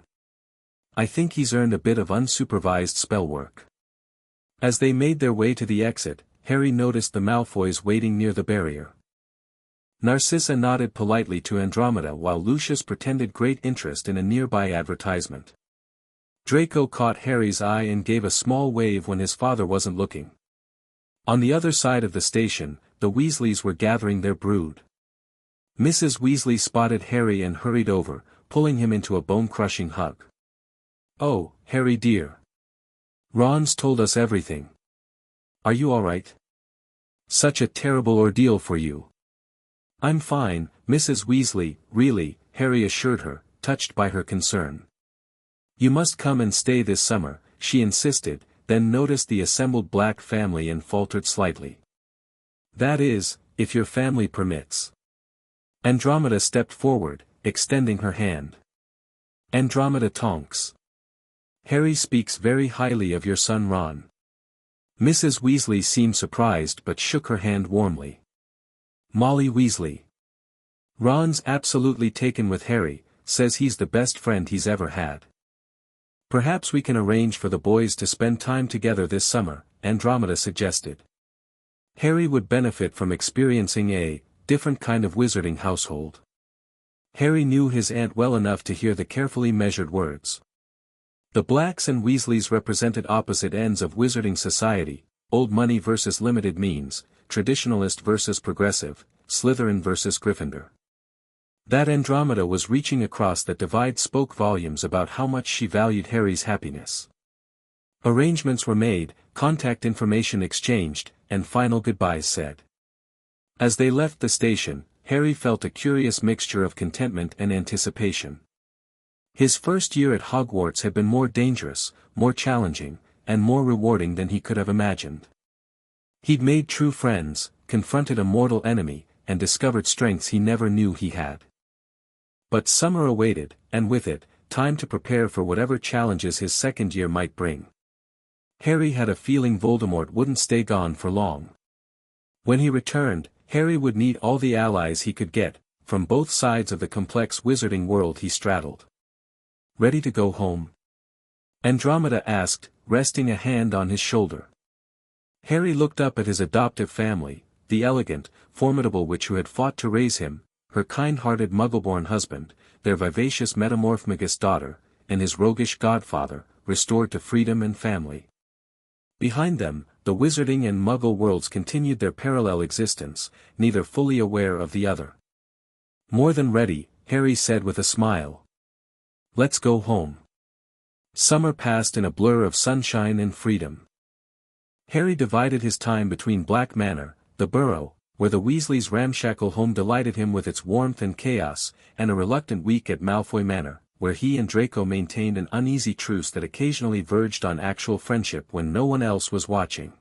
I think he's earned a bit of unsupervised spell work." As they made their way to the exit, Harry noticed the Malfoys waiting near the barrier. Narcissa nodded politely to Andromeda while Lucius pretended great interest in a nearby advertisement. Draco caught Harry's eye and gave a small wave when his father wasn't looking. On the other side of the station, the Weasleys were gathering their brood. Mrs. Weasley spotted Harry and hurried over, pulling him into a bone-crushing hug. "Oh, Harry dear. Ron's told us everything. Are you all right? Such a terrible ordeal for you." "I'm fine, Mrs. Weasley, really," Harry assured her, touched by her concern. You must come and stay this summer, she insisted, then noticed the assembled Black family and faltered slightly. That is, if your family permits. Andromeda stepped forward, extending her hand. Andromeda Tonks. Harry speaks very highly of your son Ron. Mrs. Weasley seemed surprised but shook her hand warmly. Molly Weasley. Ron's absolutely taken with Harry, says he's the best friend he's ever had. Perhaps we can arrange for the boys to spend time together this summer, Andromeda suggested. Harry would benefit from experiencing a different kind of wizarding household. Harry knew his aunt well enough to hear the carefully measured words. The Blacks and Weasleys represented opposite ends of wizarding society, old money versus limited means, traditionalist versus progressive, Slytherin versus Gryffindor. That Andromeda was reaching across that divide spoke volumes about how much she valued Harry's happiness. Arrangements were made, contact information exchanged, and final goodbyes said. As they left the station, Harry felt a curious mixture of contentment and anticipation. His first year at Hogwarts had been more dangerous, more challenging, and more rewarding than he could have imagined. He'd made true friends, confronted a mortal enemy, and discovered strengths he never knew he had. But summer awaited, and with it, time to prepare for whatever challenges his second year might bring. Harry had a feeling Voldemort wouldn't stay gone for long. When he returned, Harry would need all the allies he could get, from both sides of the complex wizarding world he straddled. Ready to go home? Andromeda asked, resting a hand on his shoulder. Harry looked up at his adoptive family, the elegant, formidable witch who had fought to raise him, her kind-hearted Muggleborn husband, their vivacious metamorphmagus daughter, and his roguish godfather, restored to freedom and family. Behind them, the wizarding and Muggle worlds continued their parallel existence, neither fully aware of the other. More than ready, Harry said with a smile. Let's go home. Summer passed in a blur of sunshine and freedom. Harry divided his time between Black Manor, the Burrow, where the Weasleys' ramshackle home delighted him with its warmth and chaos, and a reluctant week at Malfoy Manor, where he and Draco maintained an uneasy truce that occasionally verged on actual friendship when no one else was watching.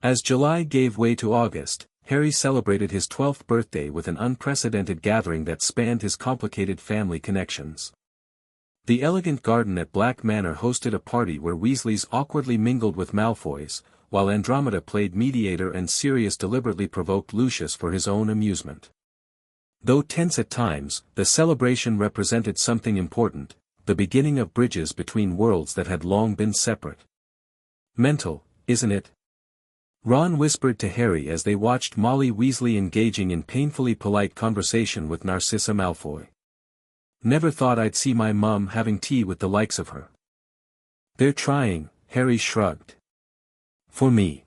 As July gave way to August, Harry celebrated his 12th birthday with an unprecedented gathering that spanned his complicated family connections. The elegant garden at Black Manor hosted a party where Weasleys awkwardly mingled with Malfoys, while Andromeda played mediator and Sirius deliberately provoked Lucius for his own amusement. Though tense at times, the celebration represented something important, the beginning of bridges between worlds that had long been separate. Mental, isn't it? Ron whispered to Harry as they watched Molly Weasley engaging in painfully polite conversation with Narcissa Malfoy. Never thought I'd see my mum having tea with the likes of her. They're trying, Harry shrugged. For me.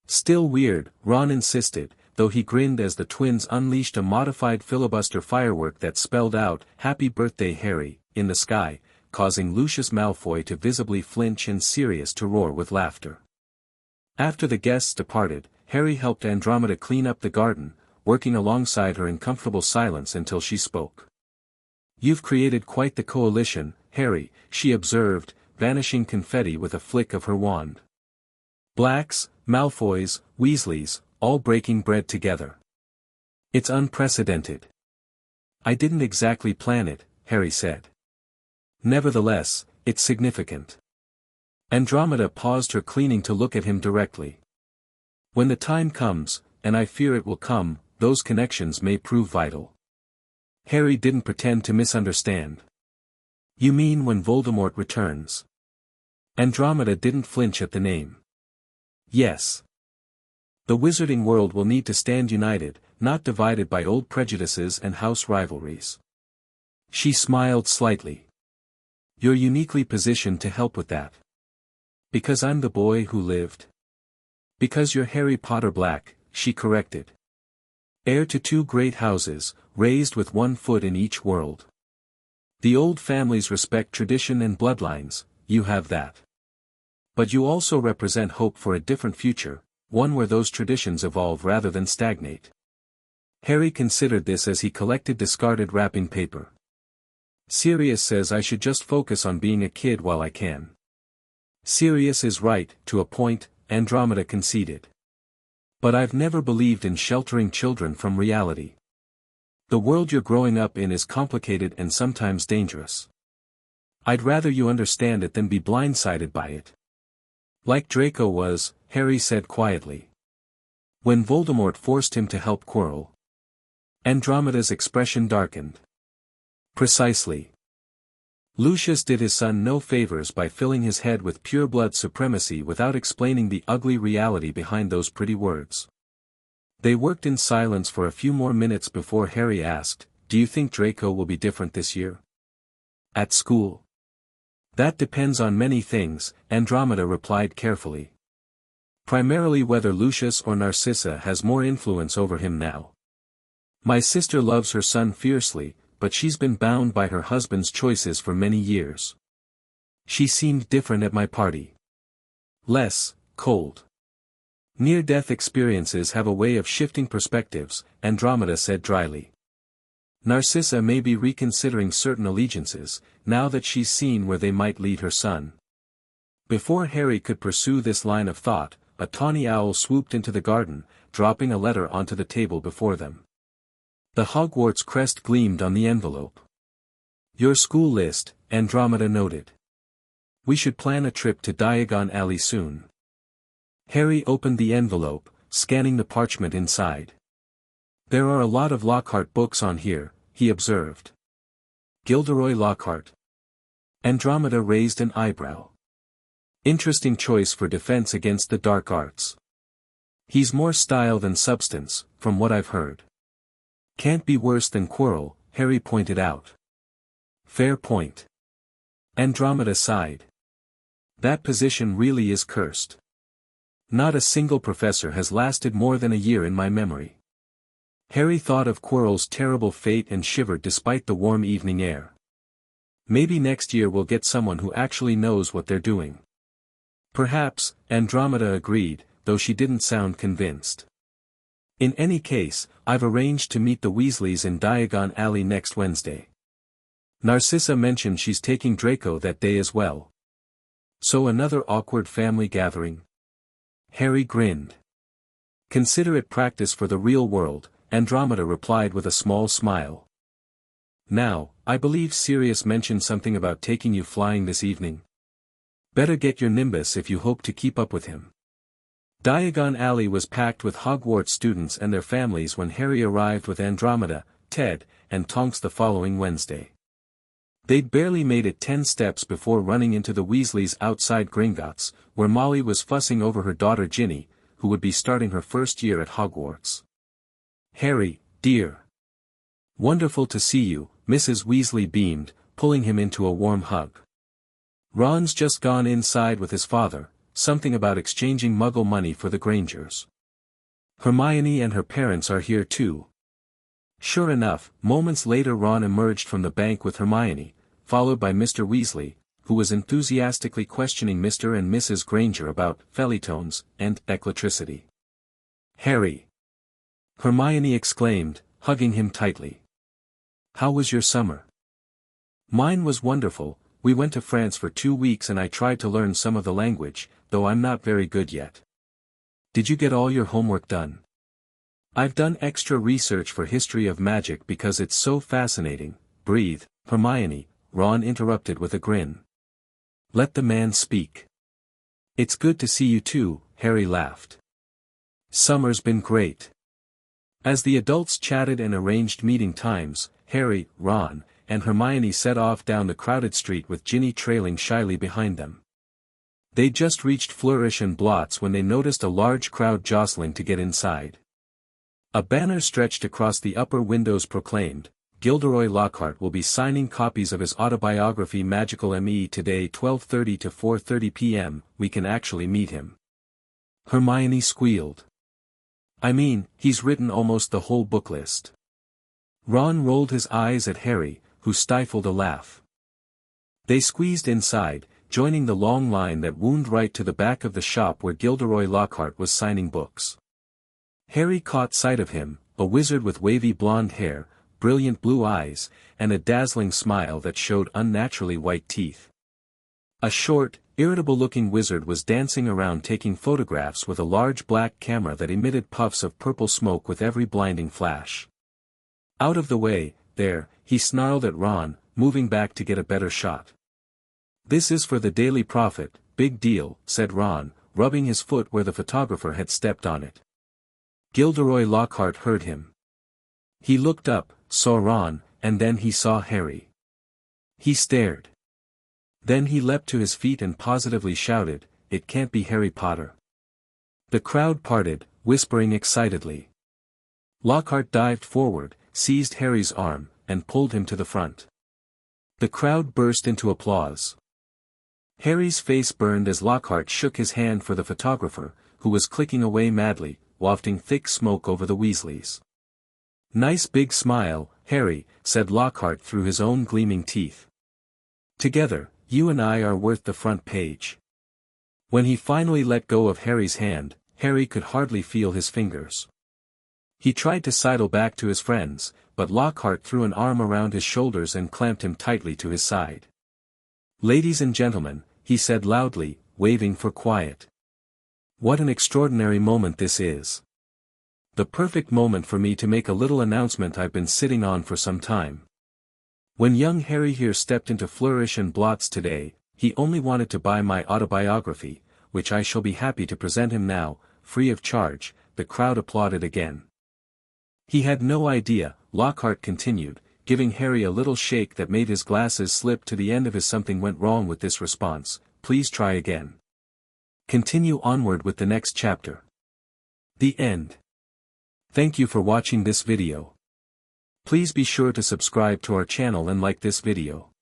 Still weird, Ron insisted, though he grinned as the twins unleashed a modified filibuster firework that spelled out, "Happy Birthday Harry," in the sky, causing Lucius Malfoy to visibly flinch and Sirius to roar with laughter. After the guests departed, Harry helped Andromeda clean up the garden, working alongside her in comfortable silence until she spoke. "You've created quite the coalition, Harry," she observed, vanishing confetti with a flick of her wand. Blacks, Malfoys, Weasleys, all breaking bread together. It's unprecedented. I didn't exactly plan it, Harry said. Nevertheless, it's significant. Andromeda paused her cleaning to look at him directly. When the time comes, and I fear it will come, those connections may prove vital. Harry didn't pretend to misunderstand. You mean when Voldemort returns? Andromeda didn't flinch at the name. Yes. The wizarding world will need to stand united, not divided by old prejudices and house rivalries. She smiled slightly. You're uniquely positioned to help with that. Because I'm the boy who lived. Because you're Harry Potter Black, she corrected. Heir to 2 great houses, raised with 1 foot in each world. The old families respect tradition and bloodlines, you have that. But you also represent hope for a different future, one where those traditions evolve rather than stagnate. Harry considered this as he collected discarded wrapping paper. Sirius says I should just focus on being a kid while I can. Sirius is right, to a point, Andromeda conceded. But I've never believed in sheltering children from reality. The world you're growing up in is complicated and sometimes dangerous. I'd rather you understand it than be blindsided by it. Like Draco was, Harry said quietly. When Voldemort forced him to help Quirrell. Andromeda's expression darkened. Precisely. Lucius did his son no favors by filling his head with pureblood supremacy without explaining the ugly reality behind those pretty words. They worked in silence for a few more minutes before Harry asked, "Do you think Draco will be different this year?" At school. That depends on many things, Andromeda replied carefully. Primarily whether Lucius or Narcissa has more influence over him now. My sister loves her son fiercely, but she's been bound by her husband's choices for many years. She seemed different at my party. Less, cold. Near-death experiences have a way of shifting perspectives, Andromeda said dryly. Narcissa may be reconsidering certain allegiances, now that she's seen where they might lead her son. Before Harry could pursue this line of thought, a tawny owl swooped into the garden, dropping a letter onto the table before them. The Hogwarts crest gleamed on the envelope. Your school list, Andromeda noted. We should plan a trip to Diagon Alley soon. Harry opened the envelope, scanning the parchment inside. There are a lot of Lockhart books on here, he observed. Gilderoy Lockhart. Andromeda raised an eyebrow. Interesting choice for defense against the dark arts. He's more style than substance, from what I've heard. Can't be worse than Quirrell, Harry pointed out. Fair point. Andromeda sighed. That position really is cursed. Not a single professor has lasted more than a year in my memory. Harry thought of Quirrell's terrible fate and shivered despite the warm evening air. Maybe next year we'll get someone who actually knows what they're doing. Perhaps, Andromeda agreed, though she didn't sound convinced. In any case, I've arranged to meet the Weasleys in Diagon Alley next Wednesday. Narcissa mentioned she's taking Draco that day as well. So another awkward family gathering? Harry grinned. Consider it practice for the real world, Andromeda replied with a small smile. Now, I believe Sirius mentioned something about taking you flying this evening. Better get your Nimbus if you hope to keep up with him. Diagon Alley was packed with Hogwarts students and their families when Harry arrived with Andromeda, Ted, and Tonks the following Wednesday. They'd barely made it 10 steps before running into the Weasleys outside Gringotts, where Molly was fussing over her daughter Ginny, who would be starting her first year at Hogwarts. Harry, dear. Wonderful to see you, Mrs. Weasley beamed, pulling him into a warm hug. Ron's just gone inside with his father, something about exchanging Muggle money for the Grangers. Hermione and her parents are here too. Sure enough, moments later Ron emerged from the bank with Hermione, followed by Mr. Weasley, who was enthusiastically questioning Mr. and Mrs. Granger about fellitones and eclectricity. Harry! Hermione exclaimed, hugging him tightly. How was your summer? Mine was wonderful. We went to France for 2 weeks and I tried to learn some of the language, though I'm not very good yet. Did you get all your homework done? I've done extra research for history of magic because it's so fascinating. Breathe, Hermione, Ron interrupted with a grin. Let the man speak. It's good to see you too, Harry laughed. Summer's been great. As the adults chatted and arranged meeting times, Harry, Ron, and Hermione set off down the crowded street with Ginny trailing shyly behind them. They'd just reached Flourish and Blots when they noticed a large crowd jostling to get inside. A banner stretched across the upper windows proclaimed, Gilderoy Lockhart will be signing copies of his autobiography Magical ME today 12:30 to 4:30 p.m, we can actually meet him. Hermione squealed. I mean, he's written almost the whole book list. Ron rolled his eyes at Harry, who stifled a laugh. They squeezed inside, joining the long line that wound right to the back of the shop where Gilderoy Lockhart was signing books. Harry caught sight of him, a wizard with wavy blonde hair, brilliant blue eyes, and a dazzling smile that showed unnaturally white teeth. A short, irritable-looking wizard was dancing around taking photographs with a large black camera that emitted puffs of purple smoke with every blinding flash. "Out of the way, there," he snarled at Ron, moving back to get a better shot. "This is for the Daily Prophet, big deal," said Ron, rubbing his foot where the photographer had stepped on it. Gilderoy Lockhart heard him. He looked up, saw Ron, and then he saw Harry. He stared. Then he leapt to his feet and positively shouted, "It can't be Harry Potter." The crowd parted, whispering excitedly. Lockhart dived forward, seized Harry's arm, and pulled him to the front. The crowd burst into applause. Harry's face burned as Lockhart shook his hand for the photographer, who was clicking away madly, wafting thick smoke over the Weasleys. "Nice big smile, Harry," said Lockhart through his own gleaming teeth. "Together, you and I are worth the front page." When he finally let go of Harry's hand, Harry could hardly feel his fingers. He tried to sidle back to his friends, but Lockhart threw an arm around his shoulders and clamped him tightly to his side. "Ladies and gentlemen," he said loudly, waving for quiet. "What an extraordinary moment this is. The perfect moment for me to make a little announcement I've been sitting on for some time. When young Harry here stepped into Flourish and Blots today, he only wanted to buy my autobiography, which I shall be happy to present him now, free of charge." The crowd applauded again. "He had no idea," Lockhart continued, giving Harry a little shake that made his glasses slip to the end of his. "Something went wrong with this response, please try again. Continue onward with the next chapter." The end. Thank you for watching this video. Please be sure to subscribe to our channel and like this video.